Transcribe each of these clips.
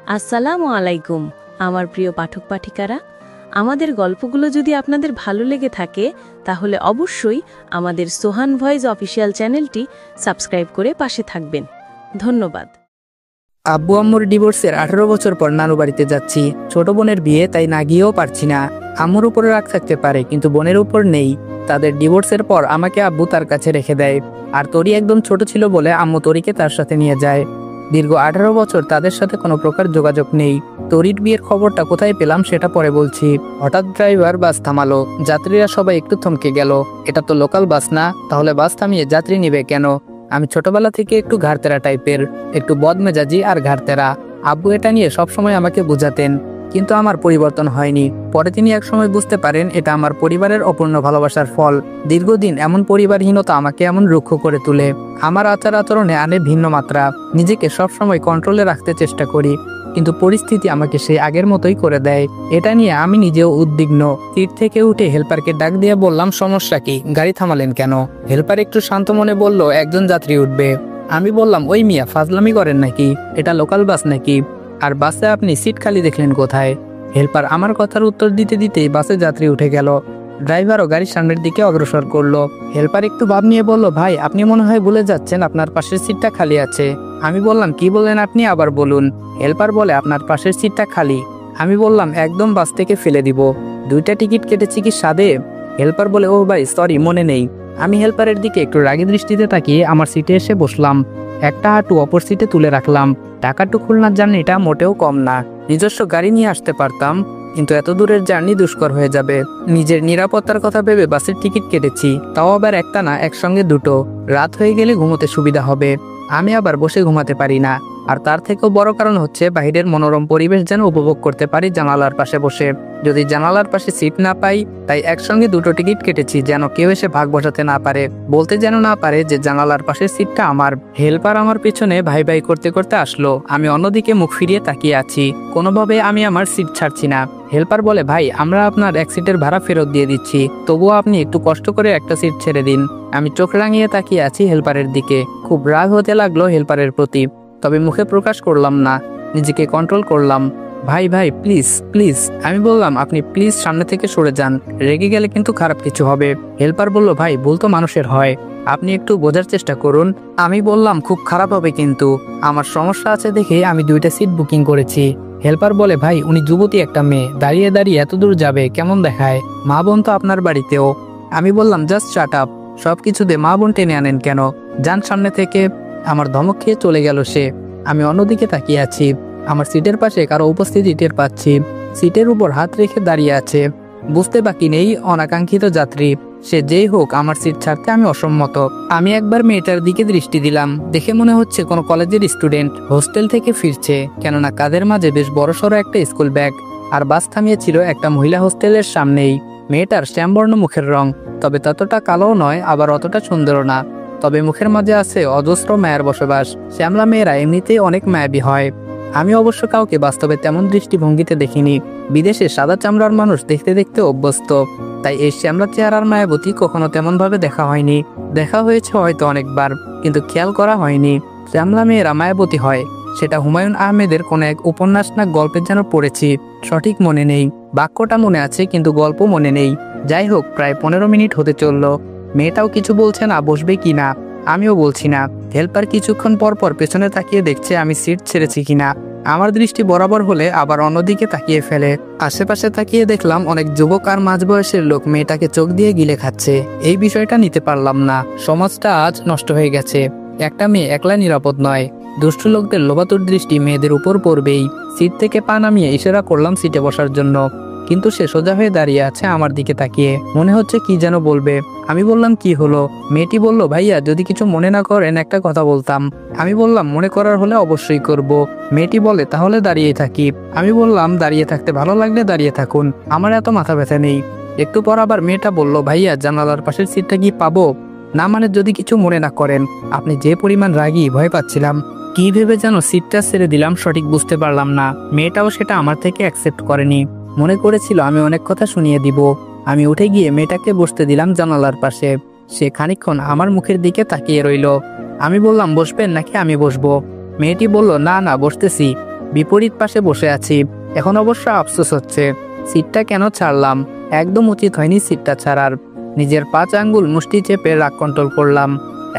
আসসালামু আলাইকুম আমার প্রিয় পাঠক পাঠিকারা। আমাদের গল্পগুলো যদি আপনাদের ভালো লেগে থাকে তাহলে অবশ্যই আমাদের সোহান ভয়েস অফিসিয়াল চ্যানেলটি সাবস্ক্রাইব করে পাশে থাকবেন। ধন্যবাদ। আব্বু আম্মুর ডিভোর্সের 18 বছর পর নানু বাড়িতে যাচ্ছি। ছোট বোনের বিয়ে, তাই না গিয়েও পারছি না। আম্মুর উপরে রাগ থাকতে পারে, কিন্তু বোনের উপর নেই। তাদের ডিভোর্সের পর আমাকে আব্বু তার কাছে রেখে দেয়। আর তরি একদম ছোট ছিল বলে আম্মু তরিকে তার সাথে নিয়ে যায়। দীর্ঘ 18 বছর তাদের সাথে কোনো প্রকার যোগাযোগ নেই। তরির বিয়ের খবরটা কোথায় পেলাম সেটা পরে বলছি। হঠাৎ ড্রাইভার বাস থামালো। যাত্রীরা সবাই একটু থমকে গেল। এটা তো লোকাল বাস না, তাহলে বাস থামিয়ে যাত্রী নিবে কেন? আমি ছোটবেলা থেকে একটু ঘাড়তেরা টাইপের, একটু বদমেজাজি আর ঘাড়তেরা। আব্বু এটা নিয়ে সবসময় আমাকে বোঝাতেন, কিন্তু আমার পরিবর্তন হয়নি। পরে তিনি একসময় বুঝতে পারেন এটা আমার পরিবারের অপূর্ণ ভালোবাসার ফল। দীর্ঘদিন এমন পরিবারহীনতা আমাকে এমন রুক্ষ করে তোলে। আমার আচার আচরণে আনে ভিন্ন মাত্রা। নিজেকে সবসময় কন্ট্রোলে রাখতে চেষ্টা করি, কিন্তু পরিস্থিতি আমাকে সেই আগের মতোই করে দেয়। এটা নিয়ে আমি নিজেও উদ্বিগ্ন। সিট থেকে উঠে হেল্পারকে ডাক দিয়ে বললাম, সমস্যা কি? গাড়ি থামালেন কেন? হেল্পার একটু শান্ত মনে বলল, একজন যাত্রী উঠবে। আমি বললাম, ওই মিয়া ফাজলামি করেন নাকি? এটা লোকাল বাস নাকি? আর বাসে আপনি সিট খালি দেখলেন কোথায়? হেল্পার আমার কথার উত্তর দিতে দিতেই বাসে যাত্রী উঠে গেল। ড্রাইভারও গাড়ির সামনের দিকে অগ্রসর করলো। হেল্পার একটু ভাব নিয়ে বলল, ভাই আপনি মনে হয় ভুলে যাচ্ছেন, আপনার পাশের সিটটা খালি আছে। আমি বললাম, কি বললেন আপনি? আবার বলুন। হেল্পার বলে, আপনার পাশের সিটটা খালি। আমি বললাম, একদম বাস থেকে ফেলে দিব। 2টা টিকিট কেটেছি কি সাদে? হেল্পার বলে, ও ভাই সরি, মনে নেই। আমি হেল্পারের দিকে একটু রাগী দৃষ্টিতে তাকিয়ে আমার সিটে এসে বসলাম। একটা হাঁটু অপর সিটে তুলে রাখলাম। টাকাটু খুলনার জার্নিটা মোটেও কম না। নিজস্ব গাড়ি নিয়ে আসতে পারতাম, কিন্তু এত দূরের জার্নি দুষ্কর হয়ে যাবে। নিজের নিরাপত্তার কথা ভেবে বাসের টিকিট কেটেছি, তাও আবার একটা না, একসঙ্গে 2টো। রাত হয়ে গেলে ঘুমোতে সুবিধা হবে। আমি আবার বসে ঘুমাতে পারি না। আর তার থেকেও বড় কারণ হচ্ছে বাইরের মনোরম পরিবেশ যেন উপভোগ করতে পারি জানালার পাশে বসে। যদি জানালার পাশে সিট না পাই, তাই একসঙ্গে 2টো টিকিট কেটেছি, যেন কেউ এসে ভাগ বসাতে না পারে, বলতে যেন না পারে যে জানালার পাশের সিটটা আমার। হেল্পার আমার পিছনে ভাই ভাই করতে করতে আসলো। আমি অন্যদিকে মুখ ফিরিয়ে তাকিয়ে আছি। কোনোভাবে আমি আমার সিট ছাড়ছি না। হেল্পার বলে, ভাই আমরা আপনার এক সিটের ভাড়া ফেরত দিয়ে দিচ্ছি, তবুও আপনি একটু কষ্ট করে একটা সিট ছেড়ে দিন। আমি চোখ রাঙিয়ে তাকিয়ে আছি হেল্পারের দিকে। খুব রাগ হতে লাগলো হেল্পারের প্রতি, তবে মুখে প্রকাশ করলাম না, নিজেকে কন্ট্রোল করলাম। ভাই ভাই প্লিজ প্লিজ। আমি বললাম, আপনি প্লিজ সামনে থেকে সরে যান, রেগে গেলে কিন্তু খারাপ কিছু হবে। হেল্পার বলল, ভাই ভুল তো মানুষের হয়, আপনি একটু বোঝার চেষ্টা করুন। আমি বললাম, খুব খারাপ হবে কিন্তু, আমার সমস্যা আছে দেখে আমি 2টা সিট বুকিং করেছি। হেল্পার বলে, ভাই উনি যুবতী একটা মেয়ে, দাঁড়িয়ে দাঁড়িয়ে এত দূর যাবে, কেমন দেখায়? মা বোন তো আপনার বাড়িতেও। আমি বললাম, জাস্ট শাট আপ, সবকিছুতে মা বোন টেনে আনেন কেন? যান সামনে থেকে। আমার ধমক খেয়ে চলে গেল সে। আমি অন্যদিকে তাকিয়ে আছি। আমার সিটের পাশে কারো উপস্থিতি টের পাচ্ছি। সিটের উপর হাত রেখে দাঁড়িয়ে আছে। বুঝতে বাকি নেই, অনাকাঙ্ক্ষিত যাত্রী। সে যেই হোক, আমার সিট ছাড়তে আমি অসম্মত। আমি একবার মেয়েটার দিকে দৃষ্টি দিলাম। দেখে মনে হচ্ছে কোনো কলেজের স্টুডেন্ট, হোস্টেল থেকে ফিরছে, কেননা কাঁধের মাঝে বেশ বড়সড় একটা স্কুল ব্যাগ। আর বাস থামিয়েছিল একটা মহিলা হোস্টেলের সামনেই। মেয়েটার শ্যামবর্ণ মুখের রং, তবে ততটা কালোও নয়, আবার অতটা সুন্দরও না। তবে মুখের মাঝে আছে অজস্র মায়ের বসবাস। শ্যামলা মেয়েরা এমনিতেই অনেক মায়াবী হয়। আমি অবশ্য কাউকে বাস্তবে তেমন দৃষ্টিভঙ্গিতে দেখিনি। বিদেশে সাদা চামড়ার মানুষ দেখতে দেখতে অভ্যস্ত, তাই এই শ্যামলা চেহারার মায়াবতী কখনো তেমন ভাবে দেখা হয়নি। দেখা হয়েছে হয়তো অনেকবার, কিন্তু খেয়াল করা হয়নি শ্যামলা মেয়েরা মায়াবতী হয়। সেটা হুমায়ুন আহমেদের কোনো এক উপন্যাস না গল্পের যেন পড়েছি, সঠিক মনে নেই। বাক্যটা মনে আছে, কিন্তু গল্প মনে নেই। যাই হোক, প্রায় 15 মিনিট হতে চলল। মেয়েটাও কিছু বলছে না, বসবে কি না। আমিও বলছি না। হেল্পার কিছুক্ষণ পর পর পেছনে তাকিয়ে দেখছে আমি সিট ছেড়েছি কিনা। আমার দৃষ্টি বরাবর হলে আবার অন্যদিকে তাকিয়ে ফেলে। আশেপাশে তাকিয়ে দেখলাম অনেক যুবক আর মাঝবয়সের লোক মেয়েটাকে চোখ দিয়ে গিলে খাচ্ছে। এই বিষয়টা নিতে পারলাম না। সমাজটা আজ নষ্ট হয়ে গেছে। একটা মেয়ে একলা নিরাপদ নয়। দুষ্টু লোকদের লোভাতুর দৃষ্টি মেয়েদের উপর পড়বেই। সিট থেকে পা নামিয়ে ইশারা করলাম সিটে বসার জন্য, কিন্তু সে সোজা হয়ে দাঁড়িয়ে আছে আমার দিকে তাকিয়ে। মনে হচ্ছে কি যেন বলবে। আমি বললাম, কি হলো? মেয়েটি বলল, ভাইয়া যদি কিছু মনে না করেন একটা কথা বলতাম। আমি বললাম, মনে করার হলে অবশ্যই করব। মেয়েটি বলে, তাহলে দাঁড়িয়েই থাকি। আমি বললাম, দাঁড়িয়ে থাকতে ভালো লাগলে দাঁড়িয়ে থাকুন, আমার এত মাথা ব্যথা নেই। একটু পর আবার মেয়েটা বলল, ভাইয়া জানালার পাশের সিটটা কি পাবো? না মানে যদি কিছু মনে না করেন। আপনি যে পরিমাণ রাগী, ভয় পাচ্ছিলাম। কি ভেবে যেন সিটটা ছেড়ে দিলাম, সঠিক বুঝতে পারলাম না। মেয়েটাও সেটা আমার থেকে অ্যাকসেপ্ট করেনি। মনে করেছিল আমি অনেক কথা শুনিয়ে দিব। আমি উঠে গিয়ে মেয়েটাকে বসতে দিলাম জানালার পাশে। সে খানিকক্ষণ আমার মুখের দিকে তাকিয়ে রইল। আমি বললাম, বসবেন নাকি আমি বসবো? মেয়েটি বলল, না না বসতেছি। বিপরীত পাশে বসে আছি। এখন অবশ্য আফসোস হচ্ছে, সিটটা কেন ছাড়লাম। একদম উচিত হয়নি সিটটা ছাড়ার। নিজের 5 আঙ্গুল মুষ্টি চেপে রাগ কন্ট্রোল করলাম।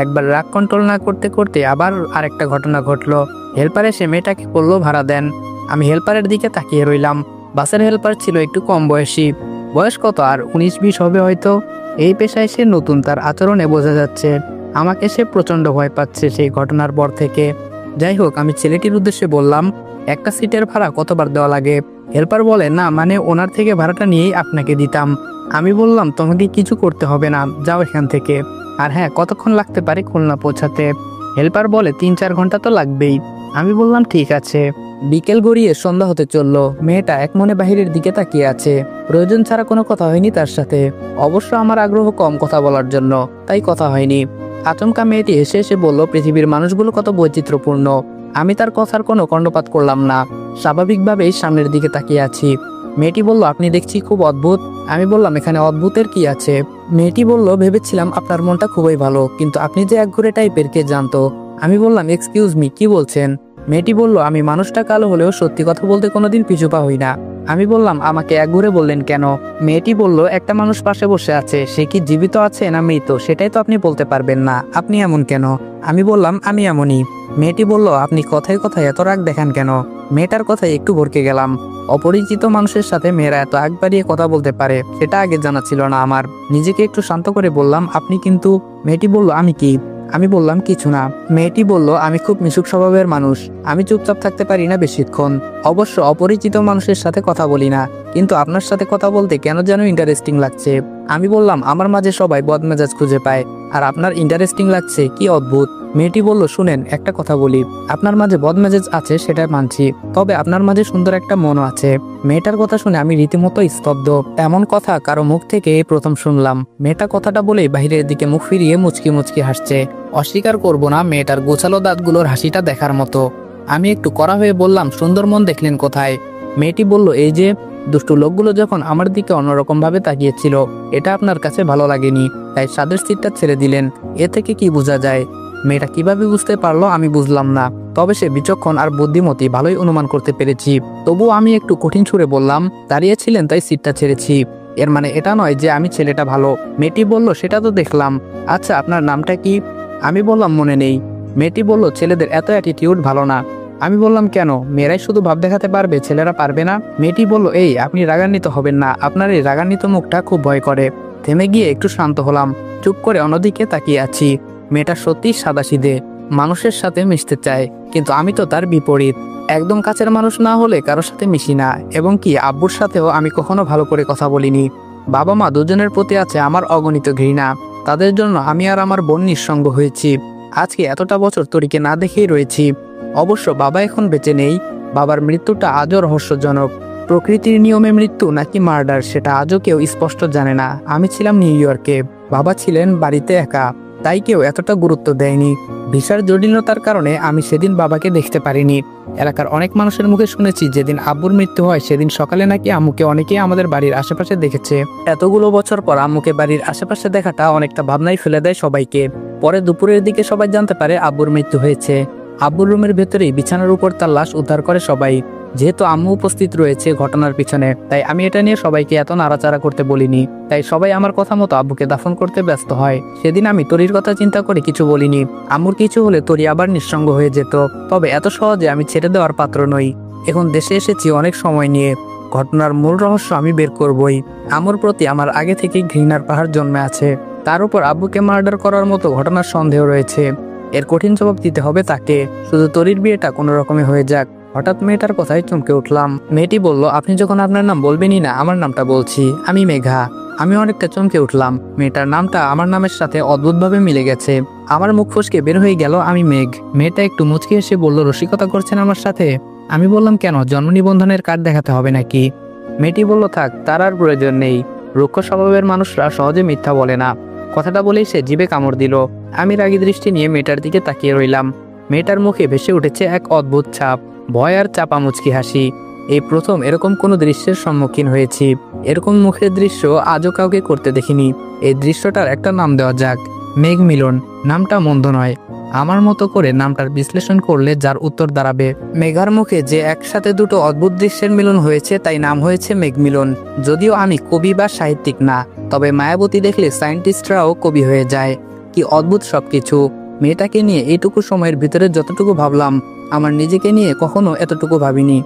একবার রাগ কন্ট্রোল না করতে করতে আবার আরেকটা ঘটনা ঘটলো। হেল্পার এসে মেয়েটাকে বলল ভাড়া দেন। আমি হেল্পারের দিকে তাকিয়ে রইলাম। বাসের হেল্পার ছিল একটু কম বয়সী। বয়স কত আর 19-20 হবে হয়তো। এই পেশায় সে নতুন, তার আচরণে বোঝা যাচ্ছে। আমাকে সে প্রচণ্ড ভয় পাচ্ছে সেই ঘটনার পর থেকে। যাই হোক, আমি ছেলেটির উদ্দেশ্যে বললাম, একটা সিটের ভাড়া কতবার দেওয়া লাগে? হেল্পার বলে, না মানে ওনার থেকে ভাড়াটা নিয়েই আপনাকে দিতাম। আমি বললাম, তোমাকে কিছু করতে হবে না, যাও এখান থেকে। আর হ্যাঁ, কতক্ষণ লাগতে পারে খুলনা পৌঁছাতে? হেল্পার বলে 3-4 ঘন্টা তো লাগবেই। আমি বললাম ঠিক আছে। বিকেল গড়িয়ে সন্ধ্যা হতে চলল। মেয়েটা এক মনে বাহিরের দিকে তাকিয়ে আছে। প্রয়োজন ছাড়া কোনো কথা হয়নি তার সাথে। অবশ্য আমার আগ্রহ কম কথা বলার জন্য, তাই কথা হয়নি। আচমকা মেয়েটি হেসে এসে বলল, পৃথিবীর মানুষগুলো কত বৈচিত্র্যপূর্ণ। আমি তার কথার কোনো কর্ণপাত করলাম না। স্বাভাবিকভাবেই সামনের দিকে তাকিয়ে আছি। মেয়েটি বলল, আপনি দেখছি খুব অদ্ভুত। আমি বললাম, এখানে অদ্ভুতের কি আছে? মেয়েটি বলল, ভেবেছিলাম আপনার মনটা খুবই ভালো, কিন্তু আপনি যে একঘরে টাইপের কে জানতো। আমি বললাম, এক্সকিউজ মি, কি বলছেন? মেয়েটি বলল, আমি মানুষটা কালো হলেও সত্যি কথা বলতে কোনোদিন পিছু পা হই না। আমি বললাম, আমাকে একঘরে বললেন কেন? মেয়েটি বলল, একটা মানুষ পাশে বসে আছে, সে কি জীবিত আছে না মৃত সেটাই তো আপনি বলতে পারবেন না, আপনি এমন কেন? আমি বললাম, আমি এমনই। মেয়েটি বলল, আপনি কথায় কথায় এত রাগ দেখান কেন? মেয়েটার কথায় একটু ভরকে গেলাম। অপরিচিত মানুষের সাথে মেয়েরা এত আগ বাড়িয়ে কথা বলতে পারে সেটা আগে জানা ছিল না আমার। নিজেকে একটু শান্ত করে বললাম, আপনি কিন্তু। মেয়েটি বলল, আমি কি? আমি বললাম, কিছু না। মেয়েটি বলল, আমি খুব মিশুক স্বভাবের মানুষ, আমি চুপচাপ থাকতে পারি না বেশিক্ষণ। অবশ্য অপরিচিত মানুষের সাথে কথা বলি না, কিন্তু আপনার সাথে কথা বলতে কেন যেন ইন্টারেস্টিং লাগছে। আমি বললাম, আমার মাঝে সবাই বদমেজাজ খুঁজে পায়, আর আপনার ইন্টারেস্টিং লাগছে, কি অদ্ভুত। মেয়েটি বলল, শুনেন, একটা কথা বলি, আপনার মাঝে বদমেজাজ আছে সেটা মানছি, তবে আপনার মাঝে সুন্দর একটা মনও আছে। মেয়েটার কথা শুনে আমি রীতিমতো স্তব্ধ। এমন কথা কারো মুখ থেকে এই প্রথম শুনলাম। মেয়েটা কথাটা বলেই বাহিরের দিকে মুখ ফিরিয়ে মুচকি মুচকি হাসছে। অস্বীকার করব না, মেয়েটার গোছালো দাঁতগুলোর হাসিটা দেখার মতো। আমি একটু কড়া হয়ে বললাম, সুন্দর মন দেখলেন কোথায়? মেয়েটি বলল, এই যে দুষ্টু লোকগুলো যখন আমার দিকে অন্যরকম ভাবে তাকিয়েছিল, এটা আপনার কাছে ভালো লাগেনি, তাই সাদের সিটটা ছেড়ে দিলেন। এ থেকে কি বোঝা যায়? মেয়েটা কিভাবে বুঝতে পারলো আমি বুঝলাম না, তবে সে বিচক্ষণ আর বুদ্ধিমতী, ভালোই অনুমান করতে পেরেছি। তবুও আমি একটু কঠিন সুরে বললাম, দাঁড়িয়েছিলেন তাই সিটটা ছেড়েছি, এর মানে এটা নয় যে আমি ছেলেটা ভালো। মেয়েটি বলল, সেটা তো দেখলাম। আচ্ছা, আপনার নামটা কি? আমি বললাম, মনে নেই। মেয়েটি বলল, ছেলেদের এত অ্যাটিটিউড ভালো না। আমি বললাম, কেন? মেয়েরাই শুধু ভাব দেখাতে পারবে, ছেলেরা পারবে না? মেয়েটি বলল, এই আপনি রাগান্বিত হবেন না, আপনার এই রাগান্বিত মুখটা খুব ভয় করে। থেমে গিয়ে একটু শান্ত হলাম। চুপ করে অন্যদিকে তাকিয়ে আছি। মেয়েটা সত্যিই সাদাসিধে, মানুষের সাথে মিশতে চায়, কিন্তু আমি তো তার বিপরীত। একদম কাছের মানুষ না হলে কারোর সাথে মিশি না, এবং কি আব্বুর সাথেও আমি কখনো ভালো করে কথা বলিনি। বাবা মা দুজনের প্রতি আছে আমার অগণিত ঘৃণা। তাদের জন্য আমি আর আমার বোন নিঃসঙ্গ হয়েছি। আজকে এতটা বছর তরিকে না দেখেই রয়েছি। অবশ্য বাবা এখন বেঁচে নেই। বাবার মৃত্যুটা আজও রহস্যজনক। প্রকৃতির নিয়মে মৃত্যু নাকি মার্ডার সেটা আজও কেউ স্পষ্ট জানে না। আমি ছিলাম নিউ ইয়র্কে, বাবা ছিলেন বাড়িতে একা, তাই কেউ এতটা গুরুত্ব দেয়নি। ভিসার জটিলতার কারণে আমি সেদিন বাবাকে দেখতে পারিনি। এলাকার অনেক মানুষের মুখে শুনেছি যেদিন আব্বুর মৃত্যু হয় সেদিন সকালে নাকি আম্মুকে অনেকেই আমাদের বাড়ির আশেপাশে দেখেছে। এতগুলো বছর পর আম্মুকে বাড়ির আশেপাশে দেখাটা অনেকটা ভাবনায় ফেলে দেয় সবাইকে। পরে দুপুরের দিকে সবাই জানতে পারে আব্বুর মৃত্যু হয়েছে। আব্বুর রুমের ভেতরেই বিছানার উপর তার লাশ উদ্ধার করে সবাই। যেহেতু আম্মু উপস্থিত রয়েছে ঘটনার পিছনে, তাই আমি এটা নিয়ে সবাইকে এত নাড়াচাড়া করতে বলিনি। তাই সবাই আমার কথা মতো আব্বুকে দাফন করতে ব্যস্ত হয়। সেদিন আমি তরির কথা চিন্তা করে কিছু বলিনি। আম্মুর কিছু হলে তরি আবার নিঃসঙ্গ হয়ে যেত। তবে এত সহজে আমি ছেড়ে দেওয়ার পাত্র নই। এখন দেশে এসেছি অনেক সময় নিয়ে। ঘটনার মূল রহস্য আমি বের করবই। আম্মুর প্রতি আমার আগে থেকেই ঘৃণার পাহাড় জন্মে আছে। তার উপর আব্বুকে মার্ডার করার মতো ঘটনার সন্দেহ রয়েছে। এর কঠিন জবাব দিতে হবে তাকে। শুধু তরির বিয়েটা কোনো রকমে হয়ে যাক। হঠাৎ মেয়েটার কথায় চমকে উঠলাম। মেয়েটি বলল, আপনি যখন আপনার নাম বলবেনই না, আমার নামটা বলছি, আমি মেঘা। আমি অনেকটা চমকে উঠলাম। মেয়েটার নামটা আমার নামের সাথে অদ্ভুতভাবে মিলে গেছে। আমার মুখ ফসকে বের হয়ে গেল, আমি মেঘ। মেয়েটা একটু মুচকি এসে বলল, রসিকতা করছেন আমার সাথে? আমি বললাম, কেন, জন্ম নিবন্ধনের কার্ড দেখাতে হবে নাকি? মেয়েটি বলল, থাক, তার আর প্রয়োজন নেই। রুক্ষ স্বভাবের মানুষরা সহজে মিথ্যা বলে না। কথাটা বলেই সে জিভে কামড় দিল। আমি রাগী দৃষ্টি নিয়ে মেয়েটার দিকে তাকিয়ে রইলাম। মেয়েটার মুখে ভেসে উঠেছে এক অদ্ভুত ছাপ, ভয় আর চাপা মুচকি হাসি। এই প্রথম এরকম কোনো দৃশ্যের সম্মুখীন হয়েছি। এরকম মুখের দৃশ্য আজও কাউকে করতে দেখিনি। এই দৃশ্যটার একটা নাম দেওয়া যাক, মেঘ মিলন। নামটা মন্দ নয়। আমার মতো করে নামটার বিশ্লেষণ করলে যার উত্তর দাঁড়াবে। মেঘার মুখে যে একসাথে দুটো অদ্ভুত দৃশ্যের মিলন হয়েছে তাই নাম হয়েছে মেঘমিলন। যদিও আমি কবি বা সাহিত্যিক না, তবে মায়াবতী দেখলে সায়েন্টিস্টরাও কবি হয়ে যায়। কি অদ্ভুত সবকিছু। মেয়েটাকে নিয়ে এইটুকু সময়ের ভিতরে যতটুকু ভাবলাম, আমার নিজেকে নিয়ে কখনো এতটুকু ভাবিনি।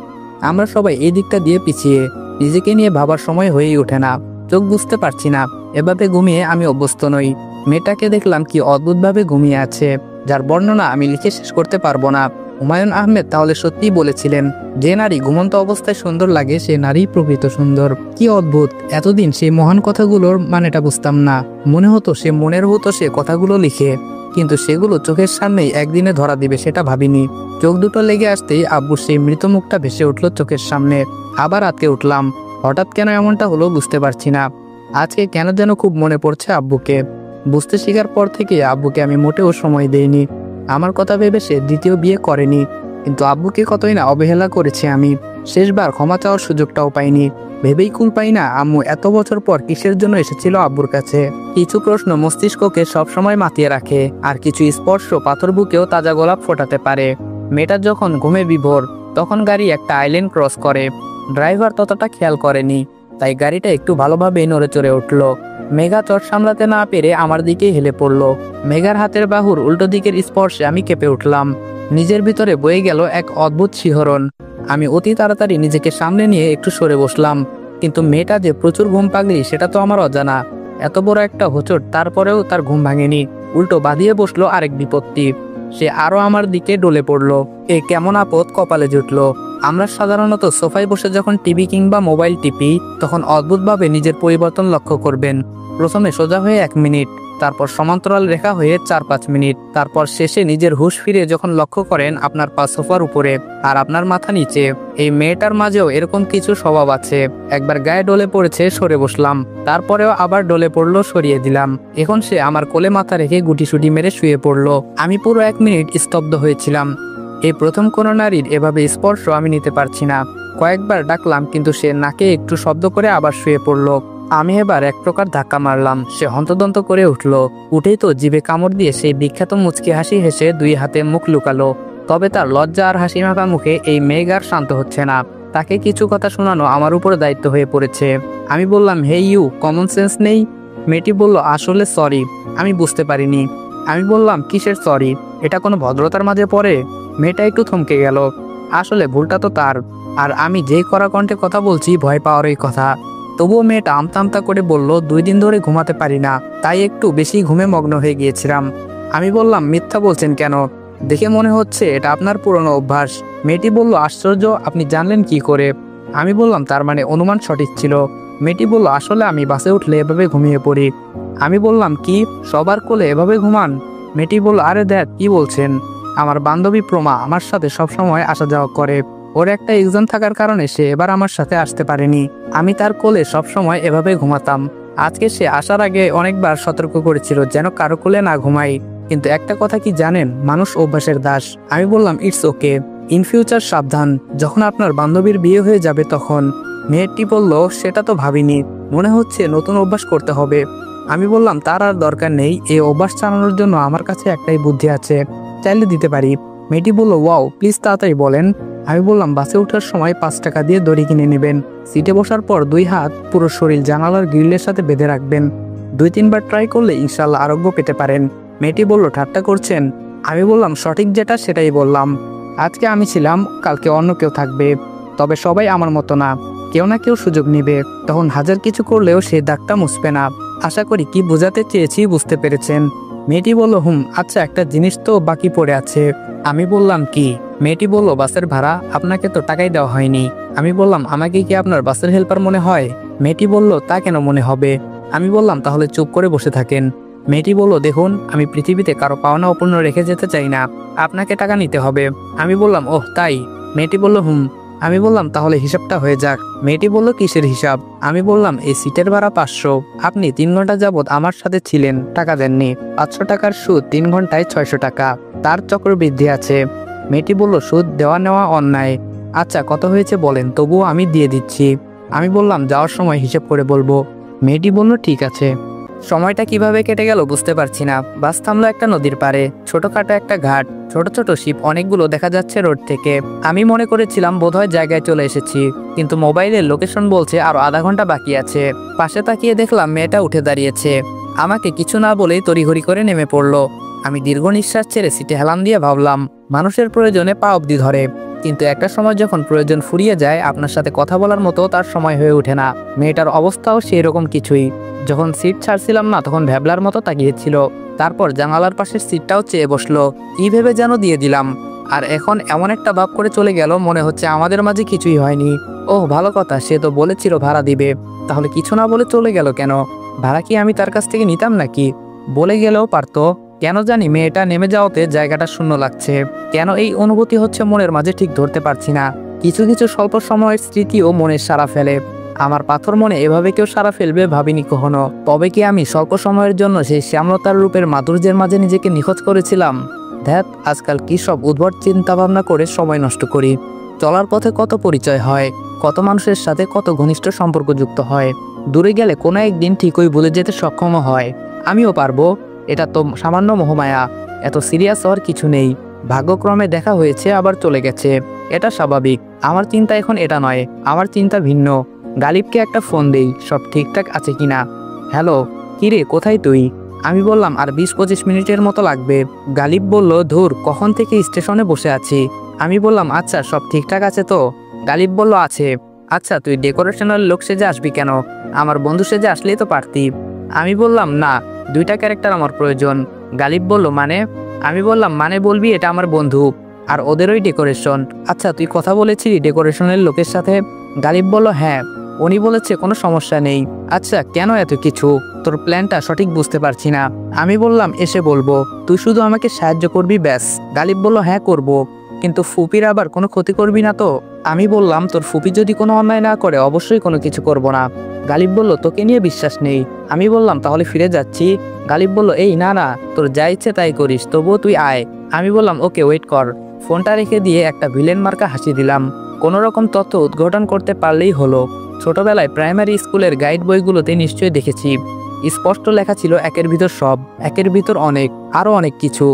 আমরা সবাই এই দিকটা দিয়ে পিছিয়ে, নিজেকে নিয়ে ভাবার সময় হয়েই ওঠে না। চোখ বুঝতে পারছি না, এভাবে ঘুমিয়ে আমি অভ্যস্ত নই। মেয়েটাকে দেখলাম কি অদ্ভুতভাবে ঘুমিয়ে আছে, যার বর্ণনা আমি লিখে শেষ করতে পারবো না। হুমায়ুন আহমেদ তাহলে সত্যিই বলেছিলেন, যে নারী ঘুমন্ত অবস্থায় সুন্দর লাগে সে নারী প্রকৃত সুন্দর। কি অদ্ভুত, এতদিন সেই মহান কথাগুলোর মানেটা বুঝতাম না। মনে হতো সে মনের হতো সে কথাগুলো লিখে, কিন্তু সেগুলো চোখের সামনেই একদিনে ধরা দিবে সেটা ভাবিনি। চোখ দুটো লেগে আসতেই আব্বুর সেই মৃত মুখটা ভেসে উঠল চোখের সামনে। আবার আটকে উঠলাম। হঠাৎ কেন এমনটা হলো বুঝতে পারছি না। আজকে কেন যেন খুব মনে পড়ছে আব্বুকে। বুঝতে শিখার পর থেকে আব্বুকে আমি মোটেও সময় দেইনি। আমার কথা ভেবে সে দ্বিতীয় বিয়ে করেনি, কিন্তু আব্বুকে কতই না অবহেলা করেছি আমি। শেষবার ক্ষমা চাওয়ার সুযোগটাও পাইনি। ভেবেই কুল পাই না আম্মু এত বছর পর কিসের জন্য এসেছিল আব্বুর কাছে। কিছু প্রশ্ন মস্তিষ্ককে সবসময় মাতিয়ে রাখে, আর কিছু স্পর্শ পাথর বুকেও তাজা গোলাপ ফোটাতে পারে। মেয়েটা যখন ঘুমে বিভোর, তখন গাড়ি একটা আইল্যান্ড ক্রস করে। ড্রাইভার ততটা খেয়াল করেনি, তাই গাড়িটা একটু ভালোভাবে নড়ে চড়ে উঠল। মেঘা চট সামলাতে না পেরে আমার দিকে হেলে পড়ল। মেঘার হাতের বাহুর উল্টো দিকের স্পর্শে আমি কেঁপে উঠলাম। নিজের ভিতরে বয়ে গেল এক অদ্ভুত শিহরণ। আমি অতি তাড়াতাড়ি নিজেকে সামনে নিয়ে একটু সরে বসলাম, কিন্তু মেয়েটা যে প্রচুর ঘুম পাগলি সেটা তো আমার অজানা। এত বড় একটা হোঁচট, তারপরেও তার ঘুম ভাঙেনি, উল্টো বাঁধিয়ে বসলো আরেক বিপত্তি। সে আরো আমার দিকে ডলে পড়লো। এ কেমন আপদ কপালে জুটলো। আমরা সাধারণত সোফায় বসে যখন টিভি কিংবা মোবাইল টিপি, তখন অদ্ভুতভাবে নিজের পরিবর্তন লক্ষ্য করবেন। প্রথমে সোজা হয়ে 1 মিনিট, তারপর সমান্তরাল রেখা হয়ে 4-5 মিনিট, তারপর শেষে নিজের হুঁশ ফিরে যখন লক্ষ্য করেন আপনার পা সোফার উপরে আর আপনার মাথা নিচে। এই মেয়েটার মাঝেও এরকম কিছু স্বভাব আছে। একবার গায়ে ডলে পড়েছে, সরে বসলাম, তারপরেও আবার ডলে পড়লো, সরিয়ে দিলাম। এখন সে আমার কোলে মাথা রেখে গুটিসুটি মেরে শুয়ে পড়লো। আমি পুরো 1 মিনিট স্তব্ধ হয়েছিলাম। এই প্রথম কোনো নারীর এভাবে স্পর্শ আমি নিতে পারছি না। কয়েকবার ডাকলাম, কিন্তু সে নাকে একটু শব্দ করে আবার শুয়ে পড়লো। আমি এবার এক প্রকার ধাক্কা মারলাম। সে হন্তদন্ত করে উঠল। উঠেই তো জিভে কামড় দিয়ে সেই বিখ্যাত মুচকি হাসি হেসে 2 হাতে মুখ লুকালো। তবে তার লজ্জা আর হাসি মাখা মুখে এই মেঘ আর শান্ত হচ্ছে না। তাকে কিছু কথা শোনানো আমার উপরে দায়িত্ব হয়ে পড়েছে। আমি বললাম, হে ইউ, কমন সেন্স নেই? মেয়েটি বলল, আসলে সরি, আমি বুঝতে পারিনি। আমি বললাম, কিসের সরি? এটা কোনো ভদ্রতার মাঝে পড়ে? মেয়েটা একটু থমকে গেল। আসলে ভুলটা তো তার, আর আমি যেই কড়া কণ্ঠে কথা বলছি ভয় পাওয়ারই কথা। তবুও মেয়েটা আমতা আমতা করে বলল, 2 দিন ধরে ঘুমাতে পারি না, তাই একটু বেশি ঘুমে মগ্ন হয়ে গিয়েছিলাম। আমি বললাম, মিথ্যা বলছেন কেন? দেখে মনে হচ্ছে এটা আপনার পুরনো অভ্যাস। মেয়েটি বলল, আশ্চর্য, আপনি জানলেন কি করে? আমি বললাম, তার মানে অনুমান সঠিক ছিল। মেয়েটি বলল, আসলে আমি বাসে উঠলে এভাবে ঘুমিয়ে পড়ি। আমি বললাম, কি সবার কোলে এভাবে ঘুমান? মেয়েটি বলল, আরে দেখ কি বলছেন, আমার বান্ধবী প্রমা আমার সাথে সবসময় আসা যাওয়া করে। ওর একটা এক্সাম থাকার কারণে সে এবার আমার সাথে আসতে পারেনি। আমি তার কোলে সবসময় এভাবে ঘুমাতাম। আজকে সে আসার আগে অনেকবার সতর্ক করেছিল যেন কারো কোলে না ঘুমাই, কিন্তু একটা কথা কি জানেন, মানুষ অভ্যাসের দাস। আমি বললাম, ইটস ওকে, ইন ফিউচার সাবধান, যখন আপনার বান্ধবীর বিয়ে হয়ে যাবে তখন। মেয়েটি বলল, সেটা তো ভাবিনি, মনে হচ্ছে নতুন অভ্যাস করতে হবে। আমি বললাম, তার আর দরকার নেই, এই অভ্যাস চালানোর জন্য আমার কাছে একটাই বুদ্ধি আছে, চাইলে দিতে পারি। মেয়েটি বলল, ওয়াও, প্লিজ তাড়াতাড়ি বলেন। আমি বললাম, বাসে ওঠার সময় 5 টাকা দিয়ে দড়ি কিনে নেবেন। সিটে বসার পর 2 হাত পুরো শরীর জানালার গ্রিলের সাথে বেঁধে রাখবেন। 2-3 বার ট্রাই করলে ইনশাল্লাহ আরোগ্য পেতে পারেন। মেয়েটি বলল, ঠাট্টা করছেন? আমি বললাম, সঠিক যেটা সেটাই বললাম। আজকে আমি ছিলাম, কালকে অন্য কেউ থাকবে, তবে সবাই আমার মতো না, কেউ না কেউ সুযোগ নিবে। তখন হাজার কিছু করলেও সে দাগটা মুছবে না। আশা করি কি বোঝাতে চেয়েছি বুঝতে পেরেছেন। মেয়েটি বলল, আচ্ছা, একটা জিনিস তো বাকি পড়ে আছে। আমি বললাম, কি? মেয়েটি বলল, বাসের ভাড়া, আপনাকে তো টাকাই দেওয়া হয়নি। আমি বললাম, আমাকে কি আপনার বাসের হেল্পার মনে হয়? মেয়েটি বলল, তা কেন মনে হবে? আমি বললাম, তাহলে চুপ করে বসে থাকেন। মেয়েটি বলল, দেখুন, আমি পৃথিবীতে কারো পাওনা অপূর্ণ রেখে যেতে চাই না, আপনাকে টাকা নিতে হবে। আমি বললাম, ওহ তাই? মেয়েটি বলল, আমি বললাম, তাহলে হিসাবটা হয়ে যাক। মেয়েটি বলল, কিসের হিসাব? আমি বললাম, এই সিটের ভাড়া 500, আপনি 3 ঘন্টা যাবৎ আমার সাথে ছিলেন, টাকা দেননি। 500 টাকার সুদ 3 ঘন্টায় 600 টাকা, তার চক্রবৃদ্ধি আছে। মেয়েটি বলল, সুদ দেওয়া নেওয়া অন্যায়। আচ্ছা, কত হয়েছে বলেন, তবুও আমি দিয়ে দিচ্ছি। আমি বললাম, যাওয়ার সময় হিসেব করে বলবো। মেয়েটি বলল, ঠিক আছে। সময়টা কিভাবে কেটে গেল বুঝতে পারছি না। বাস থামলো একটা নদীর পাড়ে, ছোটখাটো একটা ঘাট, ছোট ছোট শিপ অনেকগুলো দেখা যাচ্ছে রোড থেকে। আমি মনে করেছিলাম বোধহয় জায়গায় চলে এসেছি, কিন্তু মোবাইলের লোকেশন বলছে আরো আধা ঘন্টা বাকি আছে। পাশে তাকিয়ে দেখলাম মেয়েটা উঠে দাঁড়িয়েছে, আমাকে কিছু না বলেই তড়িঘড়ি করে নেমে পড়লো। আমি দীর্ঘ নিঃশ্বাস ছেড়ে সিটে হেলান দিয়ে ভাবলাম, মানুষের প্রয়োজনে পা অবধি ধরে, কিন্তু একটা সময় যখন প্রয়োজন ফুরিয়ে যায়, আপনার সাথে কথা বলার মতো তার সময় হয়ে ওঠে না। মেয়েটার অবস্থাও সেই রকম কিছুই। যখন সিট ছাড়ছিলাম না, তখন ভ্যাবলার মতো তাকিয়েছিল। তারপর জানালার পাশের সিটটাও চেয়ে বসলো, কি ভেবে যেন দিয়ে দিলাম। আর এখন এমন একটা ভাব করে চলে গেল, মনে হচ্ছে আমাদের মাঝে কিছুই হয়নি। ওহ ভালো কথা, সে তো বলেছিল ভাড়া দিবে, তাহলে কিছু না বলে চলে গেল কেন? ভাড়া কি আমি তার কাছ থেকে নিতাম নাকি? বলে গেলেও পারতো। কেন জানি মেয়েটা নেমে যাওয়াতে জায়গাটা শূন্য লাগছে। কেন এই অনুভূতি হচ্ছে মনের মাঝে ঠিক ধরতে পারছি না। কিছু কিছু স্বল্প সময়ের স্মৃতিও মনে সাড়া ফেলে। আমার পাথর মনে এভাবে কেউ সাড়া ফেলবে ভাবিনি কখনো। তবে কি আমি স্বল্প সময়ের জন্য সেই শ্যামলতার রূপের মাধুর্যের মাঝে নিজেকে নিখোঁজ করেছিলাম? ধ্যাত, আজকাল কি সব উদ্ভট চিন্তা ভাবনা করে সময় নষ্ট করি। চলার পথে কত পরিচয় হয়, কত মানুষের সাথে কত ঘনিষ্ঠ সম্পর্ক যুক্ত হয়। দূরে গেলে কোনো একদিন ঠিকই ভুলে যেতে সক্ষম হয়। আমিও পারবো। এটা তো সামান্য মোহমায়া, এত সিরিয়াস হওয়ার কিছু নেই। ভাগ্যক্রমে দেখা হয়েছে, আবার চলে গেছে, এটা স্বাভাবিক। আমার চিন্তা এখন এটা নয়, আমার চিন্তা ভিন্ন। গালিবকে একটা ফোন দেই, সব ঠিকঠাক আছে কিনা। হ্যালো, কিরে কোথায় তুই? আমি বললাম আর 20-25 মিনিটের মতো লাগবে। গালিব বলল, ধুর, কখন থেকে স্টেশনে বসে আছি। আমি বললাম, আচ্ছা সব ঠিকঠাক আছে তো? গালিব বলল, আছে। আচ্ছা তুই ডেকোরেশনের লোক সেজে আসবি কেন? আমার বন্ধু সেজে আসলেই তো পারতি। আমি বললাম, না, 2টা ক্যারেক্টার আমার প্রয়োজন। গালিব বলল, মানে? আমি বললাম, মানে বলবি এটা আমার বন্ধু, আর ওদেরই ডেকোরেশন। আচ্ছা তুই কথা বলেছিলি ডেকোরেশনের লোকের সাথে? গালিব বলল, হ্যাঁ, উনি বলেছে কোনো সমস্যা নেই। আচ্ছা কেন এত কিছু? তোর প্ল্যানটা সঠিক বুঝতে পারছি না। আমি বললাম, এসে বলবো, তুই শুধু আমাকে সাহায্য করবি ব্যাস। গালিব বলল, হ্যাঁ করব, কিন্তু ফুপির আবার কোনো ক্ষতি করবি না তো? আমি বললাম, তোর ফুপি যদি কোনো অন্যায় না করে অবশ্যই কোনো কিছু করব না। গালিব বলল, তোকে নিয়ে বিশ্বাস নেই। আমি বললাম, তাহলে ফিরে যাচ্ছি। গালিব বলল, এই না না, তোর যা ইচ্ছে তাই করিস, তবুও তুই আয়। আমি বললাম, ওকে, ওয়েট কর। ফোনটা রেখে দিয়ে একটা ভিলেন মার্কা হাসি দিলাম। কোনো রকম তথ্য উদ্ঘাটন করতে পারলেই হলো। ছোটবেলায় প্রাইমারি স্কুলের গাইড বইগুলোতে নিশ্চয়ই দেখেছি, স্পষ্ট লেখা ছিল একের ভিতর সব, একের ভিতর অনেক, আরও অনেক কিছু।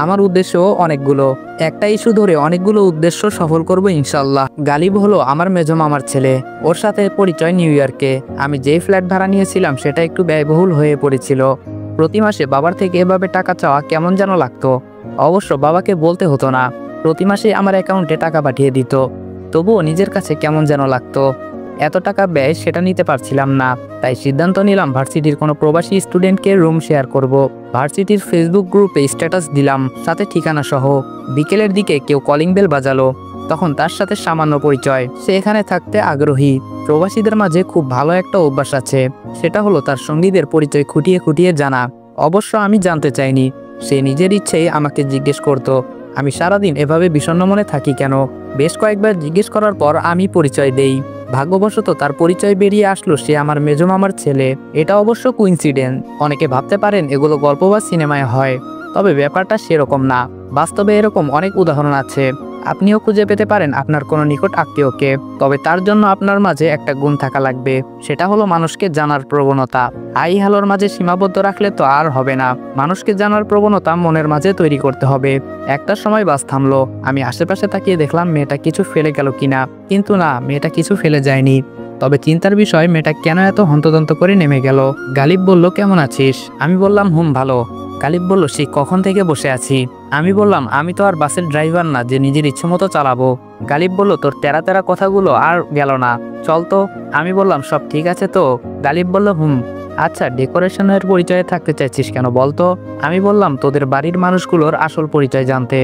আমার উদ্দেশ্যও অনেকগুলো। একটা ইস্যু ধরে অনেকগুলো উদ্দেশ্য সফল করব ইনশাল্লাহ। গালিব হলো আমার মেজো মামার ছেলে, ওর সাথে পরিচয় নিউ ইয়র্কে। আমি যেই ফ্ল্যাট ভাড়া নিয়েছিলাম সেটা একটু ব্যয়বহুল হয়ে পড়েছিল। প্রতি মাসে বাবার থেকে এভাবে টাকা চাওয়া কেমন যেন লাগতো। অবশ্য বাবাকে বলতে হতো না, প্রতি মাসে আমার অ্যাকাউন্টে টাকা পাঠিয়ে দিত। তবুও নিজের কাছে কেমন যেন লাগতো। এত টাকা ব্যয় সেটা নিতে পারছিলাম না। তাই সিদ্ধান্ত নিলাম ভার্সিটির কোনো প্রবাসী স্টুডেন্টকে রুম শেয়ার করব। ভার্সিটির ফেসবুক গ্রুপে স্ট্যাটাস দিলাম, সাথে ঠিকানা সহ। বিকেলের দিকে কেউ কলিং বেল বাজালো, তখন তার সাথে সামান্য পরিচয়। সে এখানে থাকতে আগ্রহী। প্রবাসীদের মাঝে খুব ভালো একটা অভ্যাস আছে, সেটা হলো তার সঙ্গীদের পরিচয় খুঁটিয়ে খুঁটিয়ে জানা। অবশ্য আমি জানতে চাইনি, সে নিজের ইচ্ছেই আমাকে জিজ্ঞেস করত। আমি সারাদিন এভাবে বিষণ্ণ মনে থাকি কেন? বেশ কয়েকবার জিজ্ঞেস করার পর আমি পরিচয় দেই। ভাগ্যবশত তার পরিচয় বেরিয়ে আসলো সে আমার মেজো মামার ছেলে। এটা অবশ্য কুইন্সিডেন্ট। অনেকে ভাবতে পারেন এগুলো গল্প বা সিনেমায় হয়, তবে ব্যাপারটা সেরকম না। বাস্তবে এরকম অনেক উদাহরণ আছে। আপনিও খুঁজে পেতে পারেন আপনার কোনো নিকট আত্মীয়কে। তবে তার জন্য আপনার মাঝে একটা গুণ থাকা লাগবে, সেটা হলো মানুষকে জানার প্রবণতা। হাই হ্যালোর মাঝে সীমাবদ্ধ রাখলে তো আর হবে না। মানুষকে জানার প্রবণতা মনের মাঝে তৈরি করতে হবে। একটা সময় বাস থামলো। আমি আশেপাশে তাকিয়ে দেখলাম মেয়েটা কিছু ফেলে গেল কিনা, কিন্তু না, মেয়েটা কিছু ফেলে যায়নি। তবে চিন্তার বিষয়, মেয়েটা কেন এত হন্তদন্ত করে নেমে গেল। গালিব বলল, কেমন আছিস? আমি বললাম, ভালো। গালিব বলল, সেই কখন থেকে বসে আছি। আমি বললাম, আমি তো আর বাসের ড্রাইভার না যে নিজের ইচ্ছে মতো চালাবো। গালিব বলল, তোর তেরা তেরা কথাগুলো আর গেল না, চল তো। আমি বললাম, সব ঠিক আছে তো? গালিব বলল, আচ্ছা, ডেকোরেশনের পরিচয়ে থাকতে চাইছিস কেন বলতো? আমি বললাম, তোদের বাড়ির মানুষগুলোর আসল পরিচয় জানতে।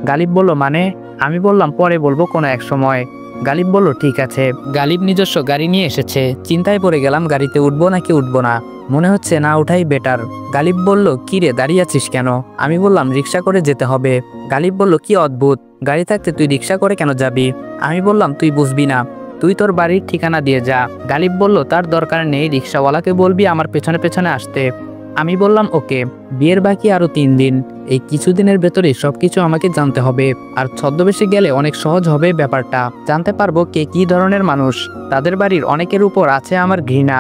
গালিব বলল, মানে? আমি বললাম, পরে বলবো কোনো এক সময়। গালিব বলল, ঠিক আছে। গালিব নিজস্ব গাড়ি নিয়ে এসেছে। চিন্তায় পড়ে গেলাম, গাড়িতে উঠবো নাকি উঠবো না। মনে হচ্ছে না উঠাই বেটার। গালিব বলল, কি রে, দাঁড়িয়ে আছিস কেন? আমি বললাম, রিক্সা করে যেতে হবে। গালিব বলল, কি অদ্ভুত, গাড়ি থাকতে তুই রিক্সা করে কেন যাবি? আমি বললাম, তুই বুঝবি না, তুই তোর বাড়ির ঠিকানা দিয়ে যা। গালিব বলল, তার দরকার নেই, রিক্সাওয়ালাকে বলবি আমার পেছনে পেছনে আসতে। আমি বললাম, ওকে। বিয়ের বাকি আরো 3 দিন। এই কিছুদিনের ভেতরে সবকিছু আমাকে জানতে হবে। আর ছদ্মবেশে গেলে অনেক সহজ হবে ব্যাপারটা। জানতে পারবো কে কি ধরনের মানুষ। তাদের বাড়ির অনেকের উপর আছে আমার ঘৃণা।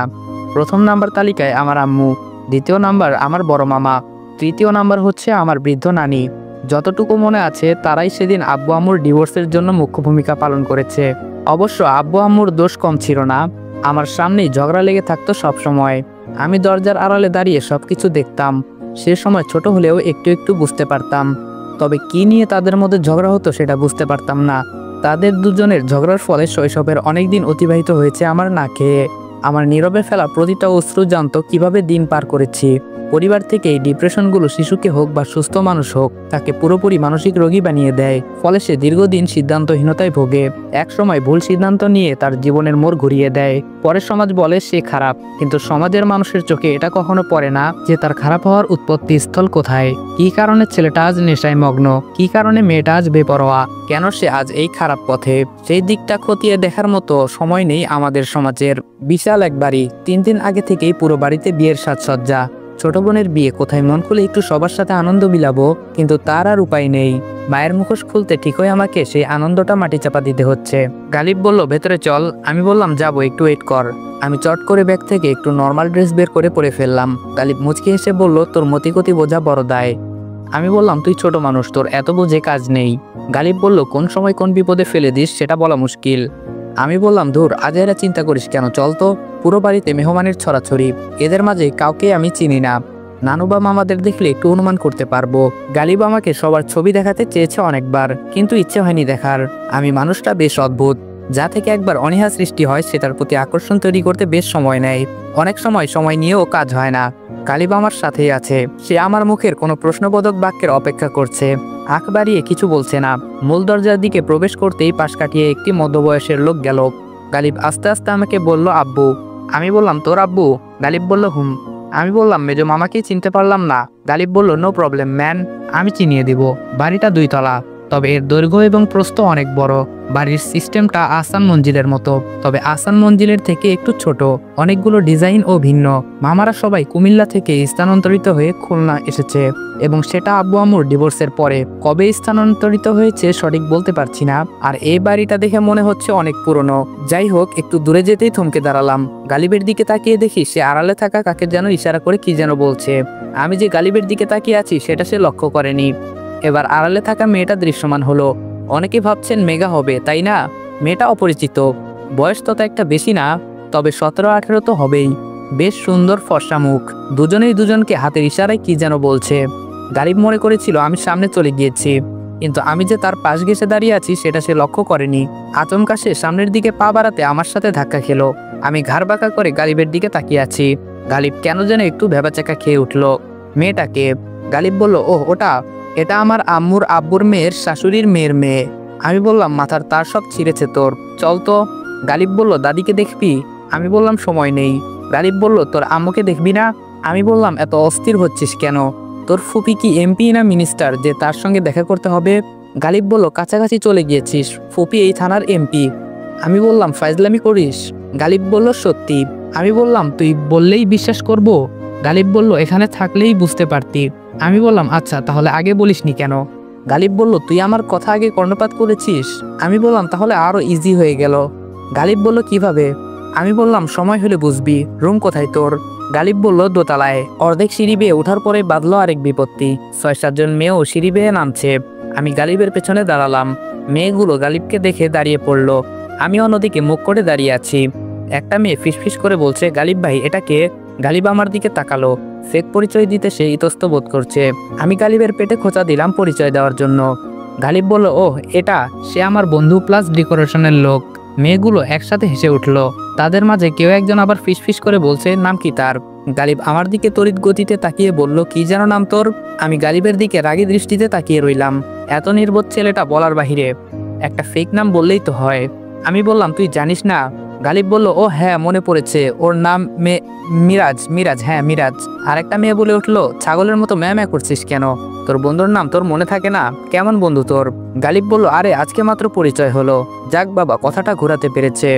প্রথম নাম্বার তালিকায় আমার আম্মু। দ্বিতীয় নাম্বার আমার বড় মামা, তৃতীয় নাম্বার হচ্ছে আমার বৃদ্ধ নানি। যতটুকু মনে আছে তারাই সেদিন আব্বু আম্মুর ডিভোর্সের জন্য মুখ্য ভূমিকা পালন করেছে। অবশ্য আব্বু আম্মুর দোষ কম ছিল না, আমার সামনেই ঝগড়া লেগে থাকতো সব সময়। আমি দরজার আড়ালে দাঁড়িয়ে সবকিছু দেখতাম। সে সময় ছোট হলেও একটু একটু বুঝতে পারতাম, তবে কি নিয়ে তাদের মধ্যে ঝগড়া হতো সেটা বুঝতে পারতাম না। তাদের দুজনের ঝগড়ার ফলে শৈশবের অনেক দিন অতিবাহিত হয়েছে আমার না খেয়ে। আমার নীরবে ফেলা প্রতিটা অশ্রু জানতো কিভাবে দিন পার করেছি। পরিবার থেকে এই ডিপ্রেশনগুলো শিশুকে হোক বা সুস্থ মানুষ হোক তাকে পুরোপুরি মানসিক রোগী বানিয়ে দেয়। ফলে সে দীর্ঘদিন সিদ্ধান্তহীনতায় ভোগে। এক সময় ভুল সিদ্ধান্ত নিয়ে তার জীবনের মোড় ঘুরিয়ে দেয়। পরে সমাজ বলে সে খারাপ, কিন্তু সমাজের মানুষের চোখে এটা কখনো পড়ে না যে তার খারাপ হওয়ার উৎপত্তি স্থল কোথায়। কি কারণে ছেলেটা আজ নেশায় মগ্ন, কি কারণে মেয়েটা আজ বেপরোয়া, কেন সে আজ এই খারাপ পথে। সেই দিকটা খতিয়ে দেখার মতো সময় নেই আমাদের সমাজের। বিশাল এক বাড়ি, 3 দিন আগে থেকেই পুরো বাড়িতে বিয়ের সাজসজ্জা। ছোট বোনের বিয়ে, কোথায় মন খুলে একটু সবার সাথে আনন্দ বিলাবো, কিন্তু তার আর উপায় নেই। মায়ের মুখোশ খুলতে ঠিকই আমাকে সেই আনন্দটা মাটি চাপা দিতে হচ্ছে। গালিব বলল ভেতরে চল। আমি বললাম যাবো, একটু ওয়েট কর। আমি চট করে ব্যাগ থেকে একটু নর্মাল ড্রেস বের করে পরে ফেললাম। গালিব মুচকি হেসে বলল তোর মতিগতি বোঝা বড় দায়। আমি বললাম তুই ছোট মানুষ, তোর এত বুঝে কাজ নেই। গালিব বলল কোন সময় কোন বিপদে ফেলে দিস সেটা বলা মুশকিল। আমি বললাম ধুর, আজ এরা চিন্তা করিস কেন, চল তো। পুরো বাড়িতে মেহমানের ছড়াছড়ি, এদের মাঝে কাউকে আমি চিনি না। নানু বা মামাদের দেখলে একটু অনুমান করতে পারবো। গালিব আমাকে সবার ছবি দেখাতে চেয়েছে অনেকবার, কিন্তু ইচ্ছে হয়নি দেখার। আমি মানুষটা বেশ অদ্ভুত, যা থেকে একবার অনীহা সৃষ্টি হয় সেটার প্রতি আকর্ষণ তৈরি করতে বেশ সময় নেয়। অনেক সময় নিয়েও কাজ হয় না। গালিব আমার সাথেই আছে, সে আমার মুখের কোনো প্রশ্নবোধক বাক্যের অপেক্ষা করছে। আঁখ বাড়িয়ে কিছু বলছে না। মূল দরজার দিকে প্রবেশ করতেই পাশ কাটিয়ে একটি মধ্যবয়সের লোক গেল। গালিব আস্তে আস্তে আমাকে বলল আব্বু। আমি বললাম তোর আব্বু? গালিব বলল হুম। আমি বললাম মেজো মামাকেই চিনতে পারলাম না। গালিব বলল নো প্রবলেম ম্যান, আমি চিনিয়ে দিব। বাড়িটা 2 তলা, তবে এর দৈর্ঘ্য এবং প্রস্থ অনেক বড়। বাড়ির সিস্টেমটা আহসান মঞ্জিলের মতো, তবে আহসান মঞ্জিলের থেকে একটু ছোট। অনেকগুলো ডিজাইন ও ভিন্ন। মামারা সবাই কুমিল্লা থেকে স্থানান্তরিত হয়ে খুলনা এসেছে, এবং সেটা আব্বু আম্মুর ডিভোর্সের পরে। কবে স্থানান্তরিত হয়েছে সঠিক বলতে পারছি না। আর এই বাড়িটা দেখে মনে হচ্ছে অনেক পুরনো। যাই হোক, একটু দূরে যেতেই থমকে দাঁড়ালাম। গালিবের দিকে তাকিয়ে দেখি সে আড়ালে থাকা কাকে যেন ইশারা করে কি যেন বলছে। আমি যে গালিবের দিকে তাকিয়ে আছি সেটা সে লক্ষ্য করেনি। এবার আড়ালে থাকা মেয়েটা দৃশ্যমান হলো। অনেকে ভাবছেন মেঘা হবে, তাই না? মেয়েটা অপরিচিত, বয়স তত একটা বেশি না, তবে 17-18 তো হবেই। বেশ সুন্দর ফর্সা মুখ। দুজনেই দুজনকে হাতের ইশারায় কি যেন বলছে। গালিব মনে করেছিল আমি সামনে চলে গিয়েছি, কিন্তু আমি যে তার পাশ ঘেঁষে দাঁড়িয়ে আছি সেটা সে লক্ষ্য করেনি। আচমকা সে সামনের দিকে পা বাড়াতে আমার সাথে ধাক্কা খেলো। আমি ঘাড় বাঁকা করে গালিবের দিকে তাকিয়ে আছি। গালিব কেন যেন একটু ভেবাচাকা খেয়ে উঠল। মেয়েটাকে? গালিব বলল ওহ ওটা, এটা আমার আম্মুর আব্বুর মেয়ের শাশুড়ির মেয়ের মেয়ে। আমি বললাম মাথার তার সব ছিঁড়েছে তোর, চল তো। গালিব বলল দাদিকে দেখবি? আমি বললাম সময় নেই। গালিব বলল তোর আম্মুকে দেখবি না? আমি বললাম এত অস্থির হচ্ছিস কেন? তোর ফুপি কি এমপি না মিনিস্টার যে তার সঙ্গে দেখা করতে হবে? গালিব বলল কাছাকাছি চলে গিয়েছিস, ফুপি এই থানার এমপি। আমি বললাম ফাইজলামি করিস? গালিব বলল সত্যি। আমি বললাম তুই বললেই বিশ্বাস করব? গালিব বলল এখানে থাকলেই বুঝতে পারতি। আমি বললাম আচ্ছা, তাহলে আগে বলিসনি কেন? গালিব বলল তুই আমার কথা আগে কর্ণপাত করেছিস। আমি বললাম তাহলে আরো ইজি হয়ে গেল। গালিব বলল কিভাবে? আমি বললাম সময় হলে বুঝবি। রুম কোথায় তোর? গালিব বলল দোতলায়। অর্ধেক সিঁড়ি বেয়ে ওঠার পরে বাঁধলো আরেক বিপত্তি। 6-7 জন মেয়েও সিঁড়ি বেয়ে নামছে। আমি গালিবের পেছনে দাঁড়ালাম। মেয়েগুলো গালিবকে দেখে দাঁড়িয়ে পড়লো। আমি অন্যদিকে মুখ করে দাঁড়িয়ে আছি। একটা মেয়ে ফিসফিস করে বলছে গালিব ভাই এটা কে? গালিব আমার দিকে তাকালো। ফেক পরিচয় দিতে সে ইতস্ত বোধ করছে। আমি গালিবের পেটে খোঁচা দিলাম পরিচয় দেওয়ার জন্য। গালিব বলল ওহ এটা, সে আমার বন্ধু প্লাস ডেকোরেশনের লোক। মেয়েগুলো একসাথে হেসে উঠল। তাদের মাঝে কেউ একজন আবার ফিসফিস করে বলছে নাম কি তার? গালিব আমার দিকে তড়িৎ গতিতে তাকিয়ে বলল কি যেন নাম তোর? আমি গালিবের দিকে রাগী দৃষ্টিতে তাকিয়ে রইলাম। এত নির্বোধ ছেলেটা বলার বাহিরে। একটা ফেক নাম বললেই তো হয়। আমি বললাম তুই জানিস না? গালিব বলল ও হ্যাঁ মনে পড়েছে, ওর নাম মিরাজ। মিরাজ, হ্যাঁ মিরাজ। আরেকটা মেয়ে বলে উঠলো ছাগলের মতো ম্যাঁ ম্যাঁ করছিস কেন? তোর বন্ধুর নাম তোর মনে থাকে না? কেমন বন্ধু তোর? গালিব বলল আরে আজকে মাত্র পরিচয় হলো। যাক বাবা, কথাটা ঘোরাতে পেরেছে।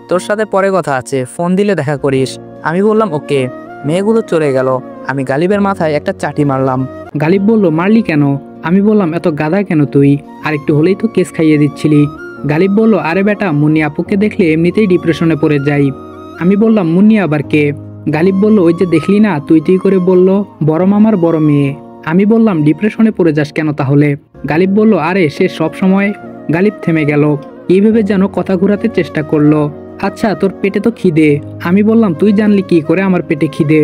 তোর সাথে পরে কথা আছে, ফোন দিলে দেখা করিস। আমি বললাম ওকে। মেয়েগুলো চলে গেল। আমি গালিবের মাথায় একটা চাটি মারলাম। গালিব বলল মারলি কেন? আমি বললাম এত গাধা কেন তুই? আর একটু হলেই তো কেস খাইয়ে দিচ্ছিলি। গালিব বলল আরে বেটা, মুন্নি আপুকে দেখলে এমনিতেই ডিপ্রেশনে পড়ে যাই। আমি বললাম মুন্নি আবার কে? গালিব বলল, ওই যে দেখলি না, তুই তুই করে বলল বড় মামার বড় মেয়ে। আমি বললাম, ডিপ্রেশনে পড়ে যাস কেন তাহলে? গালিব বলল, আরে সে সব সময়। গালিব থেমে গেল, এইভাবে যেন কথা ঘোরাতে চেষ্টা করলো। আচ্ছা তোর পেটে তো খিদে। আমি বললাম, তুই জানলি কি করে আমার পেটে খিদে?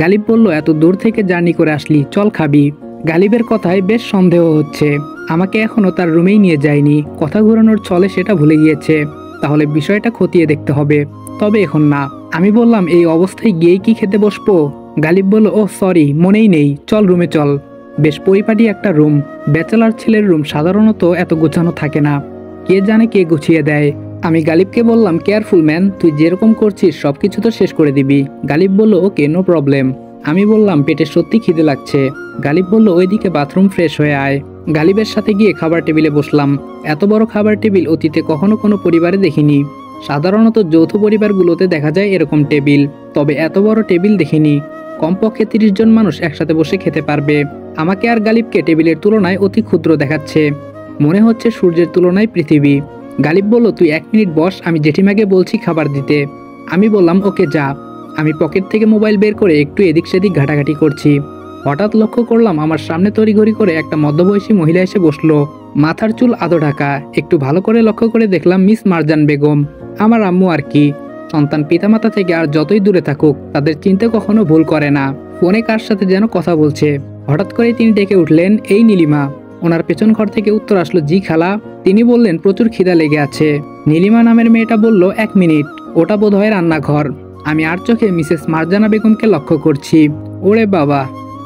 গালিব বলল, এত দূর থেকে জার্নি করে আসলি, চল খাবি। গালিবের কথায় বেশ সন্দেহ হচ্ছে, আমাকে এখনো তার রুমেই নিয়ে যায়নি, কথা ঘোরানোর ছলে সেটা ভুলে গিয়েছে। তাহলে বিষয়টা খতিয়ে দেখতে হবে, তবে এখন না। আমি বললাম, এই অবস্থায় গিয়েই কি খেতে বসবো? গালিব বলল, ও সরি, মনেই নেই, চল রুমে চল। বেশ পরিপাটি একটা রুম। ব্যাচেলার ছেলের রুম সাধারণত এত গোছানো থাকে না, কে জানে কে গুছিয়ে দেয়। আমি গালিবকে বললাম, কেয়ারফুল ম্যান, তুই যেরকম করছিস সবকিছু তো শেষ করে দিবি। গালিব বলল, ওকে, নো প্রবলেম। আমি বললাম, পেটে সত্যি খিদে লাগছে। গালিব বলল, ওইদিকে বাথরুম, ফ্রেশ হয়ে আয়। গালিবের সাথে গিয়ে খাবার টেবিলে বসলাম। এত বড় খাবার টেবিল অতীতে কখনো কোনো পরিবারে দেখিনি। সাধারণত যৌথ পরিবারগুলোতে দেখা যায় এরকম টেবিল, তবে এত বড় টেবিল দেখিনি। কমপক্ষে 30 জন মানুষ একসাথে বসে খেতে পারবে। আমাকে আর গালিবকে টেবিলের তুলনায় অতি ক্ষুদ্র দেখাচ্ছে, মনে হচ্ছে সূর্যের তুলনায় পৃথিবী। গালিব বলল, তুই 1 মিনিট বস, আমি জেঠিমাকে বলছি খাবার দিতে। আমি বললাম, ওকে যা। আমি পকেট থেকে মোবাইল বের করে একটু এদিক সেদিক ঘাটাঘাটি করছি। হঠাৎ লক্ষ্য করলাম আমার সামনে তড়িঘড়ি করে একটা মধ্যবয়সী মহিলা এসে বসলো। মাথার চুল আধো ঢাকা। একটু ভালো করে লক্ষ্য করে দেখলাম মিস মারজান বেগম, আমার আম্মু আর কি। সন্তান পিতামাতা থেকে আর যতই দূরে থাকুক, তাদের চিনতে কখনো ভুল করে না। ফোনে কার সাথে যেন কথা বলছে। হঠাৎ করে তিনি ডেকে উঠলেন, এই নীলিমা। ওনার পেছন ঘর থেকে উত্তর আসলো, জি খালা। তিনি বললেন, প্রচুর খিদা লেগে আছে। নীলিমা নামের মেয়েটা বলল, 1 মিনিট, ওটা বোধহয় রান্নাঘর। আমি আর চোখে মিসেস মারজানা বেগমকে লক্ষ্য করছি। ওরে বাবা,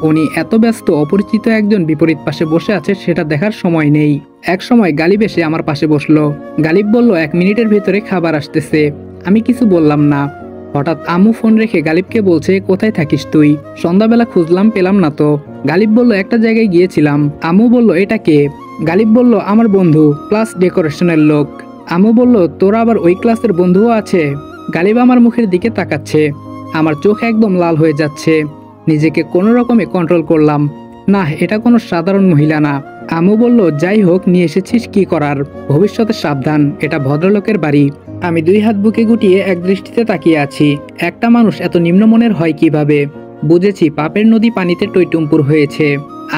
উনি এত ব্যস্ত, অপরিচিত একজন বিপরীত পাশে বসে আছে সেটা দেখার সময় নেই। এক সময় গালিব এসে আমার পাশে বসলো। গালিব বলল, 1 মিনিটের ভেতরে খাবার আসতেছে। আমি কিছু বললাম না। হঠাৎ আম্মু ফোন রেখে গালিবকে বলছে, কোথায় থাকিস তুই? সন্ধ্যাবেলা খুঁজলাম, পেলাম না তো। গালিব বলল, একটা জায়গায় গিয়েছিলাম। আম্মু বলল, এটা কে? গালিব বলল, আমার বন্ধু, ক্লাস ডেকোরেশনের লোক। আম্মু বলল, তোরা আবার ওই ক্লাসের বন্ধুও আছে? গালিব আমার মুখের দিকে তাকাচ্ছে। আমার চোখ একদম লাল হয়ে যাচ্ছে। নিজেকে কোনো রকমে কন্ট্রোল করলাম, না এটা কোনো সাধারণ মহিলা না। আম্মু বলল, যাই হোক, নিয়ে এসেছিস কি করার, ভবিষ্যতে সাবধান, এটা ভদ্রলোকের বাড়ি। আমি 2 হাত বুকে গুটিয়ে এক দৃষ্টিতে তাকিয়ে আছি। একটা মানুষ এত নিম্নমনের হয় কিভাবে? বুঝেছি, পাপের নদী পানিতে টইটুম্পুর হয়েছে।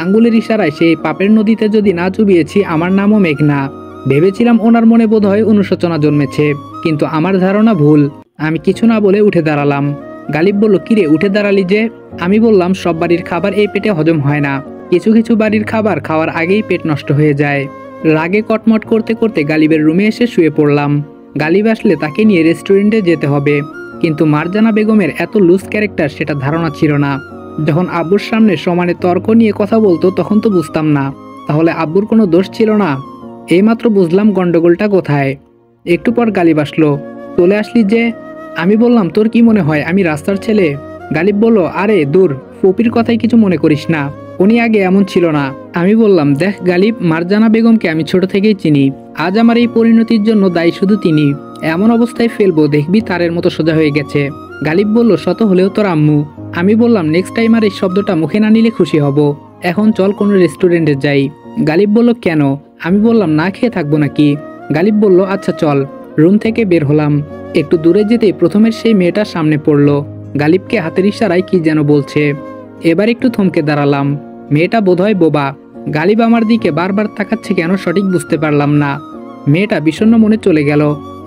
আঙ্গুলের ইশারায় সেই পাপের নদীতে যদি না চুবিয়েছি, আমার নামও মেঘনা। ভেবেছিলাম ওনার মনে বোধহয় অনুশোচনা জন্মেছে, কিন্তু আমার ধারণা ভুল। আমি কিছু না বলে উঠে দাঁড়ালাম। গালিব বলল, কিরে উঠে দাঁড়ালি যে? আমি বললাম, সব বাড়ির খাবার এই পেটে হজম হয় না, কিছু কিছু বাড়ির খাবার খাওয়ার আগেই পেট নষ্ট হয়ে যায়। রাগে কটমট করতে করতে গালিবের রুমে এসে শুয়ে পড়লাম। গালিব আসলে তাকে নিয়ে রেস্টুরেন্টে যেতে হবে, কিন্তু মারজানা বেগমের এত লুজ ক্যারেক্টার সেটা ধারণা ছিল না। যখন আব্বুর সামনে সমানে তর্ক নিয়ে কথা বলতো তখন তো বুঝতাম না, তাহলে আব্বুর কোনো দোষ ছিল না? এইমাত্র বুঝলাম গন্ডগোলটা কোথায়। একটু পর গালিব আসলো। চলে আসলি যে? আমি বললাম, তোর কি মনে হয় আমি রাস্তার ছেলে? গালিব বলল, আরে দূর, ফুপির কথাই কিছু মনে করিস না, উনি আগে এমন ছিল না। আমি বললাম, দেখ গালিব, মারজানা বেগমকে আমি ছোট থেকেই চিনি। আজ আমার এই পরিণতির জন্য দায়ী শুধু তিনি। এমন অবস্থায় ফেলবো, দেখবি তারের মতো সোজা হয়ে গেছে। গালিব বলল, শত হলেও তোর আম্মু। আমি বললাম, নেক্সট টাইম আর এই শব্দটা মুখে না নিলে খুশি হব। এখন চল কোনো রেস্টুরেন্টে যাই। গালিব বলল, কেন? আমি বললাম, না খেয়ে থাকবো নাকি? গালিব বলল, আচ্ছা চল। রুম থেকে বের হলাম। একটু দূরে যেতেই প্রথমের সেই মেয়েটার সামনে পড়লো। গালিবকে হাতের ইশারায় কি যেন বলছে। এবার একটু থমকে দাঁড়ালাম। মেয়েটা বোধহয় বোবা। গালিব আমার দিকে বারবার তাকাচ্ছে কেন সঠিক বুঝতে পারলাম না। মেয়েটা বিষণ্ণ মনে চলে গেল।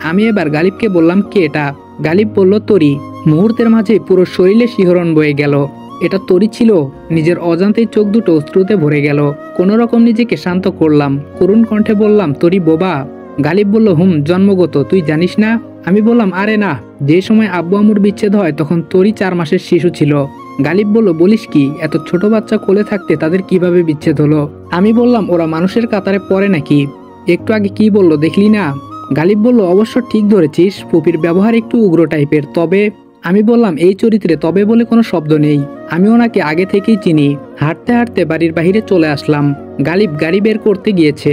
আমি এবার গালিবকে বললাম, কে এটা? গালিব বলল, তরি। মুহূর্তের মাঝে পুরো শরীরে শিহরণ বয়ে গেল। এটা তরি ছিল? নিজের অজান্তেই চোখ দুটো অশ্রুতে ভরে গেল। কোনো রকম নিজেকে শান্ত করলাম, করুণ কণ্ঠে বললাম, তরি বোবা? গালিব বলল, জন্মগত, তুই জানিস না? আমি বললাম, আরে না, যে সময় আব্বু আম্মুর বিচ্ছেদ হয় তখন তরি 4 মাসের শিশু ছিল। গালিব বলল, বলিস কি, এত ছোট বাচ্চা কোলে থাকতে তাদের কিভাবে বিচ্ছেদ হলো? আমি বললাম, ওরা মানুষের কাতারে পড়ে নাকি? একটু আগে কি বললো দেখলি না? গালিব বলল, অবশ্য ঠিক ধরেছিস, ফুপির ব্যবহার একটু উগ্র টাইপের, তবে। আমি বললাম, এই চরিত্রে তবে বলে কোনো শব্দ নেই, আমি ওনাকে আগে থেকেই চিনি। হাঁটতে হাঁটতে বাড়ির বাহিরে চলে আসলাম। গালিব গাড়ি বের করতে গিয়েছে।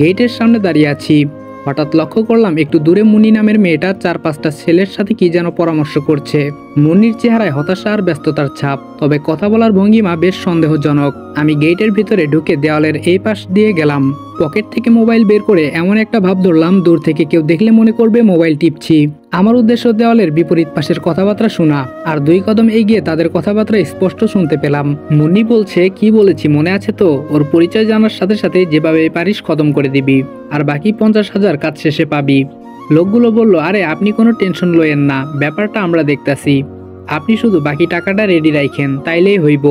গেটের সামনে দাঁড়িয়ে আছি। হঠাৎ লক্ষ্য করলাম একটু দূরে মুন্নি নামের মেয়েটা 4-5টা ছেলের সাথে কি যেন পরামর্শ করছে। মুন্নির চেহারায় হতাশা আর ব্যস্ততার ছাপ, তবে কথা বলার ভঙ্গিমা বেশ সন্দেহজনক। আমি গেটের ভিতরে ঢুকে দেওয়ালের এই পাশ দিয়ে গেলাম। পকেট থেকে মোবাইল বের করে এমন একটা ভাব ধরলাম, দূর থেকে কেউ দেখলে মনে করবে মোবাইল টিপছি। আমার উদ্দেশ্য দেওয়ালের বিপরীত পাশের কথাবার্তা শোনা, আর 2 কদম এগিয়ে তাদের কথাবার্তা স্পষ্ট শুনতে পেলাম। মুন্নি বলছে, কি বলেছি মনে আছে তো? ওর পরিচয় জানার সাথে সাথে যেভাবে পারিস খতম করে দিবি, আর বাকি 50,000 কাজ শেষে পাবি। লোকগুলো বলল, আরে আপনি কোনো টেনশন লয়েন না, ব্যাপারটা আমরা দেখতাছি, আপনি শুধু বাকি টাকাটা রেডি রাখেন, তাইলেই হইব।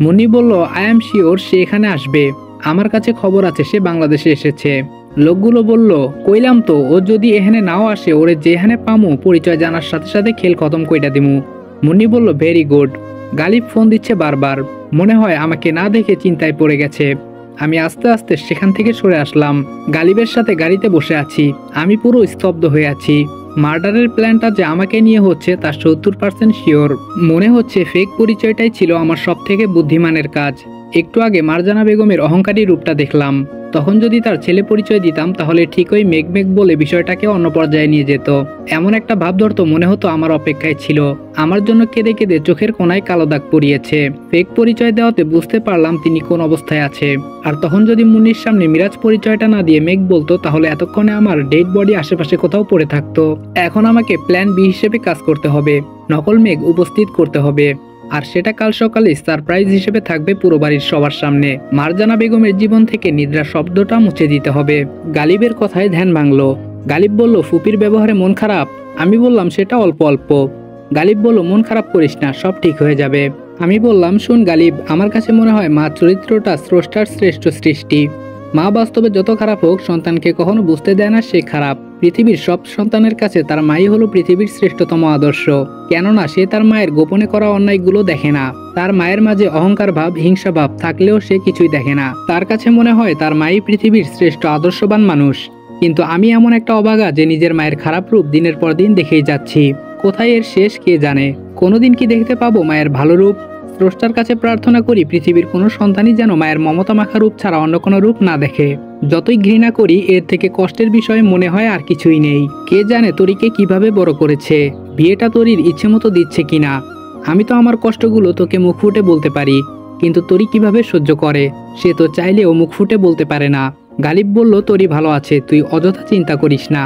মুন্নি বলল, আই এম শিওর সে এখানে আসবে, আমার কাছে খবর আছে সে বাংলাদেশে এসেছে। লোকগুলো বলল, কইলাম তো, ও যদি এখানে নাও আসে, ওরে যেখানে পামু পরিচয় জানার সাথে সাথে খেল খতম কইটা দিমু। মুন্নি বলল, ভেরি গুড। গালিব ফোন দিচ্ছে বারবার, মনে হয় আমাকে না দেখে চিন্তায় পড়ে গেছে। আমি আস্তে আস্তে সেখান থেকে সরে আসলাম। গালিবের সাথে গাড়িতে বসে আছি, আমি পুরো স্তব্ধ হয়ে আছি। মার্ডারের প্ল্যানটা যে আমাকে নিয়ে হচ্ছে তার 70% শিওর। মনে হচ্ছে ফেক পরিচয়টাই ছিল আমার সব থেকে বুদ্ধিমানের কাজ। একটু আগে মারজানা বেগমের অহংকারী রূপটা দেখলাম, তখন যদি তার ছেলে পরিচয় দিতাম তাহলে ঠিকই মেঘ মেঘ বলে বিষয়টাকে অন্য পর্যায়ে নিয়ে যেত। এমন একটা ভাব ধরতো মনে হতো আমার অপেক্ষায় ছিল, আমার জন্য কেঁদে কেঁদে চোখের কোনায় কালো দাগ পরিয়েছে। ফেক পরিচয় দেওয়াতে বুঝতে পারলাম তিনি কোন অবস্থায় আছে। আর তখন যদি মুন্নির সামনে মিরাজ পরিচয়টা না দিয়ে মেঘ বলতো, তাহলে এতক্ষণে আমার ডেড বডি আশেপাশে কোথাও পড়ে থাকতো। এখন আমাকে প্ল্যান বি হিসেবে কাজ করতে হবে, নকল মেঘ উপস্থিত করতে হবে, আর সেটা কাল সকালে সারপ্রাইজ হিসেবে থাকবে পুরো বাড়ির সবার সামনে। মারজানা বেগমের জীবন থেকে নিদ্রা শব্দটা মুছে দিতে হবে। গালিবের কথায় ধ্যান ভাঙলো। গালিব বলল, ফুপির ব্যবহারে মন খারাপ? আমি বললাম, সেটা অল্প অল্প। গালিব বলল, মন খারাপ করিস না, সব ঠিক হয়ে যাবে। আমি বললাম, শুন গালিব, আমার কাছে মনে হয় মা চরিত্রটা স্রষ্টার শ্রেষ্ঠ সৃষ্টি। মা বাস্তবে যত খারাপ হোক, সন্তানকে কখনো বুঝতে দেয় না সে খারাপ। পৃথিবীর সব সন্তানের কাছে তার মাই হলো পৃথিবীর শ্রেষ্ঠতম আদর্শ, কেননা সে তার মায়ের গোপনে করা অন্যায়গুলো দেখে না। তার মায়ের মাঝে অহংকার ভাব, হিংসা ভাব থাকলেও সে কিছুই দেখে না। তার কাছে মনে হয় তার মাই পৃথিবীর শ্রেষ্ঠ আদর্শবান মানুষ। কিন্তু আমি এমন একটা অবাগা যে নিজের মায়ের খারাপ রূপ দিনের পর দিন দেখেই যাচ্ছি। কোথায় এর শেষ কে জানে? কোনোদিন কি দেখতে পাবো মায়ের ভালো রূপ? স্রষ্টার কাছে প্রার্থনা করি পৃথিবীর কোনো সন্তানই যেন মায়ের মমতা মাখা রূপ ছাড়া অন্য কোনো রূপ না দেখে। যতই ঘৃণা করি, এর থেকে কষ্টের বিষয় মনে হয় আর কিছুই নেই। কে জানে তরিকে কিভাবে বড় করেছে, বিয়েটা তরির ইচ্ছে মতো দিচ্ছে কিনা। আমি তো আমার কষ্টগুলো তোকে মুখ ফুটে বলতে পারি, কিন্তু তরি কিভাবে সহ্য করে সে তো চাইলেও মুখ ফুটে বলতে পারে না। গালিব বলল, তরি ভালো আছে, তুই অযথা চিন্তা করিস না।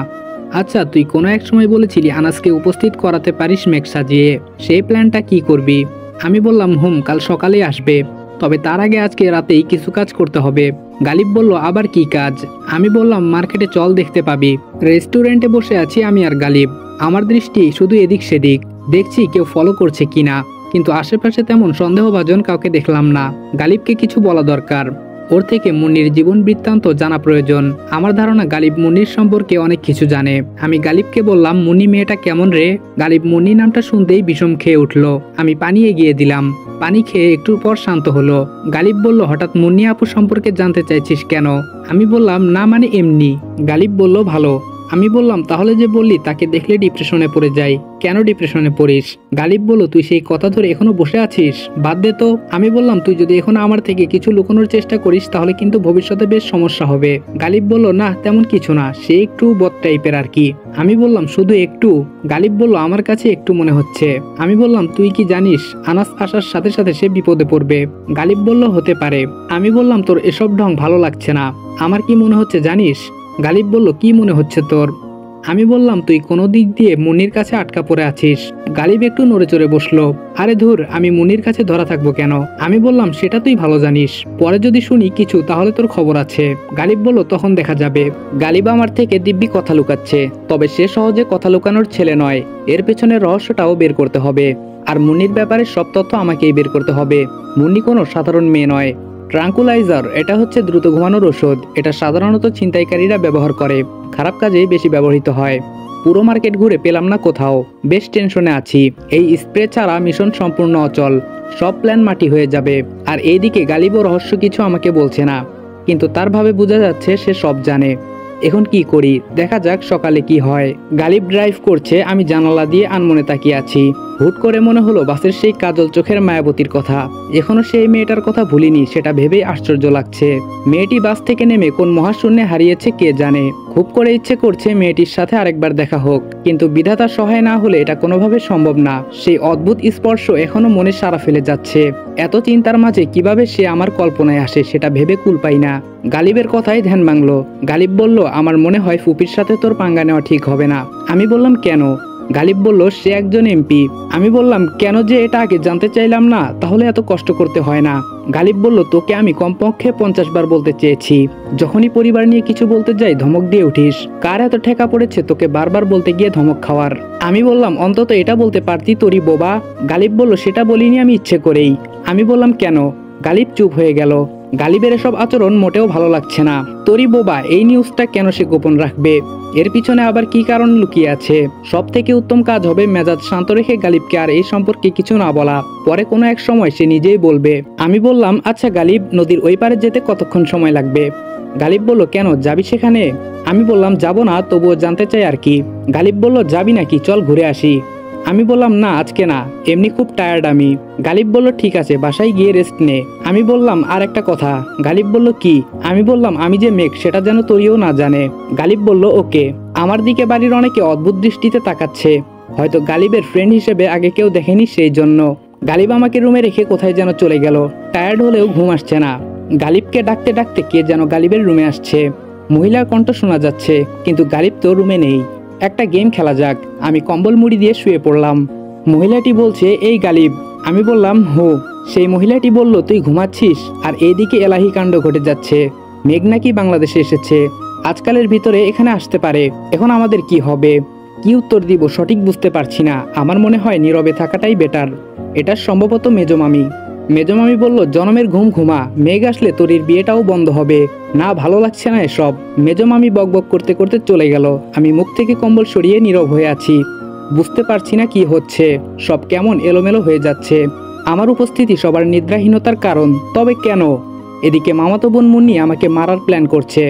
আচ্ছা, তুই কোনো এক সময় বলেছিলি আনাসকে উপস্থিত করাতে পারিস মেঘ সাজিয়ে, সেই প্ল্যানটা কি করবি? আমি বললাম, কাল সকালেই আসবে, তবে তার আগে আজকে রাতেই কিছু কাজ করতে হবে। গালিব বলল, আবার কি কাজ? আমি বললাম, মার্কেটে চল, দেখতে পাবি। রেস্টুরেন্টে বসে আছি আমি আর গালিব, আমার দৃষ্টি শুধু এদিক সেদিক, দেখছি কেউ ফলো করছে কিনা, কিন্তু আশেপাশে তেমন সন্দেহভাজন কাউকে দেখলাম না। গালিবকে কিছু বলা দরকার, ওর থেকে মুন্নির জীবন বৃত্তান্ত জানা প্রয়োজন। আমার ধারণা গালিব মুন্নির সম্পর্কে অনেক কিছু জানে। আমি গালিবকে বললাম, মুন্নি মেয়েটা কেমন রে? গালিব মুন্নি নামটা শুনতেই বিষম খেয়ে উঠলো। আমি পানি এগিয়ে দিলাম, পানি খেয়ে একটু পর শান্ত হলো। গালিব বলল, হঠাৎ মুন্নি আপু সম্পর্কে জানতে চাইছিস কেন? আমি বললাম, না মানে এমনি। গালিব বলল, ভালো। আমি বললাম, তাহলে যে বললি তাকে দেখলে ডিপ্রেশনে পড়ে যাই, কেন ডিপ্রেশনে পড়িস? গালিব বলল, তুই সেই কথা ধরে এখনো বসে আছিস, বাদ দে তো। আমি বললাম, তুই যদি এখনো আমার থেকে কিছু লুকানোর চেষ্টা করিস তাহলে কিন্তু ভবিষ্যতে বেশ সমস্যা হবে। গালিব বলল, না তেমন কিছু না, সে একটু বদ টাইপের আর কি। আমি বললাম, শুধু একটু? গালিব বলল, আমার কাছে একটু মনে হচ্ছে। আমি বললাম, তুই কি জানিস আনাস আসার সাথে সাথে সে বিপদে পড়বে? গালিব বলল, হতে পারে। আমি বললাম, তোর এসব ঢং ভালো লাগছে না। আমার কি মনে হচ্ছে জানিস? গালিব বলল, কি মনে হচ্ছে তোর? আমি বললাম, তুই কোনো দিক দিয়ে মুন্নির কাছে আটকা পড়ে আছিস। গালিব একটু নড়ে চড়ে বসলো। আরে ধুর, আমি মুন্নির কাছে ধরা থাকবো কেন? আমি বললাম, সেটা তুই ভালো জানিস, পরে যদি শুনি কিছু তাহলে তোর খবর আছে। গালিব বলল, তখন দেখা যাবে। গালিব আমার থেকে দিব্যি কথা লুকাচ্ছে, তবে সে সহজে কথা লুকানোর ছেলে নয়, এর পেছনের রহস্যটাও বের করতে হবে। আর মুন্নির ব্যাপারে সব তথ্য আমাকেই বের করতে হবে। মুন্নি কোনো সাধারণ মেয়ে নয়। ট্রাঙ্কুলাইজার, এটা হচ্ছে দ্রুত ঘুমানোর ওষুধ। এটা সাধারণত ছিনতাইকারীরা ব্যবহার করে, খারাপ কাজেই বেশি ব্যবহৃত হয়। পুরো মার্কেট ঘুরে পেলাম না কোথাও, বেশ টেনশনে আছি। এই স্প্রে ছাড়া মিশন সম্পূর্ণ অচল, সব প্ল্যান মাটি হয়ে যাবে। আর এইদিকে গালিবও রহস্য কিছু আমাকে বলছে না, কিন্তু তার ভাবে বোঝা যাচ্ছে সে সব জানে। এখন কি করি, দেখা যাক সকালে কি হয়। গালিব ড্রাইভ করছে, আমি জানালা দিয়ে আনমনে তাকিয়ে আছি। হুট করে মনে হলো বাসের সেই কাজল চোখের মায়াবতীর কথা। এখনো সেই মেয়েটার কথা ভুলিনি, সেটা ভেবেই আশ্চর্য লাগছে। মেয়েটি বাস থেকে নেমে কোন মহাশূন্যে হারিয়েছে কে জানে। খুব করে ইচ্ছে করছে মেয়েটির সাথে আরেকবার দেখা হোক, কিন্তু বিধাতা সহায় না হলে এটা কোনোভাবে সম্ভব না। সেই অদ্ভুত স্পর্শ এখনো মনে সাড়া ফেলে যাচ্ছে। এত চিন্তার মাঝে কিভাবে সে আমার কল্পনায় আসে সেটা ভেবে কুল পাই না। গালিবের কথাই ধ্যান ভাঙলো। গালিব বলল, আমার মনে হয় ফুপির সাথে তোর পাঙ্গা নেওয়া ঠিক হবে না। আমি বললাম, কেন? গালিব বলল সে একজন এমপি। আমি বললাম কেন যে এটা আগে জানতে চাইলাম না, তাহলে এত কষ্ট করতে হয় না। গালিব বলল তোকে আমি কমপক্ষে 50 বার বলতে চেয়েছি, যখনই পরিবার নিয়ে কিছু বলতে যাই ধমক দিয়ে উঠিস। কার এত ঠেকা পড়েছে তোকে বারবার বলতে গিয়ে ধমক খাওয়ার? আমি বললাম অন্তত এটা বলতে পারতি তোরই বোবা। গালিব বলল সেটা বলিনি আমি ইচ্ছে করেই। আমি বললাম কেন? গালিব চুপ হয়ে গেল। গালিবের এসব আচরণ মোটেও ভালো লাগছে না। তোরই বোবা এই নিউজটা কেন সে গোপন রাখবে? এর পিছনে আবার কি কারণ লুকিয়ে আছে? সব থেকে উত্তম কাজ হবে মেজাজ শান্ত রেখে গালিবকে আর এই সম্পর্কে কিছু না বলা, পরে কোনো এক সময় সে নিজেই বলবে। আমি বললাম আচ্ছা গালিব, নদীর ওই পারে যেতে কতক্ষণ সময় লাগবে? গালিব বলল কেন, যাবি সেখানে? আমি বললাম যাব না, তবুও জানতে চাই আর কি। গালিব বলল যাবি নাকি, চল ঘুরে আসি। আমি বললাম না আজকে না, এমনি খুব টায়ার্ড আমি। গালিব বলল ঠিক আছে, বাসায় গিয়ে রেস্ট নে। আমি বললাম আর একটা কথা। গালিব বলল কি? আমি বললাম আমি যে মেঘ সেটা যেন তোরিও না জানে। গালিব বলল ওকে। আমার দিকে বাড়ির অনেকে অদ্ভুত দৃষ্টিতে তাকাচ্ছে, হয়তো গালিবের ফ্রেন্ড হিসেবে আগে কেউ দেখেনি সেই জন্য। গালিব আমাকে রুমে রেখে কোথায় যেন চলে গেল। টায়ার্ড হলেও ঘুম আসছে না। গালিবকে ডাকতে ডাকতে কে যেন গালিবের রুমে আসছে। মহিলার কণ্ঠ শোনা যাচ্ছে, কিন্তু গালিব তো রুমে নেই। একটা গেম খেলা যাক। আমি কম্বল মুড়ি দিয়ে শুয়ে পড়লাম। মহিলাটি বলছে এই গালিব। আমি বললাম হো। সেই মহিলাটি বলল তুই ঘুমাচ্ছিস? আর এইদিকে এলাহি কাণ্ড ঘটে যাচ্ছে। মেঘ নাকি বাংলাদেশে এসেছে, আজকালের ভিতরে এখানে আসতে পারে। এখন আমাদের কি হবে? কি উত্তর দিব সঠিক বুঝতে পারছি না। আমার মনে হয় নীরবে থাকাটাই বেটার। এটা সম্ভবত মেজমামি। মেজমামি বলল জনমের ঘুম ঘুমা, মেঘ আসলে তোরির বিয়েটাও বন্ধ হবে না, ভালো লাগছে না এসব। মেজমামি বকবক করতে করতে চলে গেল। আমি মুখ থেকে কম্বল সরিয়ে নীরব হয়ে আছি। বুঝতে পারছি না কি হচ্ছে, সব কেমন এলোমেলো হয়ে যাচ্ছে। আমার উপস্থিতি সবার নিদ্রাহীনতার কারণ, তবে কেন? এদিকে মামাতো বোন মুন্নি আমাকে মারার প্ল্যান করছে,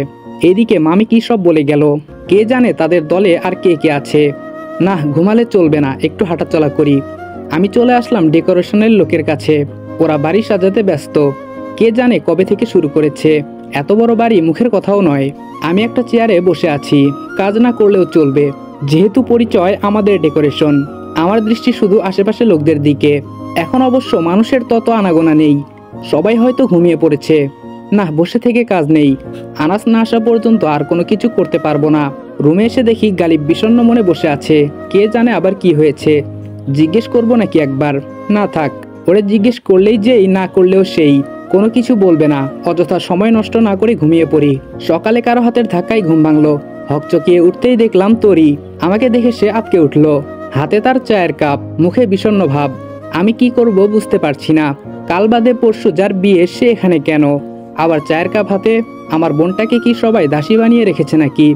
এইদিকে মামি কি সব বলে গেল। কে জানে তাদের দলে আর কে কে আছে। না, ঘুমালে চলবে না, একটু হাঁটাচলা করি। আমি চলে আসলাম ডেকোরেশনের লোকের কাছে। ওরা বাড়ি সাজাতে ব্যস্ত। কে জানে কবে থেকে শুরু করেছে। এত বড় বাড়ি মুখের কথাও নয়। আমি একটা চেয়ারে বসে আছি, কাজ না করলেও চলবে, যেহেতু পরিচয় আমাদের ডেকোরেশন। আমার দৃষ্টি শুধু আশেপাশে লোকদের দিকে। এখন অবশ্য মানুষের তত আনাগোনা নেই, সবাই হয়তো ঘুমিয়ে পড়েছে। না, বসে থেকে কাজ নেই। আনাস না আসা পর্যন্ত আর কোনো কিছু করতে পারবো না। রুমে এসে দেখি গালিব বিষণ্ণ মনে বসে আছে। কে জানে আবার কি হয়েছে। জিজ্ঞেস করবো নাকি একবার? না থাক, ওরে জিজ্ঞেস করলেই যেই, না করলেও সেই, কোনো কিছু বলবে না। অযথা সময় নষ্ট না করে ঘুমিয়ে পড়ি। সকালে কারো হাতের ধাক্কায় ঘুম ভাঙলো। হকচকিয়ে উঠতেই দেখলাম তরি। আমাকে দেখে সে আটকে উঠল। হাতে তার চায়ের কাপ, মুখে বিষণ্ণ ভাব। আমি কি করব বুঝতে পারছি না। কাল বাদে পরশু যার বিয়ে সে এখানে কেন? আবার চায়ের কাপ হাতে। আমার বোনটাকে কি সবাই দাসী বানিয়ে রেখেছে নাকি?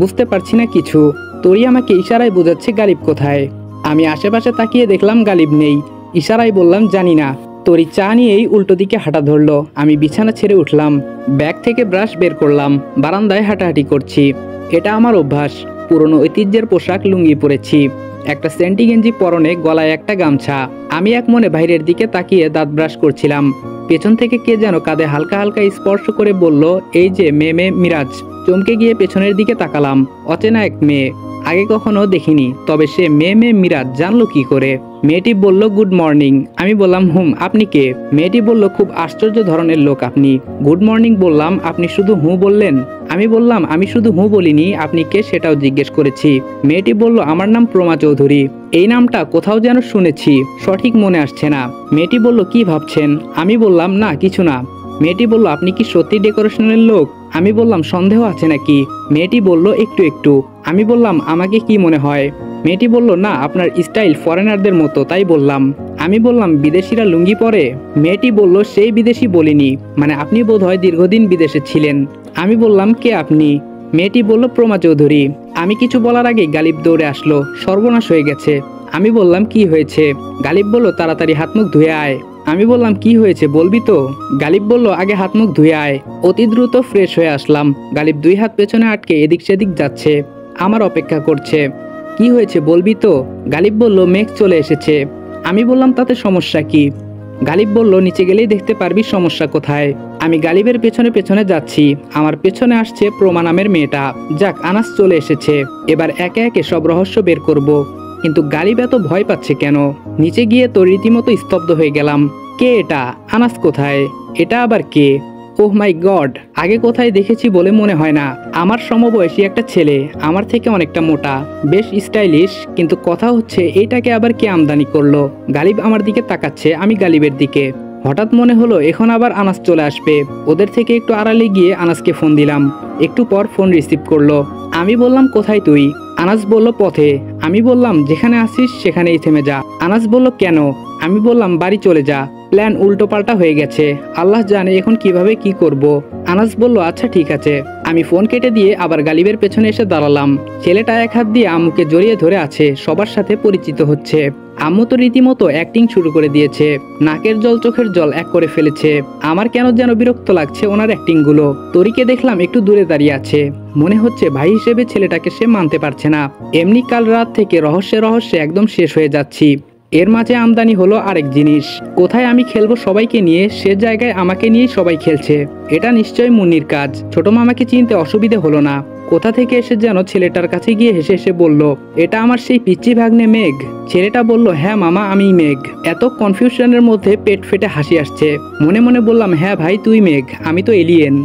বুঝতে পারছি না কিছু। তরি আমাকে ইশারায় বোঝাচ্ছে গালিব কোথায়। আমি আশেপাশে তাকিয়ে দেখলাম গালিব নেই। ইশারায় বললাম জানি না। তরি চা নিয়েই উল্টো দিকে হাঁটা ধরলো। আমি বিছানা ছেড়ে উঠলাম, ব্যাগ থেকে ব্রাশ বের করলাম, বারান্দায় হাঁটাহাঁটি করছি। এটা আমার অভ্যাস। পুরনো ঐতিহ্যের পোশাক লুঙ্গি পরেছি, একটা সেন্টি গেঞ্জি পরনে, গলায় একটা গামছা। আমি এক মনে বাইরের দিকে তাকিয়ে দাঁত ব্রাশ করছিলাম। পেছন থেকে কে যেন কাঁধে হালকা হালকা স্পর্শ করে বলল এই যে মেয়ে মিরাজ। চমকে গিয়ে পেছনের দিকে তাকালাম। অচেনা এক মেয়ে, আগে কখনো দেখিনি, তবে সে মেয়ে মিরাজ জানলো কি করে? মেয়েটি বলল গুড মর্নিং। আমি বললাম হুম, আপনি কে? মেয়েটি বলল খুব আশ্চর্য ধরনের লোক আপনি। গুড মর্নিং বললাম, আপনি শুধু হু বললেন? আমি বললাম আমি শুধু হু বলিনি, আপনি কে সেটাও জিজ্ঞেস করেছি। মেয়েটি বলল আমার নাম প্রমা চৌধুরী। এই নামটা কোথাও যেন শুনেছি, সঠিক মনে আসছে না। মেয়েটি বলল কি ভাবছেন? আমি বললাম না কিছু না। মেয়েটি বলল আপনি কি সত্যি ডেকোরেশনের লোক? আমি বললাম সন্দেহ আছে নাকি? মেয়েটি বলল একটু একটু। আমি বললাম আমাকে কি মনে হয়? মেয়েটি বলল না, আপনার স্টাইল ফরেনারদের মতো, তাই বললাম। আমি বললাম বিদেশিরা লুঙ্গি পরে? মেয়েটি বলল সেই বিদেশি বলিনি, মানে আপনি বোধহয় দীর্ঘদিন বিদেশে ছিলেন। আমি বললাম কে আপনি? মেয়েটি বলল প্রমা চৌধুরী। আমি কিছু বলার আগে গালিব দৌড়ে আসলো। সর্বনাশ হয়ে গেছে। আমি বললাম কি হয়েছে? গালিব বলল তাড়াতাড়ি হাত মুখ ধুয়ে আয়। আমি বললাম কি হয়েছে বলবি তো? গালিব বলল আগে হাত মুখ ধুয়ে আয়। অতি দ্রুত ফ্রেশ হয়ে আসলাম। গালিব দুই হাত পেছনে আটকে এদিক সেদিক যাচ্ছে, আমার অপেক্ষা করছে। কি হয়েছে বলবি তো? গালিব বলল মেঘ চলে এসেছে। আমি বললাম তাতে সমস্যা কি? গালিব বলল নিচে গেলেই দেখতে পারবি সমস্যা কোথায়। আমি গালিবের পেছনে পেছনে যাচ্ছি। আমার পেছনে আসছে প্রমা নামের মেয়েটা। যাক, আনাস চলে এসেছে, এবার একে একে সব রহস্য বের করব। কিন্তু গালিব এত ভয় পাচ্ছে কেন? নিচে গিয়ে তো রীতিমতো স্তব্ধ হয়ে গেলাম। কে এটা? আনাস কোথায়? এটা আবার কে? ওহ মাই গড, আগে কোথায় দেখেছি বলে মনে হয় না। আমার সমবয়সী একটা ছেলে, আমার থেকে অনেকটা মোটা, বেশ স্টাইলিশ, কিন্তু কথা হচ্ছে এইটাকে আবার কে আমদানি করলো। গালিব আমার দিকে তাকাচ্ছে, আমি গালিবের দিকে। হঠাৎ মনে হলো এখন আবার আনাস চলে আসবে। ওদের থেকে একটু আড়ালে গিয়ে আনাসকে ফোন দিলাম। একটু পর ফোন রিসিভ করলো। আমি বললাম কোথায় তুই? আনাস বলল পথে। আমি বললাম যেখানে আসিস সেখানেই থেমে যা। আনাস বলল কেন? আমি বললাম বাড়ি চলে যা, প্ল্যান উল্টোপাল্টা হয়ে গেছে, আল্লাহ জানে এখন কিভাবে কি করব। আনাস বলল আচ্ছা ঠিক আছে। আমি ফোন কেটে দিয়ে আবার গালিবের পেছনে এসে দাঁড়ালাম। ছেলেটা এক হাত দিয়ে আম্মুকে জড়িয়ে ধরে আছে, সবার সাথে পরিচিত হচ্ছে। আম্মু তো রীতিমতো অ্যাক্টিং শুরু করে দিয়েছে, নাকের জল চোখের জল এক করে ফেলেছে। আমার কেন যেন বিরক্ত লাগছে ওনার অ্যাক্টিং গুলো। তরিকে দেখলাম একটু দূরে দাঁড়িয়ে আছে, মনে হচ্ছে ভাই হিসেবে ছেলেটাকে সে মানতে পারছে না। এমনি কাল রাত থেকে রহস্যে রহস্যে একদম শেষ হয়ে যাচ্ছি। এর মাঝে আমদানি হলো আরেক জিনিস। কোথায় আমি খেলবো সবাইকে নিয়ে, সে জায়গায় আমাকে নিয়েই সবাই খেলছে। এটা নিশ্চয়ই মুন্নির কাজ। ছোট মামাকে চিনতে অসুবিধে হলো না। কোথা থেকে এসে যেন ছেলেটার কাছে গিয়ে হেসে হেসে বলল, এটা আমার সেই পিচ্চি ভাগ্নে মেঘ। ছেলেটা বলল হ্যাঁ মামা আমিই মেঘ। এত কনফিউশনের মধ্যে পেট ফেটে হাসি আসছে। মনে মনে বললাম হ্যাঁ ভাই তুই মেঘ, আমি তো এলিয়েন।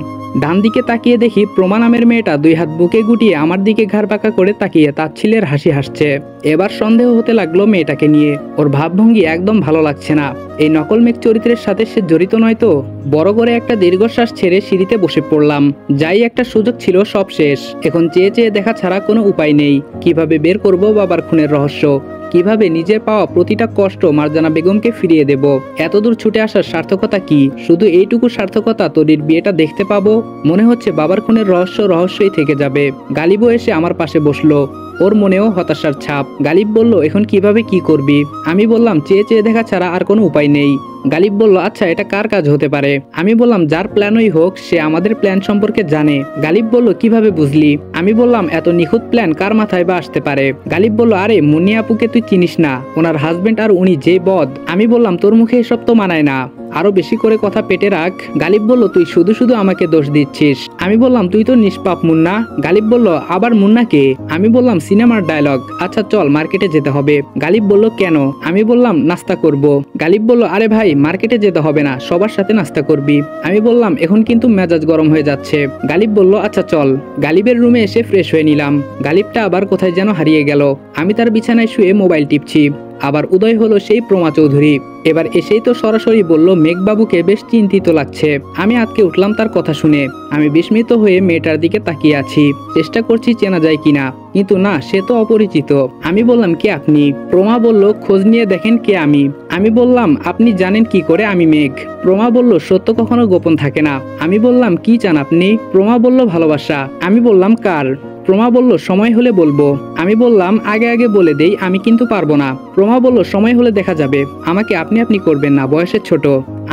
ডান দিকে তাকিয়ে দেখি প্রমা নামের মেয়েটা দুই হাত বুকে গুটিয়ে আমার দিকে ঘাড় পাকা করে তাকিয়ে তাচ্ছিলের হাসি হাসছে। এবার সন্দেহ হতে লাগলো মেয়েটাকে নিয়ে। ওর ভাবভঙ্গি একদম ভালো লাগছে না। এই নকল মেঘ চরিত্রের সাথে সে জড়িত নয় তো? বড় করে একটা দীর্ঘশ্বাস ছেড়ে সিঁড়িতে বসে পড়লাম। যাই একটা সুযোগ ছিল সব শেষ। এখন চেয়ে চেয়ে দেখা ছাড়া কোনো উপায় নেই। কিভাবে বের করব বাবার খুনের রহস্য, কিভাবে নিজের পাওয়া প্রতিটা কষ্ট মারজানা বেগমকে ফিরিয়ে দেব। এতদূর ছুটে আসার সার্থকতা কি? শুধু এইটুকু সার্থকতা, তরির বিয়েটা দেখতে পাবো। মনে হচ্ছে বাবার খুনের রহস্য রহস্যই থেকে যাবে। গালিবও এসে আমার পাশে বসলো। ওর মনেও হতাশার ছাপ। গালিব বলল এখন কিভাবে কি করবি? আমি বললাম চেয়ে চেয়ে দেখা ছাড়া আর কোনো উপায় নেই। গালিব বলল আচ্ছা এটা কার কাজ হতে পারে? আমি বললাম যার প্ল্যানই হোক সে আমাদের প্ল্যান সম্পর্কে জানে। গালিব বলল কিভাবে বুঝলি? আমি বললাম এত নিখুঁত প্ল্যান কার মাথায় বা আসতে পারে? গালিব বলল আরে মুন্নি আপুকে তুই চিনিস না, ওনার হাজবেন্ড আর উনি যে বদ। আমি বললাম তোর মুখে এসব তো মানায় না, আরো বেশি করে কথা পেটে রাখ। গালিব বলল তুই শুধু শুধু আমাকে দোষ দিচ্ছিস। আমি বললাম তুই তো নিষ্পাপ মুন্না। গালিব বলল আবার মুন্না কে? আমি বললাম সিনেমার ডায়লগ। আচ্ছা চল মার্কেটে যেতে হবে। গালিব বলল কেন? আমি বললাম নাস্তা করব। গালিব বলল আরে ভাই মার্কেটে যেতে হবে না, সবার সাথে নাস্তা করবি। আমি বললাম এখন কিন্তু মেজাজ গরম হয়ে যাচ্ছে। গালিব বলল আচ্ছা চল। গালিবের রুমে এসে ফ্রেশ হয়ে নিলাম। গালিবটা আবার কোথায় যেন হারিয়ে গেল। আমি তার বিছানায় শুয়ে মোবাইল টিপছি। আবার উদয় হলো সেই প্রমা চৌধুরী। এবার এসেই তো সরাসরি বলল মেঘবাবুকে বেশ চিন্তিত লাগছে। আমি আটকে উঠলাম তার কথা শুনে। আমি বিস্মিত হয়ে মেয়েটার দিকে তাকিয়ে আছি, চেষ্টা করছি চেনা যায় কিনা, কিন্তু না, সে তো অপরিচিত। আমি বললাম কে আপনি? প্রমা বলল খোঁজ নিয়ে দেখেন কে আমি। আমি বললাম আপনি জানেন কি করে আমি মেঘ? প্রমা বলল সত্য কখনো গোপন থাকে না। আমি বললাম কি চান আপনি? প্রমা বলল ভালোবাসা। আমি বললাম কার? প্রমা বলল সময় হলে বলবো। আমি বললাম আগে আগে বলে দেই, আমি কিন্তু পারবো না। প্রমা বলল সময় হলে দেখা যাবে, আমাকে আপনি আপনি করবেন না, বয়সে ছোট।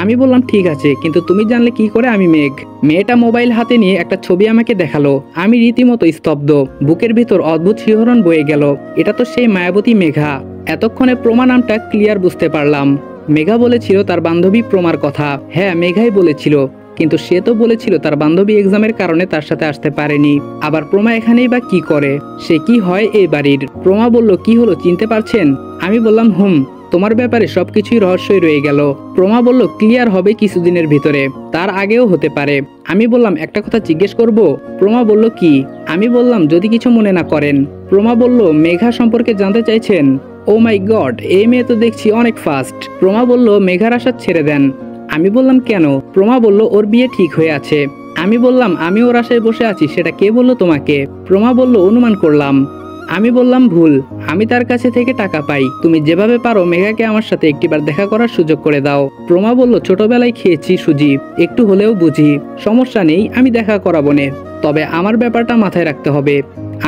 আমি বললাম ঠিক আছে, কিন্তু তুমি জানলে কি করে আমি মেঘ? মেয়েটা মোবাইল হাতে নিয়ে একটা ছবি আমাকে দেখালো। আমি রীতিমতো স্তব্ধ, বুকের ভিতর অদ্ভুত শিহরণ বয়ে গেল। এটা তো সেই মায়াবতী মেঘা। এতক্ষণে প্রমা নামটা ক্লিয়ার বুঝতে পারলাম। মেঘা বলেছিল তার বান্ধবী প্রমার কথা। হ্যাঁ মেঘাই বলেছিল, কিন্তু সে তো বলেছিল তার বান্ধবী এক্সামের কারণে তার সাথে আসতে পারেনি। আবার প্রমা এখানেই বা কি করে? সে কি হয় এই বাড়ির? প্রমা বলল কি হলো চিনতে পারছেন? আমি বললাম তোমার ব্যাপারে সবকিছুই রহস্যই রয়ে গেল। প্রমা বলল ক্লিয়ার হবে কিছুদিনের ভিতরে, তার আগেও হতে পারে। আমি বললাম একটা কথা জিজ্ঞেস করব? প্রমা বলল কি? আমি বললাম যদি কিছু মনে না করেন। প্রমা বলল মেঘা সম্পর্কে জানতে চাইছেন? ও মাই গড, এই মেয়ে তো দেখছি অনেক ফাস্ট। প্রমা বলল মেঘার আশা ছেড়ে দেন। আমি বললাম কেন? প্রমা বলল ওর বিয়ে ঠিক হয়ে আছে। আমি বললাম আমি ওর আশায় বসে আছি, সেটা কে বললো তোমাকে? প্রমা বলল অনুমান করলাম। আমি বললাম ভুল, আমি তার কাছে থেকে টাকা পাই। তুমি যেভাবে পারো মেঘাকে আমার সাথে একটিবার দেখা করার সুযোগ করে দাও। প্রমা বলল ছোটবেলায় খেয়েছি সুজি, একটু হলেও বুঝি, সমস্যা নেই, আমি দেখা করাবো নে, তবে আমার ব্যাপারটা মাথায় রাখতে হবে।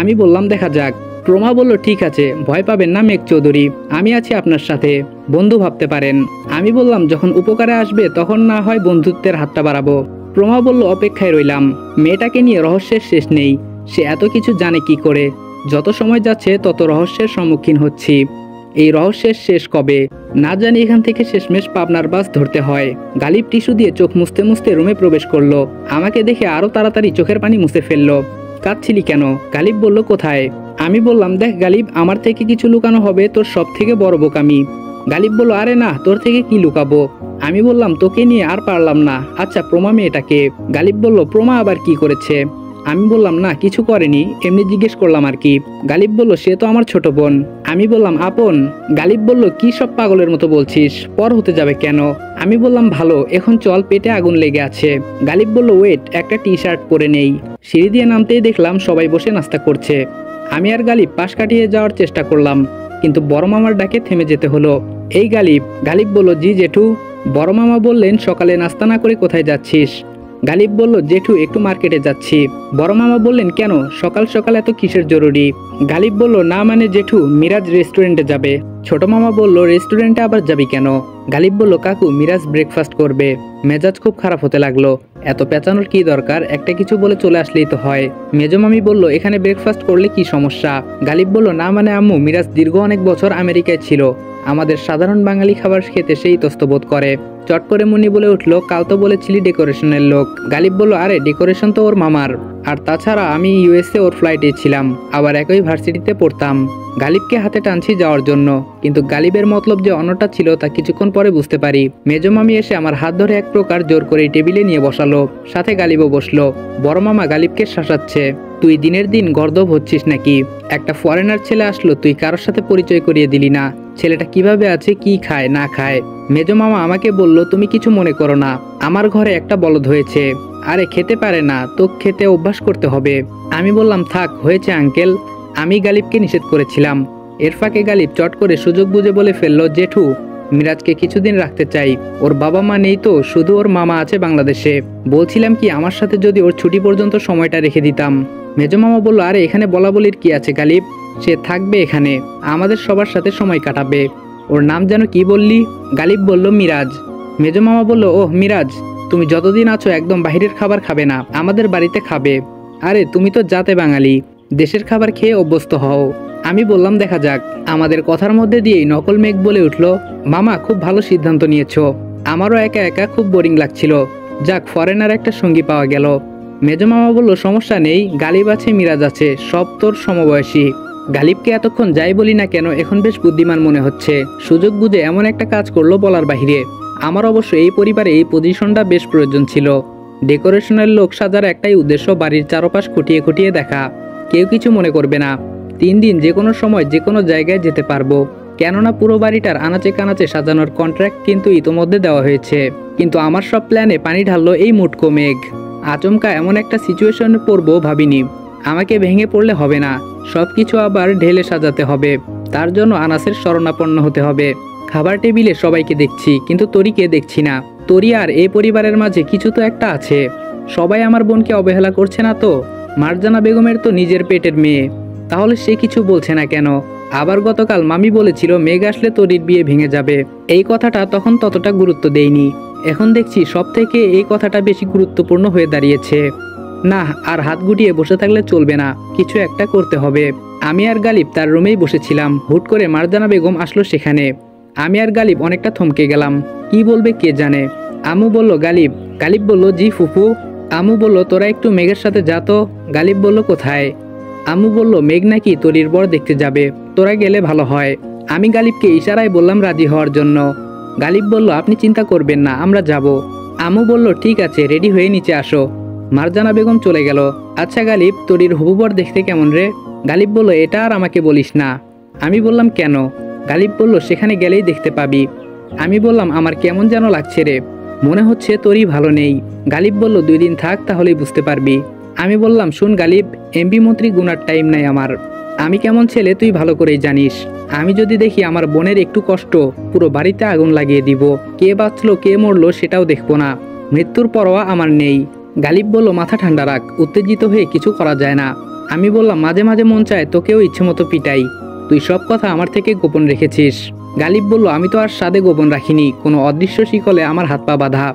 আমি বললাম দেখা যাক। প্রমা বলল ঠিক আছে, ভয় পাবেন না মেঘ চৌধুরী, আমি আছি আপনার সাথে, বন্ধু ভাবতে পারেন। আমি বললাম যখন উপকারে আসবে তখন না হয় বন্ধুত্বের হাতটা বাড়াবো। প্রমা বলল অপেক্ষায় রইলাম। মেয়েটাকে নিয়ে রহস্যের শেষ নেই। সে এত কিছু জানে কি করে? যত সময় যাচ্ছে তত রহস্যের সম্মুখীন হচ্ছি। এই রহস্যের শেষ কবে? না জানি এখান থেকে শেষমেশ পাবনার বাস ধরতে হয়। গালিব টিস্যু দিয়ে চোখ মুছতে মুছতে রুমে প্রবেশ করলো। আমাকে দেখে আরো তাড়াতাড়ি চোখের পানি মুছে ফেললো। কাঁদছিলি কেন? গালিব বলল কোথায়? আমি বললাম দেখ গালিব, আমার থেকে কিছু লুকানো হবে তোর সব থেকে বড় বোকামি। গালিব বলল আরে না, তোর থেকে কি লুকাবো? আমি বললাম তোকে নিয়ে আর পারলাম না। আচ্ছা প্রমা মেয়েটাকে? গালিব বলল প্রমা আবার কি করেছে? আমি বললাম না কিছু করেনি, এমনি জিজ্ঞেস করলাম আর কি। গালিব বলল সে তো আমার ছোট বোন। আমি বললাম আপন? গালিব বলল কি সব পাগলের মতো বলছিস, পর হতে যাবে কেন? আমি বললাম ভালো, এখন চল, পেটে আগুন লেগে আছে। গালিব বলল ওয়েট, একটা টি শার্ট পরে নেই। সিঁড়ি দিয়ে নামতেই দেখলাম সবাই বসে নাস্তা করছে। আমি আর গালিব পাশ কাটিয়ে যাওয়ার চেষ্টা করলাম, কিন্তু বড় মামার ডাকে থেমে যেতে হলো। এই গালিব। গালিব বলল জি জেঠু। বড় মামা বললেন সকালে নাস্তা না করে কোথায় যাচ্ছিস? গালিব বলল জেঠু একটু মার্কেটে যাচ্ছি। বড় মামা বললেন কেন, সকাল সকাল এত কিসের জরুরি? গালিব বলল না মানে জেঠু, মিরাজ রেস্টুরেন্টে যাবে। ছোট মামা বলল রেস্টুরেন্টে আবার যাবি কেন? গালিব বলল কাকু মিরাজ ব্রেকফাস্ট করবে। মেজাজ খুব খারাপ হতে লাগলো। এত পেঁচানোর কি দরকার, একটা কিছু বলে চলে আসলেই তো হয়। মেজো মামি বলল এখানে ব্রেকফাস্ট করলে কি সমস্যা? গালিব বলল না মানে আম্মু, মিরাজ দীর্ঘ অনেক বছর আমেরিকায় ছিল, আমাদের সাধারণ বাঙালি খাবার খেতে সেই তস্তবোধ করে। চট করে মুন্নি বলে উঠলো কাল তো বলেছিলি ডেকোরেশনের লোক। গালিব বলল আরে ডেকোরেশন তো ওর মামার, আর তাছাড়া আমি ইউএসএ ওর ফ্লাইটে ছিলাম, আবার একই ভার্সিটিতে পড়তাম। গালিবকে হাতে টানছি যাওয়ার জন্য, কিন্তু গালিবের মতলব যে অন্যটা ছিল তা কিছুক্ষণ পরে বুঝতে পারি। মেজো মামি এসে আমার হাত ধরে এক প্রকার জোর করে টেবিলে নিয়ে বসালো, সাথে গালিবও বসলো। বড় মামা গালিবকে শাসাচ্ছে, তুই দিনের দিন গর্দভ হচ্ছিস নাকি? একটা ফরেনার ছেলে আসলো, তুই কারোর সাথে পরিচয় করিয়ে দিলি না, ছেলেটা কিভাবে আছে, কি খায় না খায়। মেজো মামা আমাকে বলল তুমি কিছু মনে করো না, আমার ঘরে একটা বলদ হয়েছে, আরে খেতে পারে না, তো খেতে অভ্যাস করতে হবে। আমি বললাম থাক হয়েছে আঙ্কেল, আমি গালিবকে নিষেধ করেছিলাম। এর ফাঁকে গালিব চট করে সুযোগ বুঝে বলে ফেললো জেঠু মিরাজকে কিছুদিন রাখতে চাই, ওর বাবা মা নেই তো, শুধু ওর মামা আছে বাংলাদেশে। বলছিলাম কি আমার সাথে যদি ওর ছুটি পর্যন্ত সময়টা রেখে দিতাম। মেজো মামা বলল আরে এখানে বলা বলির কি আছে গালিব, সে থাকবে এখানে, আমাদের সবার সাথে সময় কাটাবে। ওর নাম যেন কি বললি? গালিব বলল মিরাজ। মেজো মামা বলল ওহ মিরাজ, তুমি যতদিন আছো একদম বাইরের খাবার খাবে না, আমাদের বাড়িতে খাবে। আরে তুমি তো জাতে বাঙালি, দেশের খাবার খেয়ে অভ্যস্ত হও। আমি বললাম দেখা যাক। আমাদের কথার মধ্যে দিয়েই নকল মেঘ বলে উঠল মামা খুব ভালো সিদ্ধান্ত নিয়েছো, আমারও একা একা খুব বোরিং লাগছিল, যাক ফরেনার একটা সঙ্গী পাওয়া গেল। মেজো মামা বলল সমস্যা নেই, গালিব আছে মিরাজ আছে, সব তোর সমবয়সী। গালিবকে এতক্ষণ যাই বলি না কেন এখন বেশ বুদ্ধিমান মনে হচ্ছে, সুযোগ বুঝে এমন একটা কাজ করলো বলার বাহিরে। আমার অবশ্য এই পরিবারে এই পজিশনটা বেশ প্রয়োজন ছিল। ডেকোরেশনের লোক সাজার একটাই উদ্দেশ্য বাড়ির চারপাশ খুঁটিয়ে খুঁটিয়ে দেখা, কেউ কিছু মনে করবে না। 3 দিন যে কোনো সময় যে কোনো জায়গায় যেতে পারবো, কেননা পুরো বাড়িটার আনাচে কানাচে সাজানোর কন্ট্রাক্ট কিন্তু ইতোমধ্যে দেওয়া হয়েছে। কিন্তু আমার সব প্ল্যানে পানি ঢাললো এই মুটকো মেঘ। আচমকা এমন একটা সিচুয়েশনে পড়বো ভাবিনি। আমাকে ভেঙে পড়লে হবে না, সব কিছু আবার ঢেলে সাজাতে হবে, তার জন্য আনাসের শরণাপন্ন হতে হবে। খাবার টেবিলে সবাইকে দেখছি, কিন্তু তরিকে দেখছি না। তরি আর এই পরিবারের মাঝে কিছু তো একটা আছে। সবাই আমার বোনকে অবহেলা করছে না তো? মারজানা বেগমের তো নিজের পেটের মেয়ে, তাহলে সে কিছু বলছে না কেন? আবার গতকাল মামি বলেছিল মেঘ আসলে তরির বিয়ে ভেঙে যাবে, এই কথাটা তখন ততটা গুরুত্ব দেইনি। এখন দেখছি সব থেকে এই কথাটা বেশি গুরুত্বপূর্ণ হয়ে দাঁড়িয়েছে। না, আর হাত গুটিয়ে বসে থাকলে চলবে না, কিছু একটা করতে হবে। আমি আর গালিব তার রুমেই বসেছিলাম, হুট করে মারজানা বেগম আসলো সেখানে। আমি আর গালিব অনেকটা থমকে গেলাম, কি বলবে কে জানে। আম্মু বলল গালিব। গালিব বলল জি ফুফু। আম্মু বলল তোরা একটু মেঘের সাথে যা তো। গালিব বলল কোথায়? আম্মু বলল মেঘ নাকি তরির বর দেখতে যাবে, তোরা গেলে ভালো হয়। আমি গালিবকে ইশারায় বললাম রাজি হওয়ার জন্য। গালিব বলল আপনি চিন্তা করবেন না, আমরা যাব। আম্মু বলল ঠিক আছে, রেডি হয়ে নিচে আসো। মারজানা বেগম চলে গেল। আচ্ছা গালিব, তরির হবু বর দেখতে কেমন রে? গালিব বলল এটা আর আমাকে বলিস না। আমি বললাম কেন? গালিব বলল সেখানে গেলেই দেখতে পাবি। আমি বললাম আমার কেমন যেন লাগছে রে, মনে হচ্ছে তোরই ভালো নেই। গালিব বলল 2 দিন থাক, তাহলেই বুঝতে পারবি। আমি বললাম শুন গালিব, এমপি মন্ত্রী গুনার টাইম নাই আমার, আমি কেমন ছেলে তুই ভালো করেই জানিস। আমি যদি দেখি আমার বোনের একটু কষ্ট, পুরো বাড়িতে আগুন লাগিয়ে দিব, কে বাঁচলো কে মরলো সেটাও দেখবো না, মৃত্যুর পরোয়া আমার নেই। গালিব বলল মাথা ঠান্ডা রাখ, উত্তেজিত হয়ে কিছু করা যায় না। আমি বললাম মাঝে মাঝে মন চায় তোকেও ইচ্ছে মতো পিটাই, তুই সব কথা আমার থেকে গোপন রেখেছিস। গালিব বলল আমি তো আর সাদে গোপন রাখিনি, কোনো অদৃশ্য শিকলে আমার হাত পা বাঁধা।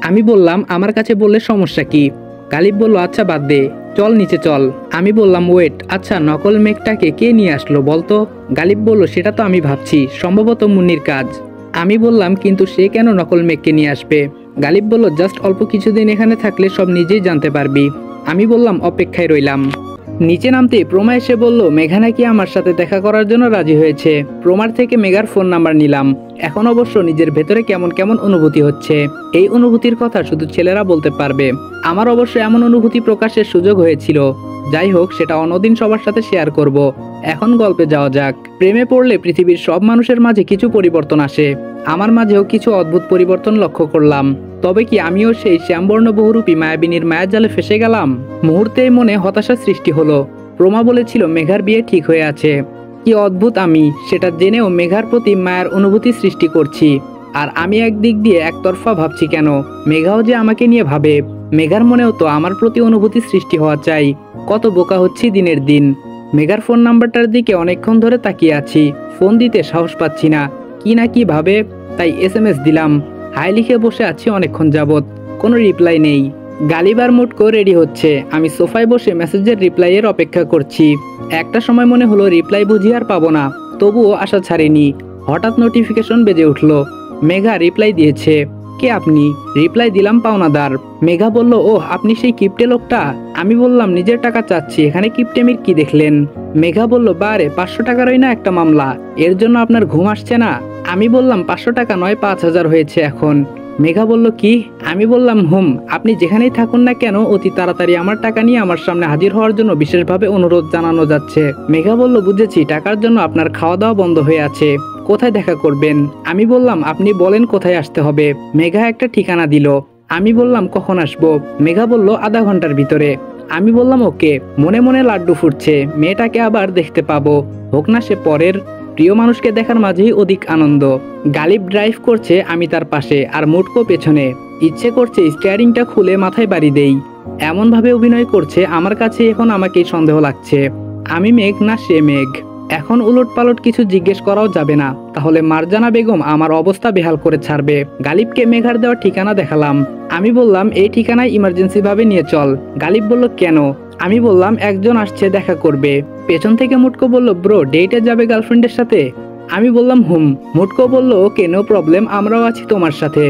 আমি বললাম আমার কাছে বললে সমস্যা কি? গালিব বলল আচ্ছা বাদ দে, চল নিচে চল। আমি বললাম ওয়েট, আচ্ছা নকল মেঘটাকে কে নিয়ে আসলো বলতো? গালিব বলল সেটা তো আমি ভাবছি, সম্ভবত মুন্নির কাজ। আমি বললাম কিন্তু সে কেন নকল মেঘকে নিয়ে আসবে? গালিব বলল জাস্ট অল্প কিছুদিন এখানে থাকলে সব নিজেই জানতে পারবি। আমি বললাম অপেক্ষায় রইলাম। নিচে নামতেই প্রমা এসে বলল মেঘা নাকি আমার সাথে দেখা করার জন্য রাজি হয়েছে। প্রমার থেকে মেঘার ফোন নাম্বার নিলাম। এখন অবশ্য নিজের ভেতরে কেমন কেমন অনুভূতি হচ্ছে। এই অনুভূতির কথা শুধু ছেলেরা বলতে পারবে। আমার অবশ্য এমন অনুভূতি প্রকাশের সুযোগ হয়েছিল। যাই হোক, সেটা অন্যদিন সবার সাথে শেয়ার করব। এখন গল্পে যাওয়া যাক। প্রেমে পড়লে পৃথিবীর সব মানুষের মাঝে কিছু পরিবর্তন আসে। আমার মাঝেও কিছু অদ্ভুত পরিবর্তন লক্ষ্য করলাম। তবে কি আমিও সেই শ্যামবর্ণ বহুরূপী মায়াবিনীর মায়ার জালে ফেসে গেলাম? মুহূর্তেই মনে হতাশা সৃষ্টি হলো। প্রমা বলেছিল মেঘার বিয়ে ঠিক হয়ে আছে। কি অদ্ভুত, আমি সেটা জেনেও মেঘার প্রতি মায়ের অনুভূতি সৃষ্টি করছি। আর আমি একদিক দিয়ে একতরফা ভাবছি কেন? মেঘাও যে আমাকে নিয়ে ভাবে। মেঘার মনেও তো আমার প্রতি অনুভূতি সৃষ্টি হওয়া চাই। কত বোকা হচ্ছি দিনের দিন। মেঘার ফোন নাম্বারটার দিকে অনেকক্ষণ ধরে তাকিয়ে আছি। ফোন দিতে সাহস পাচ্ছি না। কি না কি ভাবে, তাই SMS দিলাম। হাই লিখে বসে আছি অনেকক্ষণ যাবৎ, কোনো রিপ্লাই নেই। গালিবার মুটকো রেডি হচ্ছে। আমি সোফায় বসে মেসেজের রিপ্লাইয়ের অপেক্ষা করছি। একটা সময় মনে হলো রিপ্লাই বুঝি আর পাবো না, তবুও আশা ছাড়িনি। হঠাৎ নোটিফিকেশন বেজে উঠলো। মেঘা রিপ্লাই দিয়েছে। কে আপনি? রিপ্লাই দিলাম পাওনাদার। মেঘা বলল, ওহ আপনি সেই কিপটে লোকটা। আমি বললাম নিজের টাকা চাচ্ছি, এখানে কিপটেমির কি দেখলেন? মেঘা বলল, বারে 500 টাকারই না একটা মামলা, এর জন্য আপনার ঘুম আসছে না? আমি বললাম 500 টাকা নয় 5000 হয়েছে এখন। মেঘা বলল, কি? আমি বললাম আপনি যেখানেই থাকুন না কেন অতি তাড়াতাড়ি আমার টাকা নিয়ে আমার সামনে হাজির হওয়ার জন্য বিশেষভাবে অনুরোধ জানানো যাচ্ছে। মেঘা বলল, বুঝেছি, টাকার জন্য আপনার খাওয়া দাওয়া বন্ধ হয়ে আছে। কোথায় দেখা করবেন? আমি বললাম আপনি বলেন কোথায় আসতে হবে। মেঘা একটা ঠিকানা দিল। আমি বললাম কখন আসবো? মেঘা বলল আধা ঘন্টার ভিতরে। আমি বললাম ওকে। মনে মনে লাড্ডু ফুটছে, মেয়েটাকে আবার দেখতে পাবো, হোক না সে পরের। প্রিয় মানুষকে দেখার মাঝেই অধিক আনন্দ। গালিব ড্রাইভ করছে, আমি তার পাশে, আর মুটকো পেছনে। ইচ্ছে করছে স্টিয়ারিংটা খুলে মাথায় বাড়ি দেই। এমন ভাবে অভিনয় করছে আমার কাছে এখন আমাকেই সন্দেহ লাগছে। আমি মেঘ না সে মেঘ। এখন উলট পালট কিছু জিজ্ঞেস করাও যাবে না, তাহলে মারজানা বেগম আমার অবস্থা বেহাল করে ছাড়বে। গালিবকে মেঘার দেওয়া ঠিকানা দেখালাম। আমি বললাম এই ঠিকানায় ইমার্জেন্সি ভাবে নিয়ে চল। গালিব বলল, কেন? আমি বললাম একজন আসছে দেখা করবে। পেছন থেকে মুটকো বলল, ব্রো ডেটে যাবে গার্লফ্রেন্ডের সাথে? আমি বললাম মুটকো বলল, ওকে নো প্রবলেম, আমরাও আছি তোমার সাথে।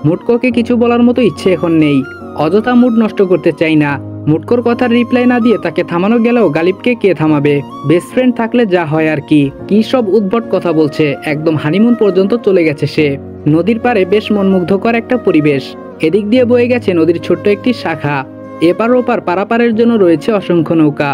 মুটকোকে কিছু বলার মতো ইচ্ছে এখন নেই। অযথা মুড নষ্ট করতে চাই না। মুটকোর কথার রিপ্লাই না দিয়ে তাকে থামানো গেলেও গালিবকে কে থামাবে? বেস্ট ফ্রেন্ড থাকলে যা হয় আর কি। কি সব উদ্ভট কথা বলছে, একদম হানিমুন পর্যন্ত চলে গেছে সে। নদীর পাড়ে বেশ মনমুগ্ধকর একটা পরিবেশ। এদিক দিয়ে বয়ে গেছে নদীর ছোট্ট একটি শাখা। এপার ওপার পারাপারের জন্য রয়েছে অসংখ্য নৌকা।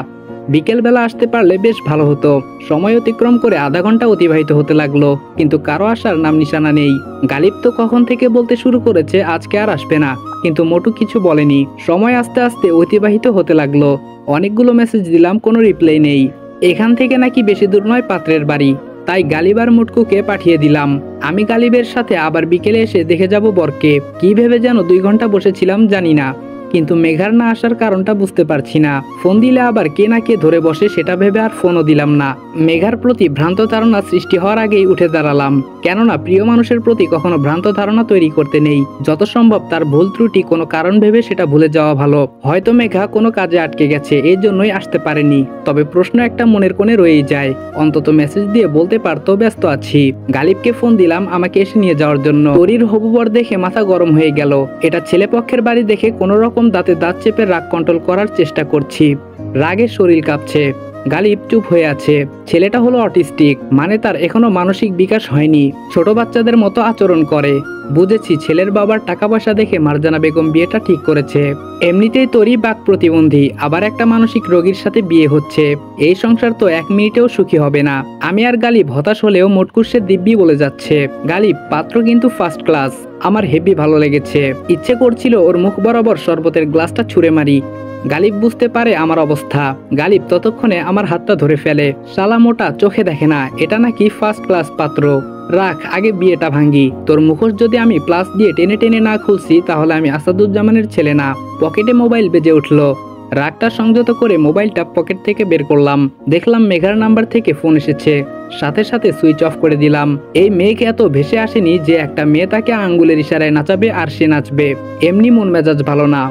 বিকেলবেলা আসতে পারলে বেশ ভালো হতো। সময় অতিক্রম করে আধা ঘন্টা অতিবাহিত হতে লাগলো, কিন্তু কারো আসার নাম নিশানা নেই। গালিব তো কখন থেকে বলতে শুরু করেছে আজকে আর আসবে না, কিন্তু মোটু কিছু বলেনি। সময় আস্তে আস্তে অতিবাহিত হতে লাগলো। অনেকগুলো মেসেজ দিলাম, কোনো রিপ্লাই নেই। এখান থেকে নাকি বেশি দূর নয় পাত্রের বাড়ি, তাই গালিব আর মুটকুকে পাঠিয়ে দিলাম। আমি গালিবের সাথে আবার বিকেলে এসে দেখে যাব বরকে। কি ভেবে যেন 2 ঘন্টা বসেছিলাম জানি না, কিন্তু মেঘার না আসার কারণটা বুঝতে পারছি না। ফোন দিলে আবার কে না কে ধরে বসে সেটা ভেবে আর ফোনও দিলাম না। মেঘার প্রতি ভ্রান্ত ধারণা সৃষ্টি হওয়ার আগেই উঠে দাঁড়ালাম, কেননা প্রিয় মানুষের প্রতি কখনো ভ্রান্ত ধারণা তৈরি করতে নেই। যত সম্ভব তার ভুল ত্রুটি কোনো কারণ ভেবে সেটা ভুলে যাওয়া ভালো। হয়তো মেঘা কোনো কাজে আটকে গেছে, এই জন্যই আসতে পারেনি। তবে প্রশ্ন একটা মনের কোণে রয়েই যায়, অন্তত মেসেজ দিয়ে বলতে পারতো ব্যস্ত আছি। গালিবকে ফোন দিলাম আমাকে এসে নিয়ে যাওয়ার জন্য। তরির হবুবর দেখে মাথা গরম হয়ে গেল। এটা ছেলে পক্ষের বাড়ি দেখে কোনো রকম দাঁতে দাঁত চেপে রাগ কন্ট্রোল করার চেষ্টা করছি। রাগে শরীর কাঁপছে। গালিব চুপ হয়ে আছে। ছেলেটা হলো অটিস্টিক, মানে তার এখনো মানসিক বিকাশ হয়নি। ছোট বাচ্চাদের মতো আচরণ করে। বুঝেছি ছেলের বাবার টাকা পয়সা দেখে মারজানা বেগম বিয়েটা ঠিক করেছে। এমনিতেই তরি বাক প্রতিবন্ধী, আবার একটা মানসিক রোগীর সাথে বিয়ে হচ্ছে। এই সংসার তো 1 মিনিটেও সুখী হবে না। আমি আর গালিব হতাশ হলেও মোটকুর্সের দিব্যি বলে যাচ্ছে। গালিব পাত্র কিন্তু ফার্স্ট ক্লাস, আমার হেভি ভালো লেগেছে। ইচ্ছে করছিল ওর মুখ বরাবর শরবতের গ্লাসটা ছুঁড়ে মারি। গালিব বুঝতে পারে আমার অবস্থা। গালিব ততক্ষণে আমার হাতটা ধরে ফেলে। শালা মোটা চোখে দেখে না এটা নাকি ফার্স্ট ক্লাস পাত্র। রাখ, আগে বিয়েটা ভাঙ্গি। তোর মুখোশ যদি আমি প্লাস দিয়ে টেনে টেনে না খুলছি তাহলে আমি আসাদুজ্জামানের ছেলে না। পকেটে মোবাইল বেজে উঠলো। রাগটা সংযত করে মোবাইলটা পকেট থেকে বের করলাম। দেখলাম মেঘার নাম্বার থেকে ফোন এসেছে। সাথে সাথে সুইচ অফ করে দিলাম। এই মেঘ এত ভেসে আসেনি যে একটা মেয়ে তাকে আঙ্গুলের ইশারায় নাচাবে আর সে নাচবে। এমনি মন মেজাজ ভালো না।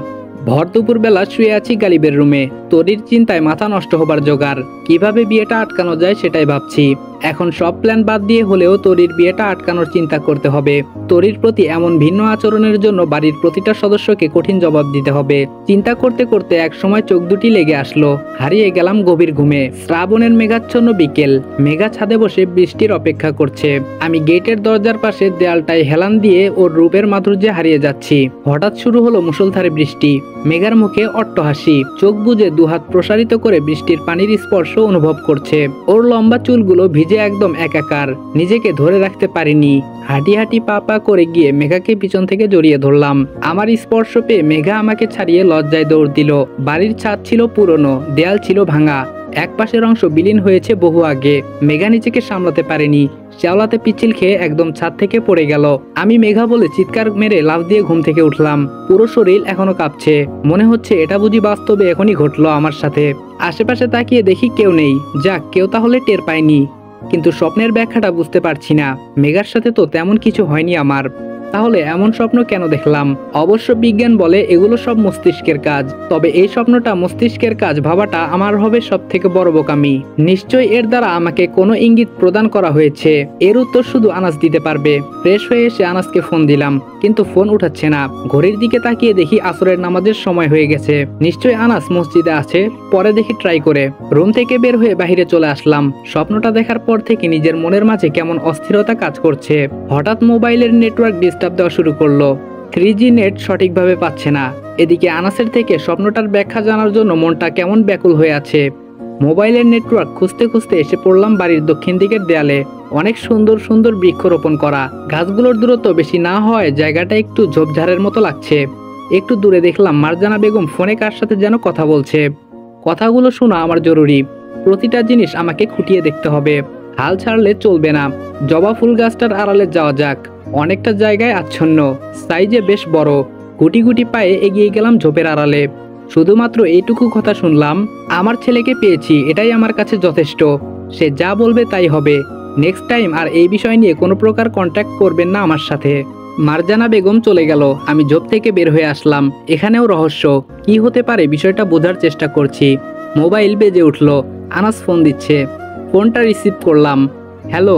ভর দুপুর বেলা শুয়ে আছি গালিবের রুমে। তরির চিন্তায় মাথা নষ্ট হবার জোগাড়। কিভাবে বিয়েটা আটকানো যায় সেটাই ভাবছি। এখন সব প্ল্যান বাদ দিয়ে হলেও তরির বিয়েটা আটকানোর চিন্তা করতে হবে। তরির প্রতি এমন ভিন্ন আচরণের জন্য বাড়ির প্রতিটা সদস্যকে কঠিন জবাব দিতে হবে। চিন্তা করতে করতে এক সময় চোখ দুটি লেগে আসলো। হারিয়ে গেলাম গভীর ঘুমে। শ্রাবণের মেঘাচ্ছন্ন বিকেল। মেঘা ছাদে বসে বৃষ্টির অপেক্ষা করছে। আমি গেটের দরজার পাশে দেয়ালটায় হেলান দিয়ে ওর রূপের মাধুর্যে হারিয়ে যাচ্ছি। হঠাৎ শুরু হলো মুষলধারে বৃষ্টি। মেঘার মুখে অট্ট হাসি। চোখ বুজে দুহাত প্রসারিত করে বৃষ্টির পানির স্পর্শ অনুভব করছে। ওর লম্বা চুলগুলো ভিজে একদম একাকার। নিজেকে ধরে রাখতে পারিনি। হাঁটি হাঁটি পা পা করে গিয়ে মেঘাকে পিছন থেকে জড়িয়ে ধরলাম। আমার স্পর্শ পেয়ে মেঘা আমাকে ছাড়িয়ে লজ্জায় দৌড় দিল। বাড়ির ছাদ ছিল পুরনো, দেয়াল ছিল ভাঙা। এক পাশের অংশ বিলীন হয়েছে বহু আগে। মেঘা নিজেকে সামলাতে পারেনি। শ্যাওলাতে পিচ্ছিল খেয়ে একদম ছাদ থেকে পড়ে গেল। আমি মেঘা বলে চিৎকার মেরে লাফ দিয়ে ঘুম থেকে উঠলাম। পুরো শরীর এখনো কাঁপছে। মনে হচ্ছে এটা বুঝি বাস্তবে এখনই ঘটলো আমার সাথে। আশেপাশে তাকিয়ে দেখি কেউ নেই। যাক, কেউ তাহলে টের পায়নি। কিন্তু স্বপ্নের ব্যাখ্যাটা বুঝতে পারছি না। মেঘার সাথে তো তেমন কিছু হয়নি আমার। তাহলে এমন স্বপ্ন কেন দেখলাম? অবশ্য বিজ্ঞান বলে এগুলো সব মস্তিষ্কের কাজ। তবে এই স্বপ্নটা মস্তিষ্কের কাজ ভাবাটা আমার হবে সব থেকে বড় বোকামি। নিশ্চয়ই এর দ্বারা আমাকে কোনো ইঙ্গিত প্রদান করা হয়েছে। এর উত্তর শুধু আনাস দিতে পারবে। ফ্রেশ হয়ে এসে আনাসকে ফোন দিলাম, কিন্তু ফোন উঠাচ্ছে না। ঘড়ির দিকে তাকিয়ে দেখি আসরের নামাজের সময় হয়ে গেছে। নিশ্চয়ই আনাস মসজিদে আছে। পরে দেখি ট্রাই করে। রুম থেকে বের হয়ে বাইরে চলে আসলাম। স্বপ্নটা দেখার পর থেকে নিজের মনের মাঝে কেমন অস্থিরতা কাজ করছে। হঠাৎ মোবাইলের নেটওয়ার্ক ডিস্টার্ব দেওয়া শুরু করলো। 3G নেট সঠিকভাবে পাচ্ছে না। এদিকে আনাসের থেকে স্বপ্নটার ব্যাখ্যা জানার জন্য মনটা কেমন ব্যাকুল হয়ে আছে। মোবাইলের নেটওয়ার্ক খুঁজতে খুঁজতে এসে পড়লাম বাড়ির দক্ষিণ দিকের দেয়ালে। অনেক সুন্দর সুন্দর বৃক্ষরোপণ করা। গাছগুলোর দূরত্ব বেশি না হয় জায়গাটা একটু ঝোপঝাড়ের মতো লাগছে। একটু দূরে দেখলাম মারজানা বেগম ফোনে কার সাথে যেন কথা বলছে। কথাগুলো শোনা আমার জরুরি। প্রতিটা জিনিস আমাকে খুঁটিয়ে দেখতে হবে। হাল ছাড়লে চলবে না। জবা ফুল গাছটার আড়ালে যাওয়া যাক। অনেকটা জায়গায় আচ্ছন্ন, সাইজে বেশ বড়। গুটি গুটি পায়ে এগিয়ে গেলাম ঝোপের আড়ালে। শুধুমাত্র এইটুকু কথা শুনলাম, আমার ছেলেকে পেয়েছি, এটাই আমার কাছে যথেষ্ট। সে যা বলবে তাই হবে। নেক্সট টাইম আর এই বিষয় নিয়ে কোনো প্রকার কন্ট্যাক্ট করবেন না আমার সাথে। মারজানা বেগম চলে গেল। আমি ঝোপ থেকে বের হয়ে আসলাম। এখানেও রহস্য। কি হতে পারে বিষয়টা বোঝার চেষ্টা করছি। মোবাইল বেজে উঠল। আনাস ফোন দিচ্ছে। ফোনটা রিসিভ করলাম। হ্যালো।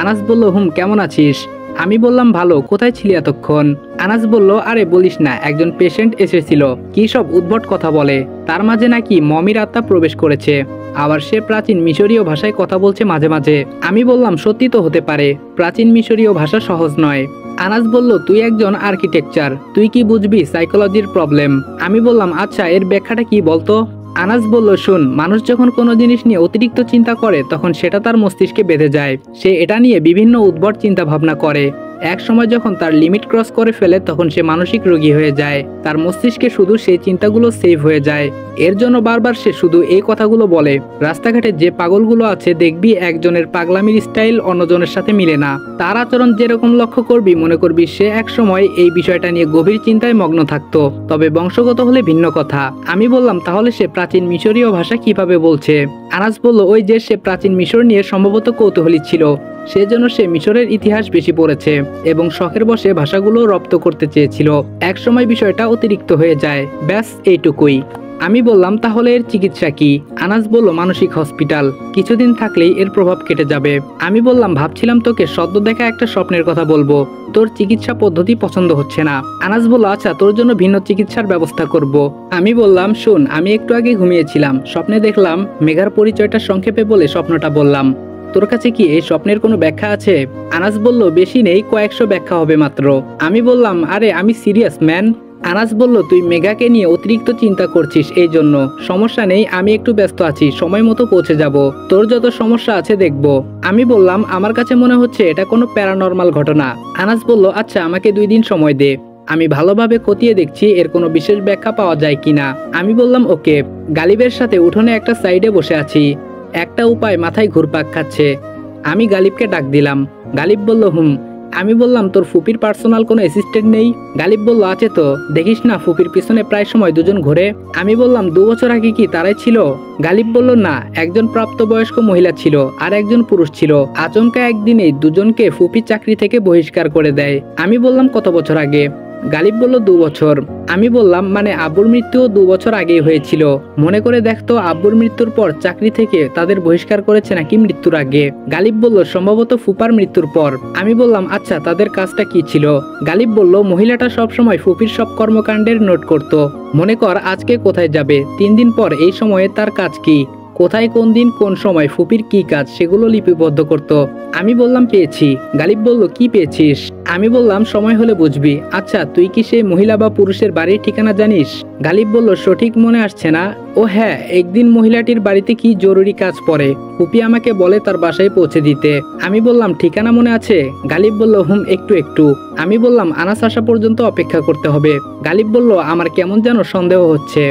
আনাস বলল, কেমন আছিস? আমি বললাম ভালো, কোথায় ছিলি এতক্ষণ? আনাস বলল, আরে বলিস না, একজন পেশেন্ট এসেছিল। কি সব উদ্ভট কথা বলে। তার মাঝে নাকি মমির আত্মা প্রবেশ করেছে। আবার সে প্রাচীন মিশরীয় ভাষায় কথা বলছে মাঝে মাঝে। আমি বললাম সত্যি তো হতে পারে, প্রাচীন মিশরীয় ভাষা সহজ নয়। আনাস বলল, তুই একজন আর্কিটেকচার, তুই কি বুঝবি সাইকোলজির প্রবলেম? আমি বললাম, আচ্ছা এর ব্যাখ্যাটা কি বলতো? আনাস বলল, শুন, মানুষ যখন কোনো জিনিস নিয়ে অতিরিক্ত চিন্তা করে তখন সেটা তার মস্তিষ্কে বেঁধে যায়। সে এটা নিয়ে বিভিন্ন উদ্ভট চিন্তা ভাবনা করে। এক সময় যখন তার লিমিট ক্রস করে ফেলে তখন সে মানসিক রোগী হয়ে যায়। তার মস্তিষ্কে শুধু সেই চিন্তাগুলো সেভ হয়ে যায়। এর জন্য বারবার সে শুধু এই কথাগুলো বলে। রাস্তাঘাটে যে পাগলগুলো আছে দেখবি একজনের পাগলামির স্টাইল অন্যজনের সাথে মিলে না। তার আচরণ যেরকম লক্ষ্য করবি মনে করবি সে এক সময় এই বিষয়টা নিয়ে গভীর চিন্তায় মগ্ন থাকতো। তবে বংশগত হলে ভিন্ন কথা। আমি বললাম, তাহলে সে প্রাচীন মিশরীয় ভাষা কিভাবে বলছে? আনাস বলল, ওই যে সে প্রাচীন মিশর নিয়ে সম্ভবত কৌতূহলী ছিল, সেজন্য সে মিশরের ইতিহাস বেশি পড়েছে এবং শখের বসে ভাষাগুলো রপ্ত করতে চেয়েছিল। এক সময় বিষয়টা অতিরিক্ত হয়ে যায়। ব্যাস এইটুকুই। আমি বললাম, তাহলে এর চিকিৎসা কি? আনাস বলল, মানসিক হসপিটাল। কিছুদিন থাকলেই এর প্রভাব কেটে যাবে। আমি বললাম, ভাবছিলাম তোকে সদ্য দেখা একটা স্বপ্নের কথা বলবো। তোর চিকিৎসা পদ্ধতি পছন্দ হচ্ছে না। আনাস বলল, আচ্ছা তোর জন্য ভিন্ন চিকিৎসার ব্যবস্থা করব। আমি বললাম, শুন, আমি একটু আগে ঘুমিয়েছিলাম, স্বপ্নে দেখলাম মেঘার পরিচয়টা সংক্ষেপে বলে স্বপ্নটা বললাম। তোর কাছে কি এই স্বপ্নের কোনো ব্যাখ্যা আছে? আনাস বলল, বেশি নেই, কয়েকশো ব্যাখ্যা হবে মাত্র। আমি বললাম, আরে আমি সিরিয়াস ম্যান। আনাস বলল, তুই মেঘাকে নিয়ে অতিরিক্ত চিন্তা করছিস, এই জন্য। সমস্যা নেই, আমি একটু ব্যস্ত আছি, সময় মতো পৌঁছে যাব। তোর যত সমস্যা আছে দেখব। আমি বললাম, আমার কাছে মনে হচ্ছে এটা কোনো প্যারানর্মাল ঘটনা। আনাস বলল, আচ্ছা আমাকে 2 দিন সময় দে, আমি ভালোভাবে খতিয়ে দেখছি এর কোনো বিশেষ ব্যাখ্যা পাওয়া যায় কিনা। আমি বললাম, ওকে। গালিবের সাথে উঠোনে একটা সাইডে বসে আছি। একটা উপায় মাথায় ঘুরপাক খাচ্ছে। আমি গালিবকে ডাক দিলাম। গালিব বলল, আমি বললাম, তোর ফুপির পার্সোনাল কোনো অ্যাসিস্ট্যান্ট নেই? গালিব বলল, আছে তো, দেখিস না ফুপির পিছনে প্রায় সময় দুজন ঘোরে। আমি বললাম, 2 বছর আগে কি তারাই ছিল? গালিব বলল, না, একজন প্রাপ্তবয়স্ক মহিলা ছিল আর একজন পুরুষ ছিল। আচমকা একদিনেই দুজনকে ফুপি চাকরি থেকে বহিষ্কার করে দেয়। আমি বললাম, কত বছর আগে? গালিব বলল 2 বছর। আমি বললাম মানে আব্বুর মৃত্যু 2 বছর আগেই হয়েছিল, মনে করে দেখতো আব্বুর মৃত্যুর পর চাকরি থেকে তাদের বহিষ্কার করেছে নাকি মৃত্যুর আগে। গালিব বলল সম্ভবত ফুপার মৃত্যুর পর। আমি বললাম আচ্ছা তাদের কাজটা কি ছিল? গালিব বলল মহিলাটা সবসময় ফুপির সব কর্মকাণ্ডের নোট করত। মনে কর আজকে কোথায় যাবে, 3 দিন পর এই সময়ে তার কাজ কি, কোথায় কোন দিন কোন সময় ফুপির কি কাজ সেগুলো লিপিবদ্ধ করত। আমি বললাম পেয়েছি। গালিব বলল কি পেয়েছিস? আমি বললাম সময় হলে বুঝবি। আচ্ছা তুই কি সেই মহিলা বা পুরুষের বাড়ির ঠিকানা জানিস? গালিব বলল সঠিক মনে আসছে না। ও হ্যাঁ, একদিন মহিলাটির বাড়িতে কি জরুরি কাজ পড়ে, ফুপি আমাকে বলে তার বাসায় পৌঁছে দিতে। আমি বললাম ঠিকানা মনে আছে? গালিব বলল হুম একটু একটু। আমি বললাম আনাস আসা পর্যন্ত অপেক্ষা করতে হবে। গালিব বলল আমার কেমন যেন সন্দেহ হচ্ছে।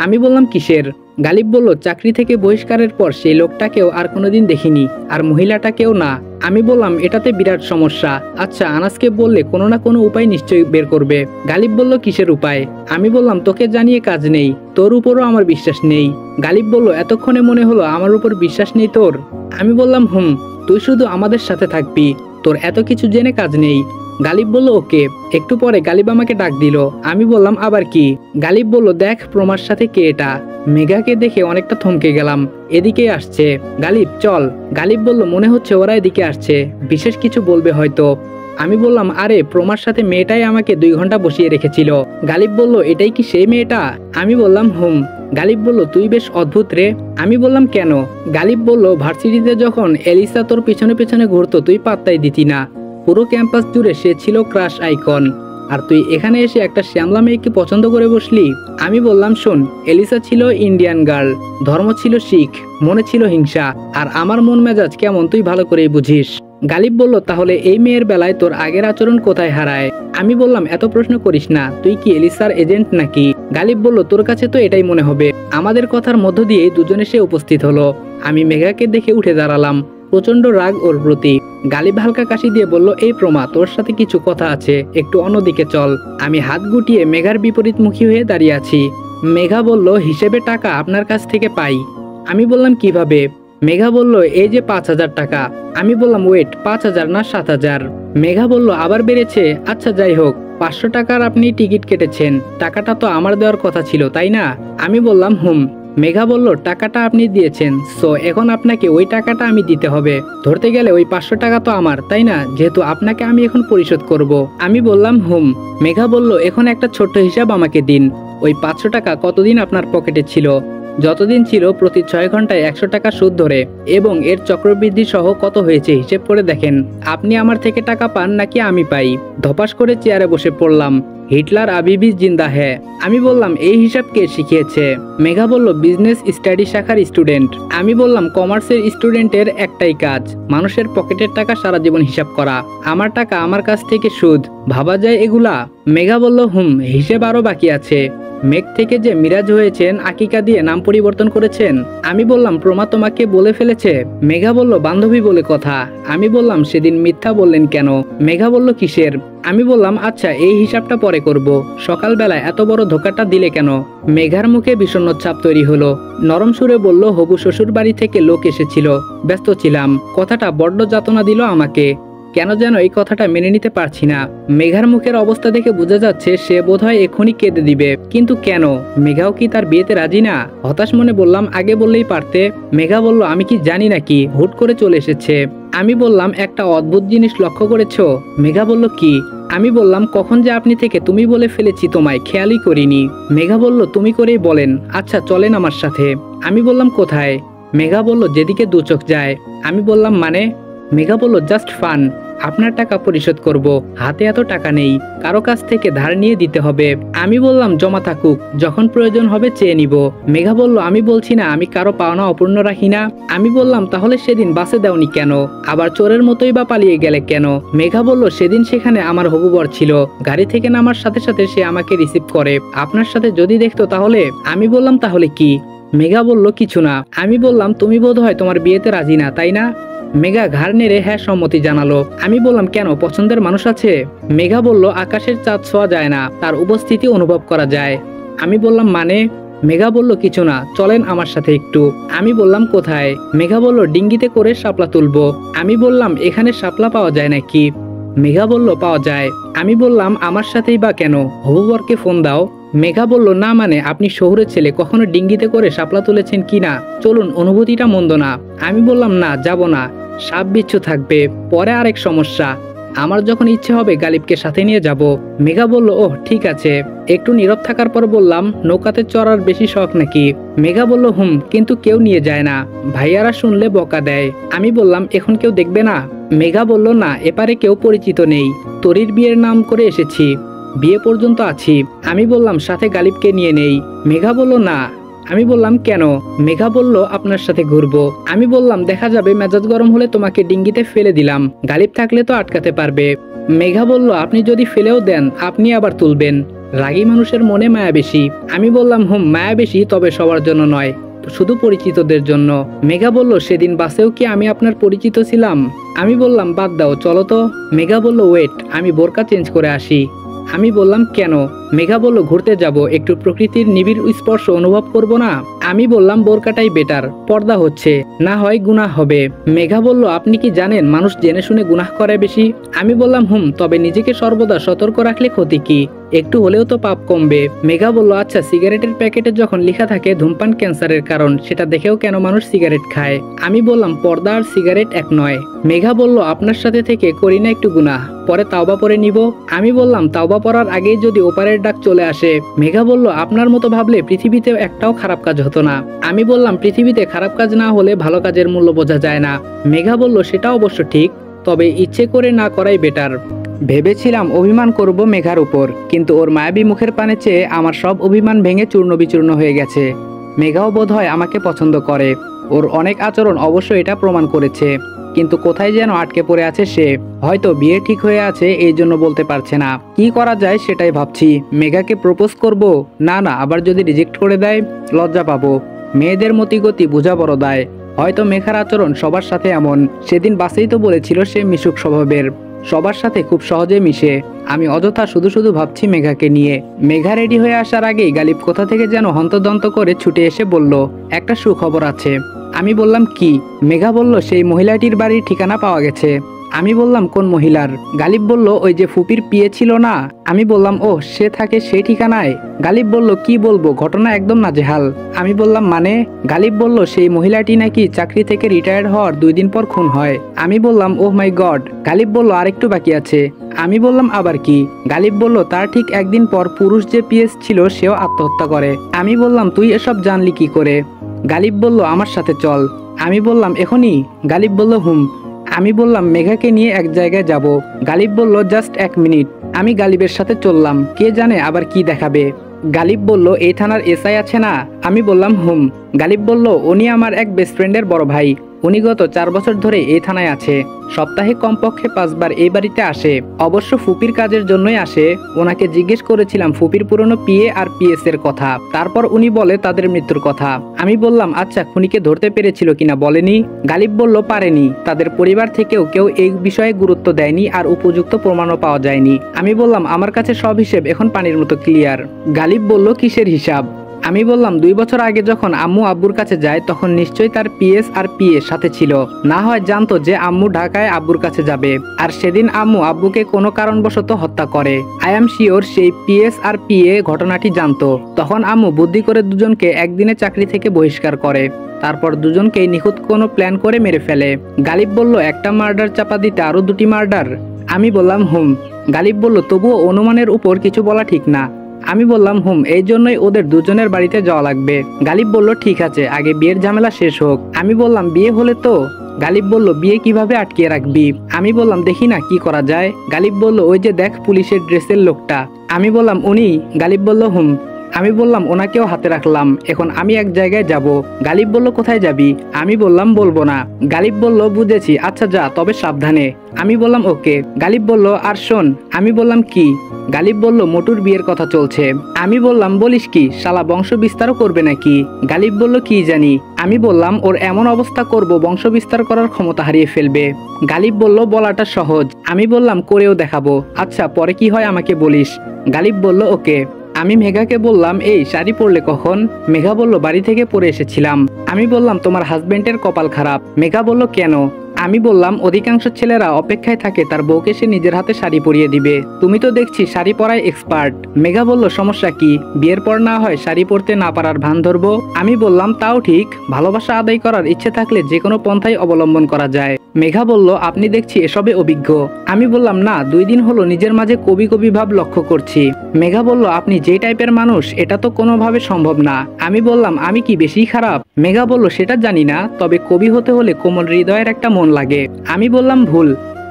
আমি বললাম কিসের? গালিব বলল চাকরি থেকে বহিষ্কারের পর সেই লোকটাকেও আর কোনোদিন দেখিনি, আর মহিলাটাকেও না। আমি বললাম এটাতে বিরাট সমস্যা। আচ্ছা আনাসকে বললে কোনো না কোনো উপায় নিশ্চয়ই বের করবে। গালিব বলল কিসের উপায়? আমি বললাম তোকে জানিয়ে কাজ নেই, তোর উপরও আমার বিশ্বাস নেই। গালিব বলল এতক্ষণে মনে হলো আমার উপর বিশ্বাস নেই তোর? আমি বললাম হুম, তুই শুধু আমাদের সাথে থাকবি, তোর এত কিছু জেনে কাজ নেই। গালিব বলল ওকে। একটু পরে গালিব আমাকে ডাক দিল। আমি বললাম আবার কি? গালিব বলল দেখ প্রমার সাথে কে এটা। মেঘাকে দেখে অনেকটা থমকে গেলাম। এদিকে আসছে। গালিব চল। গালিব বলল মনে হচ্ছে ওরা এদিকে আসছে, বিশেষ কিছু বলবে হয়তো। আমি বললাম আরে প্রমার সাথে মেয়েটাই আমাকে 2 ঘন্টা বসিয়ে রেখেছিল। গালিব বলল এটাই কি সেই মেয়েটা? আমি বললাম হুম। গালিব বলল তুই বেশ অদ্ভুত রে। আমি বললাম কেন? গালিব বলল ভার্সিটিতে যখন এলিসা তোর পিছনে পিছনে ঘুরতো তুই পাত্তাই দিতি না, পুরো ক্যাম্পাস জুড়ে সে ছিল ক্রাশ আইকন, আর তুই এখানে এসে একটা শ্যামলা মেয়েকে পছন্দ করে বসলি। আমি বললাম শোন, এলিসা ছিল ইন্ডিয়ান গার্ল, ধর্ম ছিল শিখ, মনে ছিল হিংসা, আর আমার মন মেজাজ কেমন তুই ভালো করেই বুঝিস। গালিব বলল তাহলে এই মেয়ের বেলায় তোর আগের আচরণ কোথায় হারায়? আমি বললাম এত প্রশ্ন করিস না, তুই কি এলিসার এজেন্ট নাকি? গালিব বলল তোর কাছে তো এটাই মনে হবে। আমাদের কথার মধ্য দিয়েই দুজনে সে উপস্থিত হলো। আমি মেঘাকে দেখে উঠে দাঁড়ালাম, প্রচন্ড রাগ ওর প্রতি। গালিব হালকা কাশি দিয়ে বলল এই প্রমা, তোর সাথে কিছু কথা আছে, একটু অন্যদিকে চল। আমি হাত গুটিয়ে মেঘার বিপরীতমুখী হয়ে দাঁড়িয়ে আছি। মেঘা বলল হিসেবে টাকা আপনার কাছ থেকে পাই। আমি বললাম কিভাবে? মেঘা বলল এই যে 5,000 টাকা। আমি বললাম ওয়েট, 5,000 না 7,000। মেঘা বলল আবার বেড়েছে। আচ্ছা যাই হোক, 500 টাকার আপনি টিকিট কেটেছেন, টাকাটা তো আমার দেওয়ার কথা ছিল তাই না? আমি বললাম হুম। মেঘা বলল টাকাটা আপনি দিয়েছেন, সো এখন আপনাকে ওই টাকাটা আমি দিতে হবে। ধরতে গেলে ওই 500 টাকা তো আমার তাই না, যেহেতু আপনাকে আমি এখন পরিশোধ করব। আমি বললাম হুম। মেঘা বলল এখন একটা ছোট্ট হিসাব আমাকে দিন, ওই 500 টাকা কতদিন আপনার পকেটে ছিল? যতদিন ছিল প্রতি 6 ঘন্টায় 100 টাকা সুদ ধরে, এবং এর চক্রবৃদ্ধি সহ কত হয়েছে হিসেব করে দেখেন। আপনি আমার থেকে টাকা পান নাকি আমি পাই? ধপাস করে চেয়ারে বসে পড়লাম। হিটলার আবিবি জিন্দা হ্যাঁ। আমি বললাম এই হিসাব কে শিখিয়েছে? মেঘা বলল বিজনেস স্টাডি শাখার স্টুডেন্ট। আমি বললাম কমার্সের স্টুডেন্টের একটাই কাজ, মানুষের পকেটের টাকা সারা জীবন হিসাব করা। আমার টাকা আমার কাছ থেকে সুদ, ভাবা যায় এগুলা? মেঘা বলল হুম, হিসেব আরো বাকি আছে। মেঘ থেকে যে মিরাজ হয়েছেন আকিকা দিয়ে নাম পরিবর্তন করেছেন। আমি বললাম প্রমা তোমাকে বলে ফেলেছে? মেঘা বলল বান্ধবী বলে কথা। আমি বললাম সেদিন মিথ্যা বললেন কেন? মেঘা বলল কিসের? আমি বললাম আচ্ছা এই হিসাবটা পরে করব, সকালবেলায় এত বড় ধোকাটা দিলে কেন? মেঘার মুখে বিষণ্ণ ছাপ তৈরি হলো। নরম সুরে বলল হবু শ্বশুর বাড়ি থেকে লোক এসেছিল, ব্যস্ত ছিলাম। কথাটা বড্ড যাতনা দিল আমাকে, কেন যেন এই কথাটা মেনে নিতে পারছি না। মেঘার মুখের অবস্থা দেখে বোঝা যাচ্ছে সে বোধহয় এখনই কেঁদে দিবে, কিন্তু কেন? মেঘাও কি তার বিয়েতে রাজি না? হতাশ মনে বললাম আগে বললেই পারতে। মেঘা বলল আমি কি জানি নাকি, হুট করে চলে এসেছে। আমি বললাম একটা অদ্ভুত জিনিস লক্ষ্য করেছো? মেঘা বলল কি? আমি বললাম কখন যে আপনি থেকে তুমি বলে ফেলেছি তোমায় খেয়ালই করিনি। মেঘা বলল তুমি করেই বলেন। আচ্ছা চলেন আমার সাথে। আমি বললাম কোথায়? মেঘা বলল যেদিকে দু চোখ যায়। আমি বললাম মানে? মেঘা বলল জাস্ট ফান, আপনার টাকা পরিশোধ করব, হাতে এত টাকা নেই, কারো কাছ থেকে ধার নিয়ে দিতে হবে। আমি বললাম জমা থাকুক, যখন প্রয়োজন হবে চেয়ে নিব। মেঘা বলল আমি বলছি না আমি কারো পাওনা অপূর্ণ রাখি না। আমি বললাম তাহলে সেদিন বাসে দাওনি কেন, আবার চোরের মতোই বা পালিয়ে গেলে কেন? মেঘা বলল সেদিন সেখানে আমার হবু বর ছিল, গাড়ি থেকে নামার সাথে সাথে সে আমাকে রিসিভ করে, আপনার সাথে যদি দেখতো তাহলে। আমি বললাম তাহলে কি? মেঘা বলল কিছু না। আমি বললাম তুমি বোধহয় তোমার বিয়েতে রাজি না তাই না? মেঘা ঘাড় নেড়ে হ্যাঁ সম্মতি জানালো। আমি বললাম কেন, পছন্দের মানুষ আছে? মেঘা বলল আকাশের চাঁদ ছোঁয়া যায় না, তার উপস্থিতি অনুভব করা যায়। আমি বললাম মানে? মেঘা বলল কিছু না, চলেন আমার সাথে একটু। আমি বললাম কোথায়? মেঘা বলল ডিঙ্গিতে করে শাপলা তুলবো। আমি বললাম এখানে শাপলা পাওয়া যায় নাকি? মেঘা বলল পাওয়া যায়। আমি বললাম আমার সাথেই বা কেন, হবু বরকে ফোন দাও। মেঘা বলল না মানে আপনি শহুরের ছেলে, কখনো ডিঙ্গিতে করে শাপলা তুলেছেন কিনা, চলুন, অনুভূতিটা মন্দ না। আমি বললাম না, যাব না, সাপ বিচ্ছু থাকবে, পরে আরেক সমস্যা, আমার যখন ইচ্ছে হবে গালিবকে সাথে নিয়ে যাব। মেঘা বলল ওহ ঠিক আছে। একটু নীরব থাকার পর বললাম নৌকাতে চড়ার বেশি শখ নাকি? মেঘা বলল কিন্তু কেউ নিয়ে যায় না, ভাইয়ারা শুনলে বকা দেয়। আমি বললাম এখন কেউ দেখবে না? মেঘা বলল না, এপারে কেউ পরিচিত নেই, তরির বিয়ের নাম করে এসেছি, বিয়ে পর্যন্ত আছি। আমি বললাম সাথে গালিবকে নিয়ে নেই। মেঘা বলল না। আমি বললাম কেন? মেঘা বলল আপনার সাথে ঘুরবো। আমি বললাম দেখা যাবে, মেজাজ গরম হলে তোমাকে ডিঙ্গিতে ফেলে দিলাম, গালিব থাকলে তো আটকাতে পারবে। মেঘা বলল আপনি যদি ফেলেও দেন আপনি আবার তুলবেন, রাগী মানুষের মনে মায়া বেশি। আমি বললাম মায়া বেশি, তবে সবার জন্য নয়, শুধু পরিচিতদের জন্য। মেঘা বলল সেদিন বাসেও কি আমি আপনার পরিচিত ছিলাম? আমি বললাম বাদ দাও, চলো তো। মেঘা বলল ওয়েট, আমি বোরকা চেঞ্জ করে আসি। আমি বললাম কেন? মেঘা বলল ঘুরতে যাব, একটু প্রকৃতির নিবিড় স্পর্শ অনুভব করব না? আমি বললাম বোরকাটাই বেটার, পর্দা হচ্ছে, না হয় গুনাহ হবে। মেঘা বলল আপনি কি জানেন মানুষ জেনে শুনে গুনাহ করে বেশি? আমি বললাম তবে নিজেকে সর্বদা সতর্ক রাখলে ক্ষতি কি? একটু হলেও তো পাপ কমবে। মেঘা বলল আচ্ছা, সিগারেটের প্যাকেটে যখন লেখা থাকে ধূমপান ক্যান্সারের কারণ, সেটা দেখেও কেন মানুষ সিগারেট খায়? আমি বললাম পর্দা আর সিগারেট এক নয়। মেঘা বলল আপনার সাথে থেকে করি না একটু গুনাহ, পরে তাওবা পরে নিব। আমি বললাম তাওবা পড়ার আগেই যদি ওপারের ডাক চলে আসে? মেঘা বলল আপনার মতো ভাবলে পৃথিবীতে একটাও খারাপ কাজ হতো না। আমি বললাম পৃথিবীতে খারাপ কাজ না হলে ভালো কাজের মূল্য বোঝা যায় না। মেঘা বলল সেটা অবশ্য ঠিক, তবে ইচ্ছে করে না করাই বেটার। ভেবেছিলাম অভিমান করব মেঘার উপর, কিন্তু ওর মায়াবী মুখের পানে চেয়ে আমার সব অভিমান ভেঙে চূর্ণ বিচূর্ণ হয়ে গেছে। মেঘাও বোধহয় আমাকে পছন্দ করে, ওর অনেক আচরণ অবশ্য এটা প্রমাণ করেছে, কিন্তু কোথায় যেন আটকে পড়ে আছে সে। হয়তো বিয়ে ঠিক হয়ে আছে, এই জন্য বলতে পারছে না। কি করা যায় সেটাই ভাবছি। মেঘাকে প্রপোজ করব? না, আবার যদি রিজেক্ট করে দেয় লজ্জা পাবো। মেয়েদের মতিগতি বোঝা বড় দায়। হয়তো মেঘার আচরণ সবার সাথে এমন। সেদিন বাসেই তো বলেছিল সে মিশুক স্বভাবের, সবার সাথে খুব সহজে মিশে। আমি অযথা শুধু শুধু ভাবছি মেঘাকে নিয়ে। মেঘা রেডি হয়ে আসার আগেই গালিব কোথা থেকে যেন হন্তদন্ত করে ছুটে এসে বলল একটা সুখবর আছে। আমি বললাম কি? মেঘা বলল সেই মহিলাটির বাড়ির ঠিকানা পাওয়া গেছে। আমি বললাম কোন মহিলার? গালিব বলল ওই যে ফুপির বিয়ে ছিল না। আমি বললাম ও, সে থাকে সেই ঠিকানায়? গালিব বলল কি বলবো, ঘটনা একদম নাজেহাল। আমি বললাম মানে? গালিব বলল সেই মহিলাটি নাকি চাকরি থেকে রিটায়ার্ড হওয়ার 2 দিন পর খুন হয়। আমি বললাম ওহ মাই গড। গালিব বলল আরেকটু বাকি আছে। আমি বললাম আবার কি? গালিব বলল তার ঠিক 1 দিন পর পুরুষ যে পিএস ছিল সেও আত্মহত্যা করে। আমি বললাম তুই এসব জানলি কি করে? গালিব বলল আমার সাথে চল। আমি বললাম এখনই? গালিব বলল আমি বললাম মেঘাকে নিয়ে এক জায়গায় যাব। গালিব বলল জাস্ট 1 মিনিট। আমি গালিবের সাথে চললাম, কে জানে আবার কি দেখাবে। গালিব বলল এই থানার এসআই আছে না? আমি বললাম গালিব বলল উনি আমার এক বেস্ট ফ্রেন্ডের বড় ভাই, উনি গত 4 বছর ধরে এই থানায় আছে, সপ্তাহে কমপক্ষে 5 বার এই বাড়িতে আসে, অবশ্য ফুপির কাজের জন্যই আসে। ওনাকে জিজ্ঞেস করেছিলাম ফুপির পুরনো পিএ আর পিএস এর কথা, তারপর উনি বলে তাদের মৃত্যুর কথা। আমি বললাম আচ্ছা খুনিকে ধরতে পেরেছিল কিনা বলেনি? গালিব বলল পারেনি, তাদের পরিবার থেকেও কেউ এই বিষয়ে গুরুত্ব দেয়নি আর উপযুক্ত প্রমাণও পাওয়া যায়নি। আমি বললাম আমার কাছে সব হিসেব এখন পানির মতো ক্লিয়ার। গালিব বলল কিসের হিসাব? আমি বললাম 2 বছর আগে যখন আম্মু আব্বুর কাছে যায় তখন নিশ্চয়ই তার পিএস আর পিএ সাথে ছিল, না হয় জানতো যে আম্মু ঢাকায় আব্বুর কাছে যাবে, আর সেদিন আম্মু আব্বুকে কোনো কারণবশত হত্যা করে। আই এম শিওর সেই পিএস আর পিএ ঘটনাটি জানতো। তখন আম্মু বুদ্ধি করে দুজনকে একদিনে চাকরি থেকে বহিষ্কার করে, তারপর দুজনকেই নিখুঁত কোনো প্ল্যান করে মেরে ফেলে। গালিব বলল একটা মার্ডার চাপা দিতে আরো 2টি মার্ডার? আমি বললাম গালিব বলল তবুও অনুমানের উপর কিছু বলা ঠিক না। আমি বললাম এই জন্যই ওদের দুজনের বাড়িতে যাওয়া লাগবে। গালিব বলল ঠিক আছে, আগে বিয়ের ঝামেলা শেষ হোক। আমি বললাম বিয়ে হলে তো? গালিব বলল বিয়ে কিভাবে আটকিয়ে রাখবি? আমি বললাম দেখি না কি করা যায়। গালিব বলল ওই যে দেখ পুলিশের ড্রেসের লোকটা। আমি বললাম উনি? গালিব বলল আমি বললাম ওনাকেও হাতে রাখলাম, এখন আমি এক জায়গায় যাব। গালিব বলল কোথায় যাবি? আমি বললাম বলবো না। গালিব বলল বুঝেছি, আচ্ছা যা, তবে সাবধানে। আমি বললাম ওকে। গালিব বলল আর শোন। আমি বললাম কি? গালিব বলল মোটুর বিয়ের কথা চলছে। আমি বললাম বলিস কি, শালা বংশ বিস্তারও করবে নাকি? গালিব বলল কি জানি। আমি বললাম ওর এমন অবস্থা করব বংশ বিস্তার করার ক্ষমতা হারিয়ে ফেলবে। গালিব বলল বলাটা সহজ। আমি বললাম করেও দেখাবো। আচ্ছা পরে কি হয় আমাকে বলিস। গালিব বলল ওকে। আমি মেঘাকে বললাম এই শাড়ি পরলে কখন? মেঘা বলল বাড়ি থেকে পরে এসেছিলাম। আমি বললাম তোমার হাজবেন্ডের কপাল খারাপ। মেঘা বলল কেন? আমি বললাম অধিকাংশ ছেলেরা অপেক্ষায় থাকে তার বউকে সে নিজের হাতে শাড়ি পরিয়ে দিবে, তুমি তো দেখছি শাড়ি পরায় এক্সপার্ট। মেঘা বলল সমস্যা কি, বিয়ের পর না হয় শাড়ি পরতে না পারার ভান ধরবো? আমি বললাম তাও ঠিক, ভালোবাসা আদায় করার ইচ্ছে থাকলে যে কোনো পন্থাই অবলম্বন করা যায়। মেঘা বলল আপনি দেখছি এসবে অভিজ্ঞ। আমি বললাম না, 2 দিন হলো নিজের মাঝে কবি কবি ভাব লক্ষ্য করছি। মেঘা বলল আপনি যে টাইপের মানুষ এটা তো কোনোভাবে সম্ভব না। আমি বললাম আমি কি বেশি খারাপ? মেঘা বলল সেটা জানি না, তবে কবি হতে হলে কোমল হৃদয়ের একটা মন লাগে। আমি বললাম ভুল।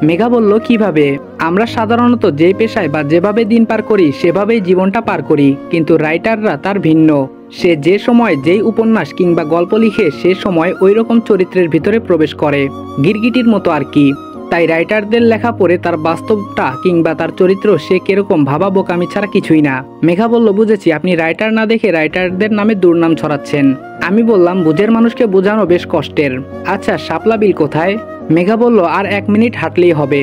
মেঘা বলল কিভাবে? আমরা সাধারণত যে পেশায় বা যেভাবে দিন পার করি সেভাবেই জীবনটা পার করি, কিন্তু রাইটাররা তার ভিন্ন। সে যে সময় যেই উপন্যাস কিংবা গল্প লিখে সে সময় ওই রকম চরিত্রের ভিতরে প্রবেশ করে, গিরগিটির মতো আর কি। তাই রাইটারদের লেখা পড়ে তার বাস্তবটা কিংবা তার চরিত্র সে কিরকম ভাবা বোকামি ছাড়া কিছুই না। মেঘা বলল বুঝেছি, আপনি রাইটার না দেখে রাইটারদের নামে দুর্নাম ছড়াচ্ছেন। আমি বললাম বুঝের মানুষকে বোঝানো বেশ কষ্টের। আচ্ছা শাপলা বিল কোথায়? মেঘা বলল আর 1 মিনিট হাঁটলেই হবে।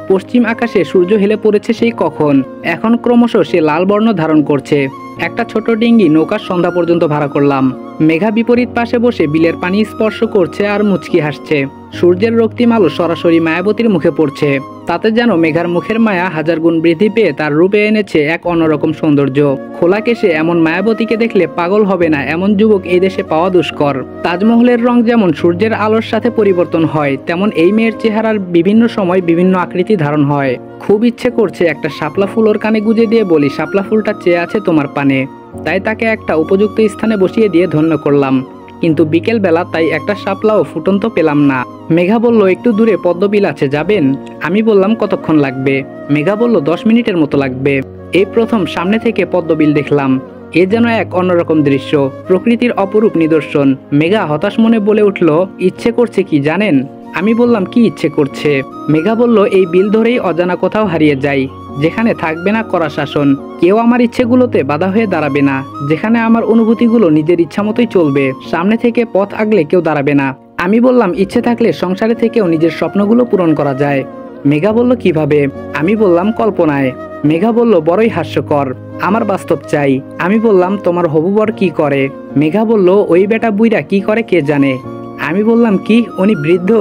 পশ্চিম আকাশে সূর্য হেলে পড়েছে সেই কখন, এখন ক্রমশ সে লাল বর্ণ ধারণ করছে। একটা ছোট ডিঙ্গি নৌকার সন্ধ্যা পর্যন্ত ভাড়া করলাম। মেঘা বিপরীত পাশে বসে বিলের পানি স্পর্শ করছে আর মুচকি হাসছে। সূর্যের রক্তিম আলো সরাসরি মায়াবতীর মুখে পড়ছে, তাতে যেন মেঘার মুখের মায়া 1000 গুণ বৃদ্ধি পেয়ে তার রূপে এনেছে এক অন্যরকম সৌন্দর্য। খোলা কেশে এমন মায়াবতীকে দেখলে পাগল হবে না এমন যুবক এই দেশে পাওয়া দুষ্কর। তাজমহলের রং যেমন সূর্যের আলোর সাথে পরিবর্তন হয়, তেমন এই মেয়ের চেহারার বিভিন্ন সময় বিভিন্ন আকৃতি ধারণ হয়। খুব ইচ্ছে করছে একটা শাপলা ফুল ওর কানে গুজে দিয়ে বলি শাপলা ফুলটা চেয়ে আছে তোমার পানে। তাই তাকে একটা উপযুক্ত স্থানে বসিয়ে দিয়ে ধন্য করলাম, কিন্তু বিকেল বেলা তাই একটা শাপলাও ফুটন্ত পেলাম না। মেঘা বলল একটু দূরে পদ্মবিল আছে, যাবেন? আমি বললাম কতক্ষণ লাগবে? মেঘা বলল 10 মিনিটের মতো লাগবে। এই প্রথম সামনে থেকে পদ্মবিল দেখলাম, এ যেন এক অন্যরকম দৃশ্য, প্রকৃতির অপরূপ নিদর্শন। মেঘা হতাশ মনে বলে উঠল ইচ্ছে করছে কি জানেন? আমি বললাম কি ইচ্ছে করছে? মেঘা বলল এই বিল ধরেই অজানা কোথাও হারিয়ে যাই, যেখানে থাকবে না কড়া শাসন, কেউ আমার ইচ্ছেগুলোতে বাধা হয়ে দাঁড়াবে না, যেখানে আমার অনুভূতিগুলো নিজের ইচ্ছা মতোই চলবে, সামনে থেকে পথ আগলে কেউ দাঁড়াবে না। আমি বললাম ইচ্ছে থাকলে সংসারে থেকেও নিজের স্বপ্নগুলো পূরণ করা যায়। মেঘা বলল কিভাবে? আমি বললাম কল্পনায়। মেঘা বলল বড়ই হাস্যকর, আমার বাস্তব চাই। আমি বললাম তোমার হবু বর কি করে? মেঘা বলল ওই বেটা বুইরা কি করে কে জানে। আমি বললাম কি উনি বৃদ্ধ?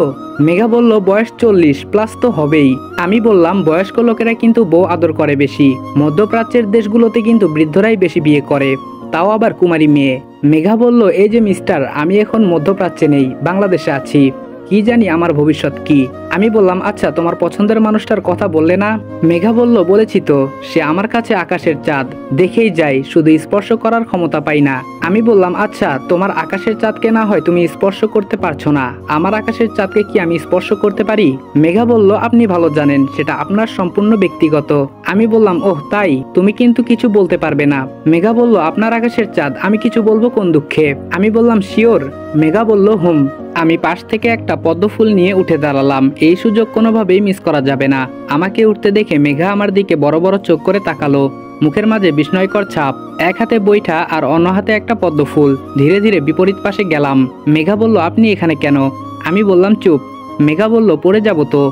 মেঘা বলল বয়স 40+ তো হবেই। আমি বললাম বয়স্ক লোকেরা কিন্তু বউ আদর করে বেশি, মধ্যপ্রাচ্যের দেশগুলোতে কিন্তু বৃদ্ধরাই বেশি বিয়ে করে, তাও আবার কুমারী মেয়ে। মেঘা বলল এই যে মিস্টার, আমি এখন মধ্যপ্রাচ্যে নেই, বাংলাদেশে আছি, কি জানি আমার ভবিষ্যৎ কি। আমি বললাম আচ্ছা তোমার পছন্দের মানুষটার কথা বললে না? মেঘা বলল বলেছি তো, সে আমার কাছে আকাশের চাঁদ, দেখেই যাই, শুধু স্পর্শ করার ক্ষমতা পাই না। আমি বললাম আচ্ছা তোমার আকাশের চাঁদকে না হয় তুমি স্পর্শ করতে পারছো না, আমার আকাশের চাঁদকে কি আমি স্পর্শ করতে পারি? মেঘা বলল আপনি ভালো জানেন, সেটা আপনার সম্পূর্ণ ব্যক্তিগত। আমি বললাম ওহ তাই, তুমি কিন্তু কিছু বলতে পারবে না। মেঘা বলল আপনার আকাশের চাঁদ, আমি কিছু বলবো কোন দুঃখে? আমি বললাম শিওর। মেঘা বলল হুম। আমি পাশ থেকে একটা পদ্মফুল নিয়ে উঠে দাঁড়ালাম, এই সুযোগ কোনোভাবেই মিস করা যাবে না। আমাকে উঠতে দেখে মেঘা আমার দিকে বড় বড় চোখ করে তাকালো, মুখের মাঝে বিস্ময়কর ছাপ, এক হাতে বৈঠা আর অন্য হাতে একটা পদ্মফুল। ধীরে ধীরে বিপরীত পাশে গেলাম। মেঘা বলল আপনি এখানে কেন? আমি বললাম চুপ। মেঘা বলল পড়ে যাব তো।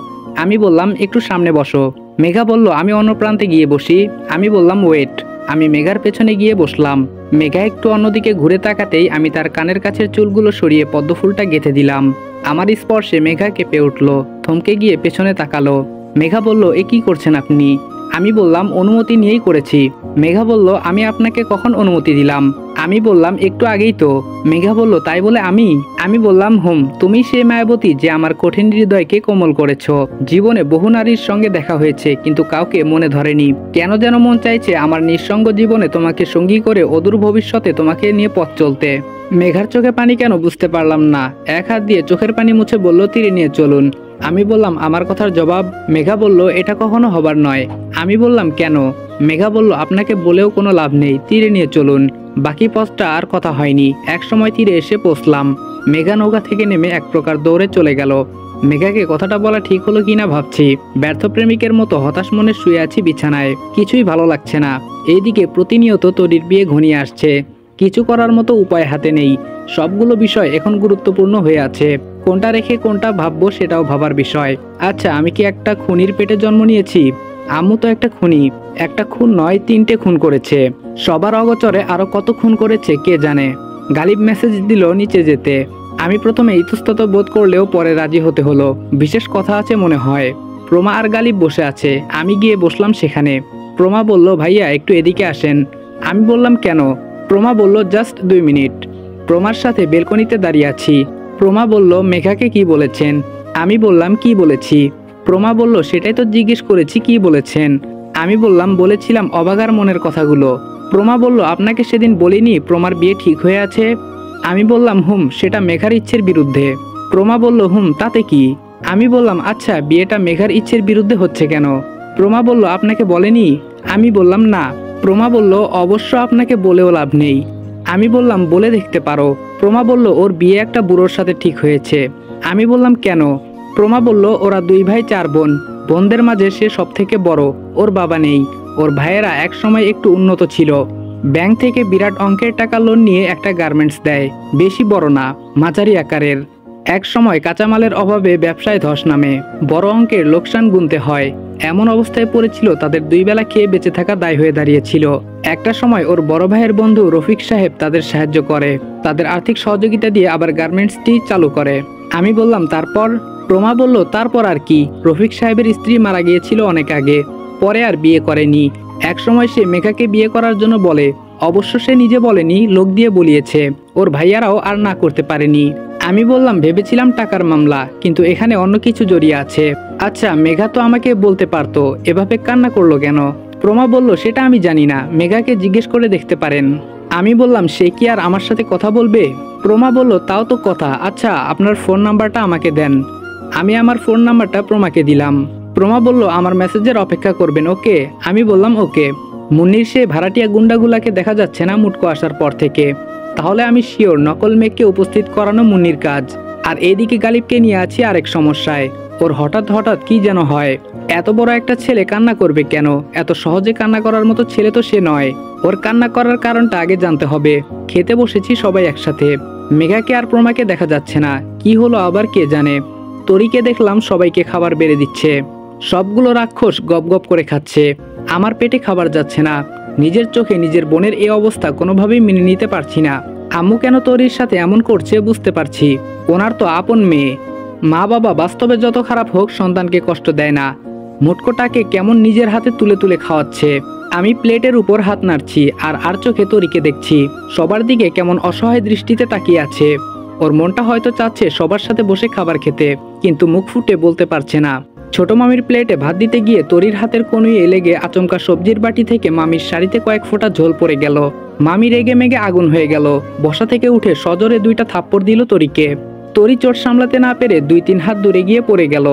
আমি বললাম একটু সামনে বসো। মেঘা বলল আমি অন্য প্রান্তে গিয়ে বসি। আমি বললাম ওয়েট। আমি মেঘার পেছনে গিয়ে বসলাম। মেঘা একটু অন্যদিকে ঘুরে তাকাতেই আমি তার কানের কাছের চুলগুলো সরিয়ে পদ্মফুলটা গেঁথে দিলাম। আমার স্পর্শে মেঘা কেঁপে উঠল, থমকে গিয়ে পেছনে তাকালো। মেঘা বলল এ কি করছেন আপনি? আমি বললাম অনুমতি নিয়েই করেছি। মেঘা বলল আমি আপনাকে কখন অনুমতি দিলাম? আমি বললাম একটু আগেই তো। মেঘা বলল তাই বলে আমি বললাম হুম, তুমি সেই মায়াবতী যে আমার কঠিন হৃদয়কে কোমল করেছ। জীবনে বহু নারীর সঙ্গে দেখা হয়েছে, কিন্তু কাউকে মনে ধরেনি। কেন যেন মন চাইছে আমার নিঃসঙ্গ জীবনে তোমাকে সঙ্গী করে অদূর ভবিষ্যতে তোমাকে নিয়ে পথ চলতে। মেঘার চোখে পানি কেন বুঝতে পারলাম না, এক হাত দিয়ে চোখের পানি মুছে বলল তীরে নিয়ে চলুন। আমি বললাম আমার কথার জবাব? মেঘা বলল এটা কখনো হবার নয়। আমি বললাম কেন? মেঘা বলল আপনাকে বলেও কোনো লাভ নেই, তীরে নিয়ে চলুন। বাকি পথটা আর কথা হয়নি, এক সময় তীরে এসে পৌঁছলাম। মেঘা নৌকা থেকে নেমে এক প্রকার দৌড়ে চলে গেল। মেঘাকে কথাটা বলা ঠিক হলো কিনা ভাবছি। ব্যর্থ প্রেমিকের মতো হতাশ মনে শুয়ে আছি বিছানায়, কিছুই ভালো লাগছে না। এইদিকে প্রতিনিয়ত তরির বিয়ে ঘনিয়ে আসছে, কিছু করার মতো উপায় হাতে নেই। সবগুলো বিষয় এখন গুরুত্বপূর্ণ হয়ে আছে, কোনটা রেখে কোনটা ভাববো সেটাও ভাবার বিষয়। আচ্ছা আমি কি একটা খুনির পেটে জন্ম নিয়েছি? আম্মু তো একটা খুনি, একটা খুন নয় 3টে খুন করেছে। সবার অগোচরে আরো কত খুন করেছে কে জানে। গালিব মেসেজ দিল নিচে যেতে। আমি প্রথমে ইতস্তত বোধ করলেও পরে রাজি হতে হলো। বিশেষ কথা আছে মনে হয়। প্রমা আর গালিব বসে আছে, আমি গিয়ে বসলাম সেখানে। প্রমা বলল, ভাইয়া একটু এদিকে আসেন। আমি বললাম কেন? প্রমা বলল, জাস্ট 2 মিনিট। প্রমার সাথে বেলকনিতে দাঁড়িয়ে আছি। প্রমা বলল, মেঘাকে কি বলেছেন? আমি বললাম, কি বলেছি? প্রমা বলল, সেটাই তো জিজ্ঞেস করেছি, কি বলেছেন? আমি বললাম, বলেছিলাম অবাগার মনের কথাগুলো। প্রমা বলল, আপনাকে সেদিন বলিনি প্রমার বিয়ে ঠিক হয়ে আছে? আমি বললাম, সেটা মেঘার ইচ্ছের বিরুদ্ধে। প্রমা বলল, তাতে কি? আমি বললাম, আচ্ছা বিয়েটা মেঘার ইচ্ছের বিরুদ্ধে হচ্ছে কেন? প্রমা বলল, আপনাকে বলেনি? আমি বললাম, না। প্রমা বলল, অবশ্য আপনাকে বলেও লাভ নেই। আমি বললাম, বলে দেখতে পারো। প্রমা বলল, ওর বিয়ে একটা বুড়োর সাথে ঠিক হয়েছে। আমি বললাম, কেন? প্রমা বলল, ওরা 2 ভাই 4 বোন। বোনদের মাঝে সে সব থেকে বড়। ওর বাবা নেই। ওর ভাইয়েরা এক সময় একটু উন্নত ছিল। ব্যাংক থেকে বিরাট অঙ্কের টাকা লোন নিয়ে একটা গার্মেন্টস দেয়, বেশি বড় না, মাঝারি আকারের। এক সময় কাঁচামালের অভাবে ব্যবসায় ধস নামে, বড় অঙ্কের লোকসান গুনতে হয়। এমন অবস্থায় পড়েছিল তাদের 2 বেলা খেয়ে বেঁচে থাকা দায় হয়ে দাঁড়িয়েছিল। একটা সময় ওর বড় ভাইয়ের বন্ধু রফিক সাহেব তাদের সাহায্য করে, তাদের আর্থিক সহযোগিতা দিয়ে আবার গার্মেন্টসটি চালু করে। আমি বললাম, তারপর? প্রমা বলল, তারপর আর কি, রফিক সাহেবের স্ত্রী মারা গিয়েছিল অনেক আগে, পরে আর বিয়ে করেনি। এক সময় সে মেঘাকে বিয়ে করার জন্য বলে, অবশ্য সে নিজে বলেনি, লোক দিয়ে বলিয়েছে। ওর ভাইয়ারাও আর না করতে পারেনি। আমি বললাম, ভেবেছিলাম টাকার মামলা, কিন্তু এখানে অন্য কিছু জড়িয়ে আছে। আচ্ছা, মেঘা তো আমাকে বলতে পারতো, এভাবে কান্না করলো কেন? প্রমা বলল, সেটা আমি জানি না, মেঘাকে জিজ্ঞেস করে দেখতে পারেন। আমি বললাম, সে কি আর আমার সাথে কথা বলবে? প্রমা বলল, তাও তো কথা। আচ্ছা, আপনার ফোন নাম্বারটা আমাকে দেন। আমি আমার ফোন নাম্বারটা প্রমাকে দিলাম। প্রমা বলল, আমার মেসেজের অপেক্ষা করবেন, ওকে? আমি বললাম, ওকে। মুন্নির সে ভাড়াটিয়া গুন্ডাগুলাকে দেখা যাচ্ছে না মুটকো আসার পর থেকে। তাহলে আমি শিওর নকল মেঘকে উপস্থিত করানো মুন্নির কাজ। আর এদিকে গালিবকে নিয়ে আছি আরেক সমস্যায়। ওর হঠাৎ হঠাৎ কি যেন হয়। এত বড় একটা ছেলে কান্না করবে কেন? এত সহজে কান্না করার মতো ছেলে তো সে নয়। ওর কান্না করার কারণটা আগে জানতে হবে। খেতে বসেছি সবাই একসাথে। মেঘাকে আর প্রমাকে দেখা যাচ্ছে না, কি হলো আবার কে জানে। তরিকে দেখলাম সবাইকে খাবার বেড়ে দিচ্ছে। সবগুলো রাক্ষস গপ গপ করে খাচ্ছে। আমার পেটে খাবার যাচ্ছে না। নিজের চোখে নিজের বোনের এই অবস্থা কোনোভাবেই মেনে নিতে পারছি না। আম্মু কেন তরির সাথে এমন করছে বুঝতে পারছি। ওনার তো আপন মেয়ে। মা বাবা বাস্তবে যত খারাপ হোক সন্তানকে কষ্ট দেয় না। মুটকোটাকে কেমন নিজের হাতে তুলে তুলে খাওয়াচ্ছে। আমি প্লেটের উপর হাত নাড়ছি আর চোখে তরিকে দেখছি। সবার দিকে কেমন অসহায় দৃষ্টিতে তাকিয়ে আছে। ওর মনটা হয়তো চাচ্ছে সবার সাথে বসে খাবার খেতে, কিন্তু মুখ ফুটে বলতে পারছে না। ছোট মামির প্লেটে ভাত দিতে গিয়ে তরির হাতের কনুইয়ে লেগে আচমকা সবজির বাটি থেকে মামির শাড়িতে কয়েক ফোঁটা ঝোল পড়ে গেল। মামি রেগে মেগে আগুন হয়ে গেল। বসা থেকে উঠে সজোরে 2টা থাপ্পড় দিল তরিকে। তরি চোট সামলাতে না পেরে 2-3 হাত দূরে গিয়ে পড়ে গেল।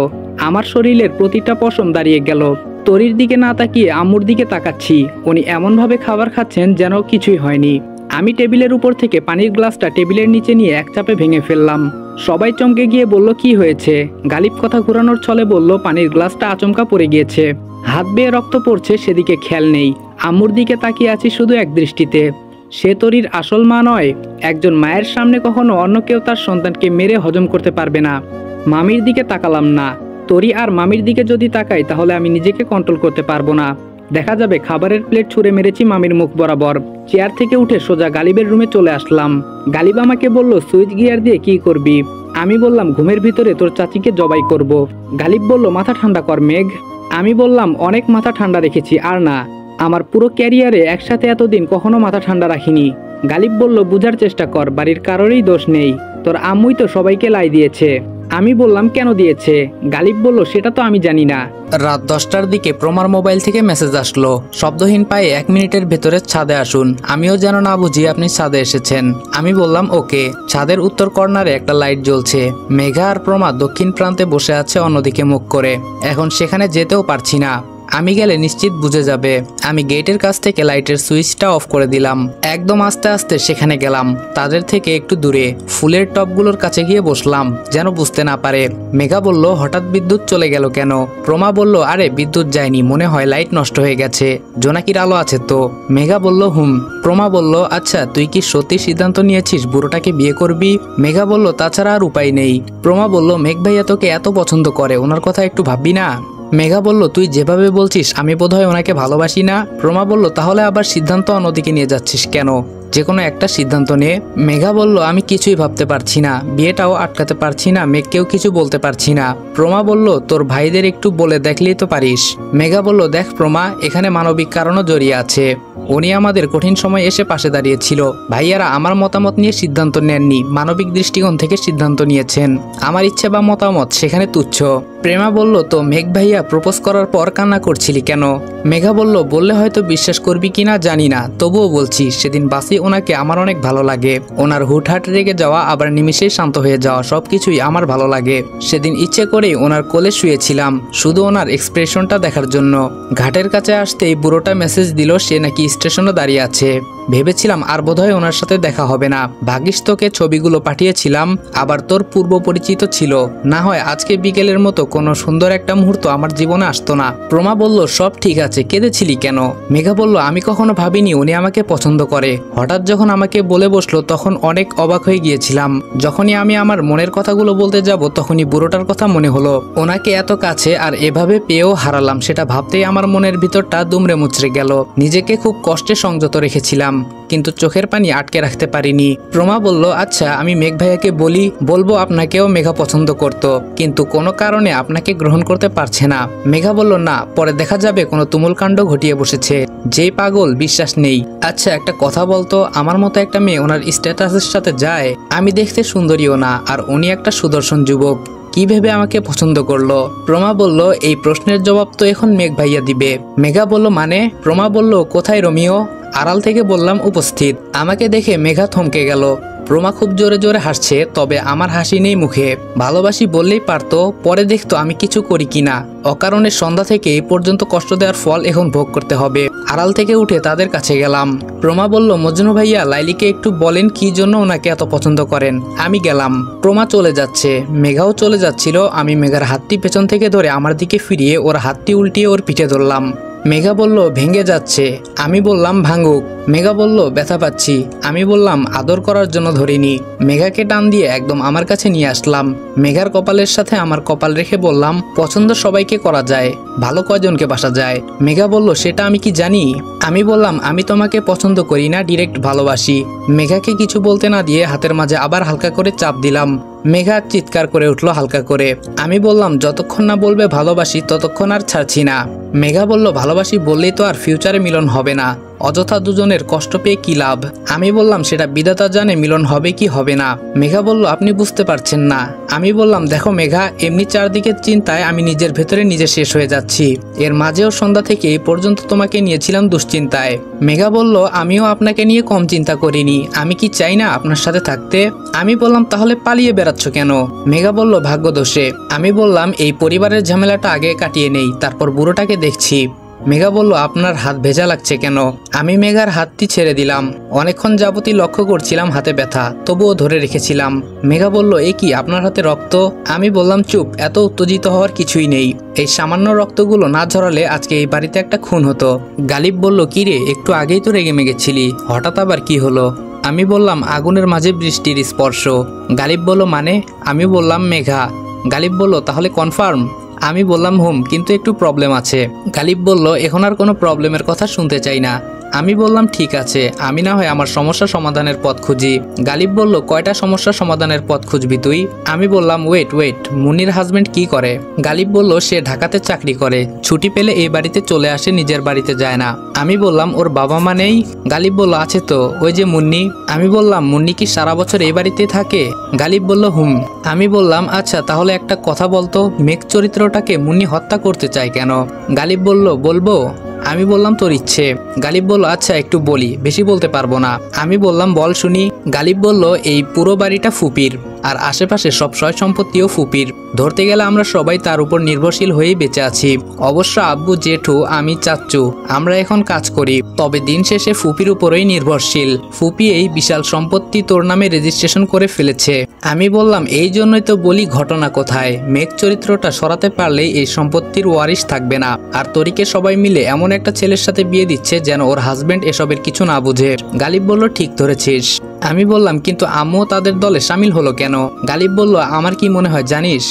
আমার শরীরের প্রতিটা পশম দাঁড়িয়ে গেল। তরির দিকে না তাকিয়ে আম্মুর দিকে তাকাচ্ছি। উনি এমনভাবে খাবার খাচ্ছেন যেন কিছুই হয়নি। আমি টেবিলের উপর থেকে পানির গ্লাসটা টেবিলের নিচে নিয়ে এক চাপে ভেঙে ফেললাম। সবাই চমকে গিয়ে বলল, কি হয়েছে? গালিব কথা ঘোরানোর ছলে বলল, পানির গ্লাসটা আচমকা পড়ে গিয়েছে, হাত বেয়ে রক্ত পড়ছে, সেদিকে খেয়াল নেই। আম্মুর দিকে তাকিয়ে আছি শুধু এক দৃষ্টিতে। সে তরির আসল মা নয়। একজন মায়ের সামনে কখনো অন্য কেউ তার সন্তানকে মেরে হজম করতে পারবে না। মামির দিকে তাকালাম না। তরি আর মামির দিকে যদি তাকাই তাহলে আমি নিজেকে কন্ট্রোল করতে পারবো না। দেখা যাবে খাবারের প্লেট ছুঁড়ে মেরেছি মামির মুখ বরাবর। চেয়ার থেকে উঠে সোজা গালিবের রুমে চলে আসলাম। গালিব আমাকে বলল, সুইচ গিয়ার দিয়ে কি করবি? আমি বললাম, ঘুমের ভিতরে তোর চাচিকে জবাই করব। গালিব বলল, মাথা ঠান্ডা কর মেঘ। আমি বললাম, অনেক মাথা ঠান্ডা রেখেছি, আর না। আমার পুরো ক্যারিয়ারে একসাথে এতদিন কখনো মাথা ঠান্ডা রাখিনি। গালিব বলল, বুঝার চেষ্টা কর, বাড়ির কারোরই দোষ নেই, তোর আম্মুই তো সবাইকে লাই দিয়েছে। আমি বললাম, কেন দিয়েছে? গালিব বলল, সেটা তো আমি জানি না। রাত 10টার দিকে প্রমার মোবাইল থেকে মেসেজ আসলো, শব্দহীন পায়ে 1 মিনিটের ভেতরে ছাদে আসুন। আমিও যেন না বুঝি আপনি ছাদে এসেছেন। আমি বললাম, ওকে। ছাদের উত্তর কর্নারে একটা লাইট জ্বলছে। মেঘা আর প্রমা দক্ষিণ প্রান্তে বসে আছে অন্যদিকে মুখ করে। এখন সেখানে যেতেও পারছি না। আমি গেলে নিশ্চিত বুঝে যাবে। আমি গেটের কাছ থেকে লাইটের সুইচটা অফ করে দিলাম। একদম আস্তে আস্তে সেখানে গেলাম, তাদের থেকে একটু দূরে। ফুলের টবগুলোর কাছে গিয়ে বসলাম যেন বুঝতে না পারে। মেঘা বলল, হঠাৎ বিদ্যুৎ চলে গেল কেন? প্রমা বলল, আরে বিদ্যুৎ যায়নি, মনে হয় লাইট নষ্ট হয়ে গেছে, জোনাকির আলো আছে তো। মেঘা বলল, প্রমা বলল, আচ্ছা তুই কি সত্যি সিদ্ধান্ত নিয়েছিস বুড়োটাকে বিয়ে করবি? মেঘা বলল, তাছাড়া আর উপায় নেই। প্রমা বলল, মেঘ ভাইয়া তোকে এত পছন্দ করে, ওনার কথা একটু ভাববি না? মেঘা বলল, তুই যেভাবে বলছিস আমি বোধহয় ওনাকে ভালোবাসি না। প্রমা বলল, তাহলে আবার সিদ্ধান্ত অন্যদিকে নিয়ে যাচ্ছিস কেন? যে কোনো একটা সিদ্ধান্ত নে। মেঘা বলল, আমি কিছুই ভাবতে পারছি না, বিয়েটাও আটকাতে পারছি না, মেঘকেও কিছু বলতে পারছি না। প্রমা বলল, তোর ভাইদের একটু বলে দেখলেই তো পারিস। মেঘা বলল, দেখ প্রমা, এখানে মানবিক কারণও জড়িয়ে আছে। উনি আমাদের কঠিন সময় এসে পাশে দাঁড়িয়েছিল। ভাইয়ারা আমার মতামত নিয়ে সিদ্ধান্ত নেননি, মানবিক দৃষ্টিকোণ থেকে সিদ্ধান্ত নিয়েছেন। আমার ইচ্ছে বা মতামত সেখানে তুচ্ছ। প্রেমা বলল, তো মেঘ ভাইয়া প্রপোজ করার পর কান্না করছিলি কেন? মেঘা বলল, বললে হয়তো বিশ্বাস করবি কিনা জানি না, তবুও বলছি, সেদিন বাসে ওনাকে আমার অনেক ভালো লাগে। ওনার হুটহাট রেগে যাওয়া আবার নিমিষেই শান্ত হয়ে যাওয়া সবকিছুই আমার ভালো লাগে। সেদিন ইচ্ছে করেই ওনার কোলে শুয়েছিলাম, শুধু ওনার এক্সপ্রেশনটা দেখার জন্য। ঘাটের কাছে আসতেই বুড়োটা মেসেজ দিল সে নাকি স্টেশনে দাঁড়িয়ে আছে। ভেবেছিলাম আর বোধহয় ওনার সাথে দেখা হবে না। ভাগ্যিস তোকে ছবিগুলো পাঠিয়েছিলাম, আবার তোর পূর্ব পরিচিত ছিল, না হয় আজকে বিকেলের মতো কোনো সুন্দর একটা মুহূর্ত আমার জীবনে আসতো না। প্রমা বলল, সব ঠিক আছে, কেঁদেছিলি কেন? মেঘা বলল, আমি কখনো ভাবিনি উনি আমাকে পছন্দ করে। হঠাৎ যখন আমাকে বলে বসলো তখন অনেক অবাক হয়ে গিয়েছিলাম। যখনই আমি আমার মনের কথাগুলো বলতে যাব তখনই বুড়োটার কথা মনে হলো। ওনাকে এত কাছে আর এভাবে পেয়েও হারালাম, সেটা ভাবতেই আমার মনের ভিতরটা দুমড়ে মুচড়ে গেল। নিজেকে খুব কষ্টে সংযত রেখেছিলাম, কিন্তু চোখের পানি আটকে রাখতে পারিনি। প্রমা বলল, আচ্ছা আমি মেঘ ভাইয়াকে বলবো আপনাকেও মেঘা পছন্দ করত, কিন্তু কোনো কারণে আপনাকে গ্রহণ করতে পারছে না। মেঘা বলল, না, পরে দেখা যাবে কোনো তুমুল কাণ্ড ঘটিয়ে বসেছে। যেই পাগল, বিশ্বাস নেই। আচ্ছা একটা কথা বলতো, আমার মতো একটা মেয়ে ওনার স্ট্যাটাসের সাথে যায়? আমি দেখতে সুন্দরীও না, আর উনি একটা সুদর্শন যুবক, কি ভেবে আমাকে পছন্দ করলো? প্রমা বলল, এই প্রশ্নের জবাব তো এখন মেঘ ভাইয়া দিবে। মেঘা বলল, মানে? প্রমা বলল, কোথায় রোমিও? আড়াল থেকে বললাম, উপস্থিত। আমাকে দেখে মেঘা থমকে গেল। প্রমা খুব জোরে জোরে হাসছে, তবে আমার হাসি নেই মুখে। ভালোবাসি বললেই পারতো, পরে দেখতো আমি কিছু করি কিনা। অকারণে সন্ধ্যা থেকে এই পর্যন্ত কষ্ট দেওয়ার ফল এখন ভোগ করতে হবে। আড়াল থেকে উঠে তাদের কাছে গেলাম। প্রমা বলল, মজনু ভাইয়া, লাইলিকে একটু বলেন কি জন্য ওনাকে এত পছন্দ করেন। আমি গেলাম। প্রমা চলে যাচ্ছে, মেঘাও চলে যাচ্ছিল। আমি মেঘার হাতটি পেছন থেকে ধরে আমার দিকে ফিরিয়ে ওর হাতটি উল্টিয়ে ওর পিঠে ধরলাম। মেঘা বলল, ভেঙে যাচ্ছে। আমি বললাম, ভাঙুক। মেঘা বলল, ব্যথা পাচ্ছি। আমি বললাম, আদর করার জন্য ধরিনি। মেঘাকে টান দিয়ে একদম আমার কাছে নিয়ে আসলাম। মেঘার কপালের সাথে আমার কপাল রেখে বললাম, পছন্দ সবাইকে করা যায়, ভালো কয়জনকে বাসা যায়? মেঘা বলল, সেটা আমি কি জানি? আমি বললাম, আমি তোমাকে পছন্দ করি না, ডিরেক্ট ভালোবাসি। মেঘাকে কিছু বলতে না দিয়ে হাতের মাঝে আবার হালকা করে চাপ দিলাম। মেঘা চিৎকার করে উঠলো হালকা করে। আমি বললাম, যতক্ষণ না বলবে ভালোবাসি ততক্ষণ আর ছাড়ছি না। মেঘা বলল, ভালোবাসি বললেই তো আর ফিউচারে মিলন হবে না, অযথা দুজনের কষ্ট পেয়ে কি লাভ? আমি বললাম, সেটা বিধাতা জানে মিলন হবে কি হবে না। মেঘা বলল, আপনি বুঝতে পারছেন না। আমি বললাম, দেখো মেঘা, এমনি চারদিকের চিন্তায় আমি নিজের ভেতরে নিজে শেষ হয়ে যাচ্ছি। এর মাঝেও সন্ধ্যা থেকে এই পর্যন্ত তোমাকে নিয়েছিলাম দুশ্চিন্তায়। মেঘা বলল, আমিও আপনাকে নিয়ে কম চিন্তা করিনি। আমি কি চাই না আপনার সাথে থাকতে? আমি বললাম, তাহলে পালিয়ে বেড়াচ্ছ কেন? মেঘা বলল, ভাগ্য দোষে। আমি বললাম, এই পরিবারের ঝামেলাটা আগে কাটিয়ে নেই, তারপর বুড়োটাকে দেখছি। মেঘা বলল, আপনার হাত ভেজা লাগছে কেন? আমি মেঘার হাতটি ছেড়ে দিলাম। অনেকক্ষণ যাবতই লক্ষ্য করছিলাম হাতে ব্যথা, তবুও ধরে রেখেছিলাম। মেঘা বলল, এ কি, আপনার হাতে রক্ত? আমি বললাম, চুপ, এত উত্তেজিত হওয়ার কিছুই নেই। এই সামান্য রক্তগুলো না ঝরালে আজকে এই বাড়িতে একটা খুন হতো। গালিব বলল, কি রে, একটু আগেই তো রেগে মেগেছিলি, হঠাৎ আবার কি হলো? আমি বললাম, আগুনের মাঝে বৃষ্টির স্পর্শ। গালিব বলল, মানে? আমি বললাম, মেঘা। গালিব বলল, তাহলে কনফার্ম? আমি বললাম, কিন্তু একটু প্রবলেম আছে। গালিব বলল, এখন আর কোনো প্রবলেমের কথা শুনতে চাই না। আমি বললাম, ঠিক আছে, আমি না হয় আমার সমস্যা সমাধানের পথ খুঁজি। গালিব বলল, কয়টা সমস্যা সমাধানের পথ খুঁজবি তুই? আমি বললাম, ওয়েট, মুন্নির হাজবেন্ড কি করে? গালিব বলল, সে ঢাকাতে চাকরি করে, ছুটি পেলে এই বাড়িতে চলে আসে, নিজের বাড়িতে যায় না। আমি বললাম, ওর বাবা মা নেই? গালিব বলল, আছে তো, ওই যে মুন্নি। আমি বললাম, মুন্নি কি সারা বছর এই বাড়িতে থাকে? গালিব বলল, হুম। আমি বললাম, আচ্ছা তাহলে একটা কথা বলতো, মেঘ চরিত্রটাকে মুন্নি হত্যা করতে চায় কেন? গালিব বলল, বলবো? আমি বললাম, তোর ইচ্ছে। গালিব বলল, আচ্ছা একটু বলি, বেশি বলতে পারবো না। আমি বললাম, বল শুনি। গালিব বলল, এই পুরো বাড়িটা ফুপির, আর আশেপাশে সব সয় সম্পত্তিও ফুপির। ধরতে গেলে আমরা সবাই তার উপর নির্ভরশীল হয়েই বেঁচে আছি। অবশ্য আব্বু, জেঠু, আমি, চাচ্চু, আমরা এখন কাজ করি, তবে দিন শেষে ফুপির উপরেই নির্ভরশীল। ফুপি এই বিশাল সম্পত্তি তোর নামে রেজিস্ট্রেশন করে ফেলেছে। আমি বললাম, এই জন্যই তো বলি, ঘটনা কোথায়? মেঘ চরিত্রটা সরাতে পারলেই এই সম্পত্তির ওয়ারিশ থাকবে না। আর তরিকে সবাই মিলে এমন একটা ছেলের সাথে বিয়ে দিচ্ছে যেন ওর হাজবেন্ড এসবের কিছু না বুঝে। গালিব বলল, ঠিক ধরেছিস। আমি বললাম, কিন্তু আম্মু তাদের দলে সামিল হলো কেন? গালিব বলল, আমার কি মনে হয় জানিস,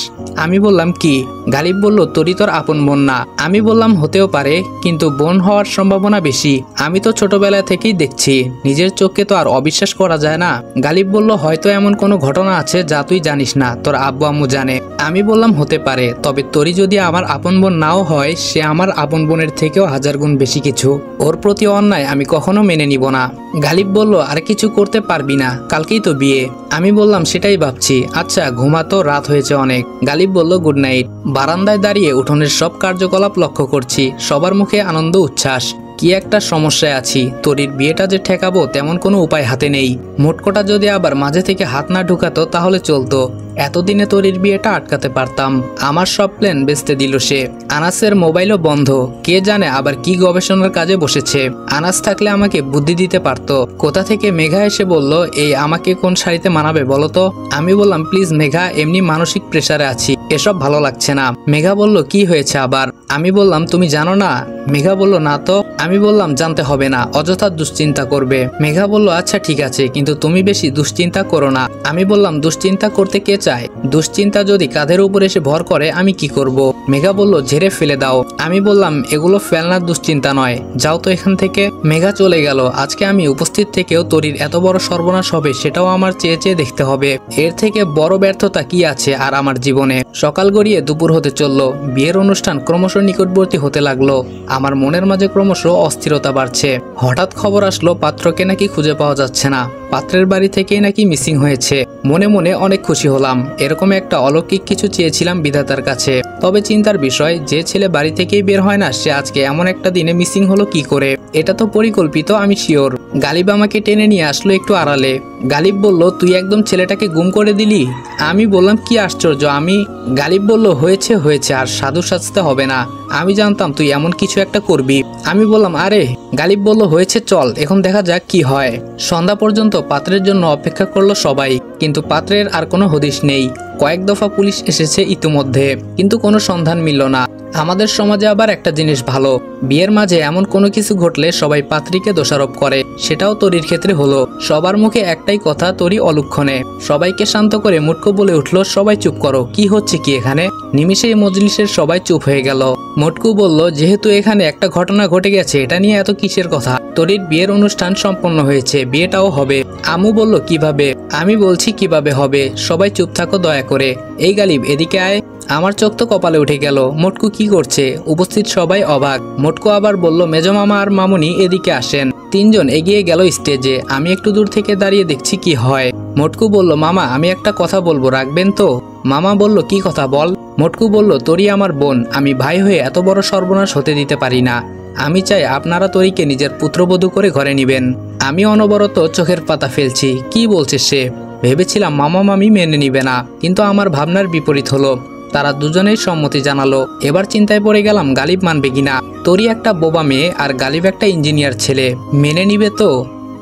আমি বললাম কি? গালিব বলল তরি তোর আপন বোন না। আমি বললাম হতেও পারে, কিন্তু বোন হওয়ার সম্ভাবনা বেশি। আমি তো ছোটবেলা থেকেই দেখছি, নিজের চোখকে তো আর অবিশ্বাস করা যায় না। গালিব বলল হয়তো এমন কোনো ঘটনা আছে যা তুই জানিস না, তোর আব্বু আম্মু জানে। আমি বললাম হতে পারে, তবে তরি যদি আমার আপন বোন নাও হয়, সে আমার আপন বোনের থেকেও 1000 গুণ বেশি কিছু। ওর প্রতি অন্যায় আমি কখনো মেনে নিব না। গালিব বলল আর কিছু করতে পারবি না, কালকেই তো বিয়ে। আমি বললাম সেটাই ভাবছি। আচ্ছা ঘুমাতো, রাত হয়েছে অনেক। গালিব বলল গুড নাইট। বারান্দায় দাঁড়িয়ে উঠোনের সব কার্যকলাপ লক্ষ্য করছি, সবার মুখে আনন্দ উচ্ছ্বাস। কি একটা সমস্যায় আছি, তরির বিয়েটা যে ঠেকাবো তেমন কোনো উপায় হাতে নেই। মোটকোটা যদি আবার মাঝে থেকে হাত না ঢুকাতো তাহলে চলতো। এতদিনে তরির বিয়েটা আটকাতে পারতাম। আমার সব প্ল্যান বেচতে দিল সে। আনাসের মোবাইলও বন্ধ, কে জানে আবার কি গবেষণার কাজে বসেছে। আনাস থাকলে আমাকে বুদ্ধি দিতে পারতো। কোথা থেকে মেঘা এসে বলল এই আমাকে কোন শাড়িতে মানাবে বলো তো। আমি বললাম প্লিজ মেঘা, এমনি মানসিক প্রেসারে আছি, এসব ভালো লাগছে না। মেঘা বলল কি হয়েছে আবার? আমি বললাম তুমি জানো না। মেঘা বলল না তো। আমি বললাম জানতে হবে না, অযথা দুশ্চিন্তা করবে। মেঘা বলল আচ্ছা ঠিক আছে, কিন্তু তুমি বেশি দুশ্চিন্তা করো না। আমি বললাম দুশ্চিন্তা করতে কে চায়? দুশ্চিন্তা যদি কাঁধের উপর এসে ভর করে আমি কি করব? মেঘা বলল ঝেড়ে ফেলে দাও। আমি বললাম এগুলো ফেলনার দুশ্চিন্তা নয়, যাও তো এখান থেকে। মেঘা চলে গেল। আজকে আমি উপস্থিত থেকেও তরির এত বড় সর্বনাশ হবে সেটাও আমার চেয়ে চেয়ে দেখতে হবে। এর থেকে বড় ব্যর্থতা কি আছে আর আমার জীবনে? সকাল গড়িয়ে দুপুর হতে চলল। বিয়ের অনুষ্ঠান ক্রমশ নিকটবর্তী হতে লাগলো। আমার মনের মাঝে ক্রমশ অস্থিরতা বাড়ছে। হঠাৎ খবর আসলো পাত্রকে নাকি খুঁজে পাওয়া যাচ্ছে না, পাত্রের বাড়ি থেকেই নাকি মিসিং হয়েছে। মনে মনে অনেক খুশি হলাম। এরকম একটা অলৌকিক কিছু চেয়েছিলাম বিধাতার কাছে। তবে চিন্তার বিষয়, যে ছেলে বাড়ি থেকেই বের হয় না সে আজকে এমন একটা দিনে মিসিং হলো কি করে? এটা তো পরিকল্পিত, আমি শিওর। গালিব আমাকে টেনে নিয়ে আসলো একটু আড়ালে। গালিব বলল তুই একদম ছেলেটাকে গুম করে দিলি। আমি বললাম কি আশ্চর্য আমি। গালিব বলল হয়েছে হয়েছে, আর সাধু সাজতে হবে না, আমি জানতাম তুই এমন কিছু একটা করবি। আমি বললাম আরে। গালিব বলল হয়েছে, চল এখন দেখা যাক কি হয়। সন্ধ্যা পর্যন্ত পাত্রের জন্য অপেক্ষা করলো সবাই, কিন্তু পাত্রের আর কোনো হদিশ নেই। কয়েক দফা পুলিশ এসেছে ইতিমধ্যে, কিন্তু কোনো সন্ধান মিলল না। আমাদের সমাজে আবার একটা জিনিস ভালো, বিয়ের মাঝে এমন কোনো কিছু ঘটলে সবাই পাত্রীকে দোষারোপ করে। সেটাও তরির ক্ষেত্রে হলো। সবার মুখে একটাই কথা, তরি অলুক্ষণে। সবাইকে শান্ত করে মুটকো বলে উঠল সবাই চুপ করো, কি হচ্ছে কি এখানে? নিমিষেই মজলিসের সবাই চুপ হয়ে গেল। মোটকু বলল যেহেতু এখানে একটা ঘটনা ঘটে গেছে, এটা নিয়ে এত কিসের কথা? তরির বিয়ের অনুষ্ঠান সম্পন্ন হয়েছে, বিয়েটাও হবে। আমু বলল কিভাবে? আমি বলছি কিভাবে হবে, সবাই চুপ থাকো দয়া করে। এই গালিব এদিকে আয়। আমার চোখ তো কপালে উঠে গেল। মোটকু কি করছে? উপস্থিত সবাই অবাক। মোটকু আবার বলল মেজো মামা আর মামুনি এদিকে আসেন। তিনজন এগিয়ে গেল স্টেজে। আমি একটু দূর থেকে দাঁড়িয়ে দেখছি কি হয়। মোটকু বলল মামা আমি একটা কথা বলবো, রাখবেন তো? মামা বলল কি কথা বল। মোটকু বলল তরি আমার বোন, আমি ভাই হয়ে এত বড় সর্বনাশ হতে দিতে পারি না। আমি চাই আপনারা তরিকে নিজের পুত্রবধূ করে ঘরে নিবেন। আমি অনবরত চোখের পাতা ফেলছি। কি বলছে সে? ভেবেছিলাম মামা মামি মেনে নিবে না, কিন্তু আমার ভাবনার বিপরীত হলো। তারা দুজনেই সম্মতি জানালো। এবার চিন্তায় পড়ে গেলাম গালিব মানবে কিনা। তরি একটা বোবা মেয়ে আর গালিব একটা ইঞ্জিনিয়ার ছেলে, মেনে নিবে তো?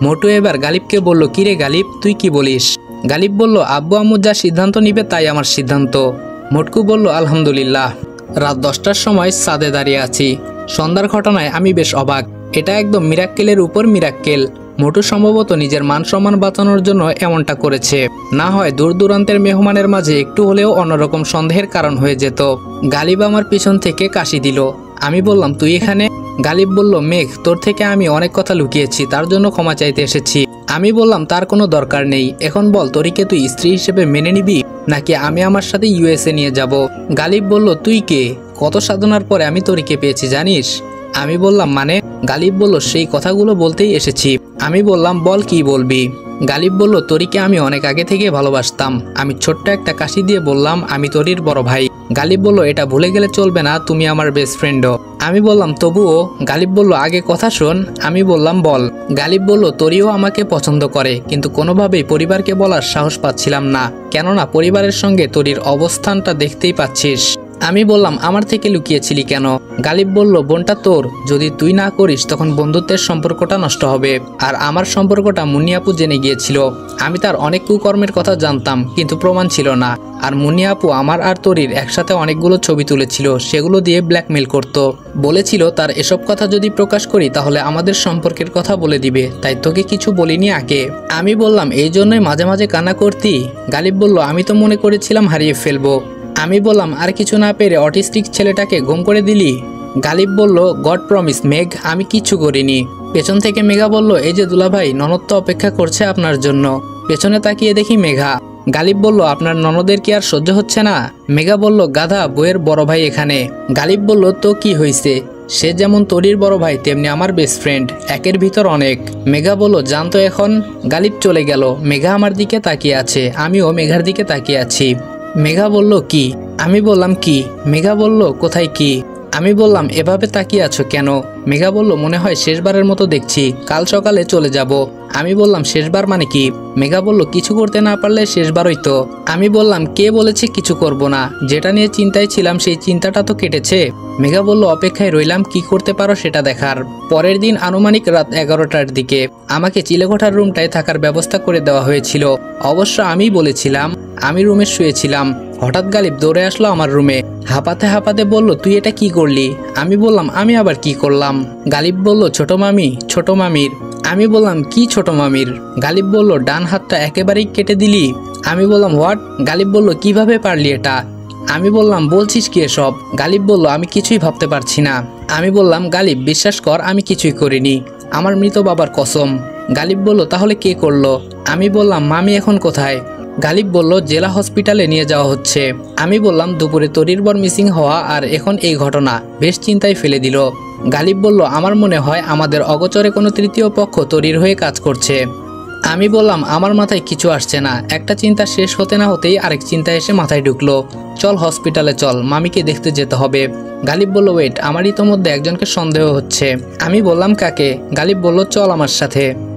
মোটু এবার গালিবকে বলল কিরে গালিব তুই কি বলিস? গালিব বলল আব্বু আম্মু যা সিদ্ধান্ত নিবে তাই আমার সিদ্ধান্ত। মোটকু বলল আলহামদুলিল্লাহ। রাত 10টার সময় ছাদে দাঁড়িয়ে আছি। সন্ধ্যার ঘটনায় আমি বেশ অবাক। এটা একদম মিরাক্কেলের উপর মিরাক্কেল। মোটু সম্ভবত নিজের মান সম্মান বাঁচানোর জন্য এমনটা করেছে, না হয় দূর দূরান্তের মেহমানের মাঝে একটু হলেও অন্যরকম সন্দেহের কারণ হয়ে যেত। গালিব আমার পিছন থেকে কাশি দিল। আমি বললাম তুই এখানে? গালিব বলল মেঘ, তোর থেকে আমি অনেক কথা লুকিয়েছি, তার জন্য ক্ষমা চাইতে এসেছি। আমি বললাম তার কোনো দরকার নেই। এখন বল তরিকে তুই স্ত্রী হিসেবে মেনে নিবি, নাকি আমি আমার সাথে ইউএসএ নিয়ে যাব? গালিব বলল তুই কে? কত সাধনার পরে আমি তরিকে পেয়েছি জানিস? আমি বললাম মানে? গালিব বলল সেই কথাগুলো বলতেই এসেছি। আমি বললাম বল কি বলবি? গালিব বলল তরিকে আমি অনেক আগে থেকে ভালোবাসতাম। আমি ছোট্ট একটা কাশি দিয়ে বললাম আমি তরির বড় ভাই। গালিব বলল এটা ভুলে গেলে চলবে না, তুমি আমার বেস্ট ফ্রেন্ডও। আমি বললাম তবুও। গালিব বলল আগে কথা শোন। আমি বললাম বল। গালিব বলল তরিও আমাকে পছন্দ করে, কিন্তু কোনোভাবেই পরিবারকে বলার সাহস পাচ্ছিলাম না, কেননা পরিবারের সঙ্গে তরির অবস্থানটা দেখতেই পাচ্ছিস। আমি বললাম আমার থেকে লুকিয়েছিলি কেন? গালিব বলল বোনটা তোর, যদি তুই না করিস তখন বন্ধুত্বের সম্পর্কটা নষ্ট হবে। আর আমার সম্পর্কটা মুন্নিয়াপু জেনে গিয়েছিল। আমি তার অনেক কুকর্মের কথা জানতাম, কিন্তু প্রমাণ ছিল না। আর মুন্নিয়াপু আমার আর তরির একসাথে অনেকগুলো ছবি তুলেছিল, সেগুলো দিয়ে ব্ল্যাকমেল করত। বলেছিল তার এসব কথা যদি প্রকাশ করি তাহলে আমাদের সম্পর্কের কথা বলে দিবে, তাই তোকে কিছু বলিনি আগে। আমি বললাম এই জন্যই মাঝে মাঝে কান্না করতি? গালিব বলল আমি তো মনে করেছিলাম হারিয়ে ফেলবো। আমি বললাম আর কিছু না পেরে অটিস্টিক ছেলেটাকে গুম করে দিলি। গালিব বলল গড প্রমিস মেঘ, আমি কিচ্ছু করিনি। পেছন থেকে মেঘা বলল এই যে দুলাভাই, ননদ তো অপেক্ষা করছে আপনার জন্য। পেছনে তাকিয়ে দেখি মেঘা। গালিব বলল আপনার ননদের কি আর সহ্য হচ্ছে না? মেঘা বলল গাধা, বইয়ের বড় ভাই এখানে। গালিব বলল তো কি হয়েছে, সে যেমন তোরির বড় ভাই তেমনি আমার বেস্ট ফ্রেন্ড, একের ভিতর অনেক। মেঘা বলল জানতো এখন। গালিব চলে গেল। মেঘা আমার দিকে তাকিয়ে আছে, আমিও মেঘার দিকে তাকিয়ে আছি। মেঘা বলল কি? আমি বললাম কি? মেঘা বলল কোথায় কি? আমি বললাম এভাবে তাকিয়ে আছো কেন? মেঘা বলল মনে হয় শেষবারের মতো দেখছি, কাল সকালে চলে যাব। আমি বললাম শেষবার মানে কি? মেঘা বলল কিছু করতে না পারলে শেষবারই তো। আমি বললাম কে বলেছে কিছু করব না, যেটা নিয়ে চিন্তায় ছিলাম সেই চিন্তাটা তো কেটেছে। মেঘা বলল অপেক্ষায় রইলাম কি করতে পারো সেটা দেখার। পরের দিন আনুমানিক রাত 11টার দিকে আমাকে চিলেকোঠার রুমটায় থাকার ব্যবস্থা করে দেওয়া হয়েছিল। অবশ্য আমিই বলেছিলাম। আমি রুমে শুয়েছিলাম। হঠাৎ গালিব দৌড়ে আসলো আমার রুমে। হাঁপাতে হাঁপাতে বলল তুই এটা কি করলি? আমি বললাম আমি আবার কি করলাম? গালিব বলল ছোট মামির। আমি বললাম কি ছোট মামির? গালিব বলল ডান হাতটা একেবারেই কেটে দিলি। আমি বললাম হোয়াট? গালিব বলল কিভাবে পারলি এটা? আমি বললাম বলছিস কি এসব? গালিব বলল আমি কিছুই ভাবতে পারছি না। আমি বললাম গালিব বিশ্বাস কর আমি কিছুই করিনি, আমার মৃত বাবার কসম। গালিব বলল তাহলে কে করলো? আমি বললাম মামি এখন কোথায়? গালিব বলল জেলা হসপিটালে নিয়ে যাওয়া হচ্ছে। আমি বললাম দুপুরে তরির বর মিসিং হওয়া আর এখন এই ঘটনা বেশ চিন্তায় ফেলে দিল। গালিব বলল আমার মনে হয় আমাদের অগোচরে কোনো তৃতীয় পক্ষ তরির হয়ে কাজ করছে। আমি বললাম আমার মাথায় কিছু আসছে না। একটা চিন্তা শেষ হতে না হতেই আরেক চিন্তা এসে মাথায় ঢুকলো। চল হসপিটালে চল, মামিকে দেখতে যেতে হবে। গালিব বলল ওয়েট, আমার ইতোমধ্যে একজনকে সন্দেহ হচ্ছে। আমি বললাম কাকে? গালিব বলল চল আমার সাথে।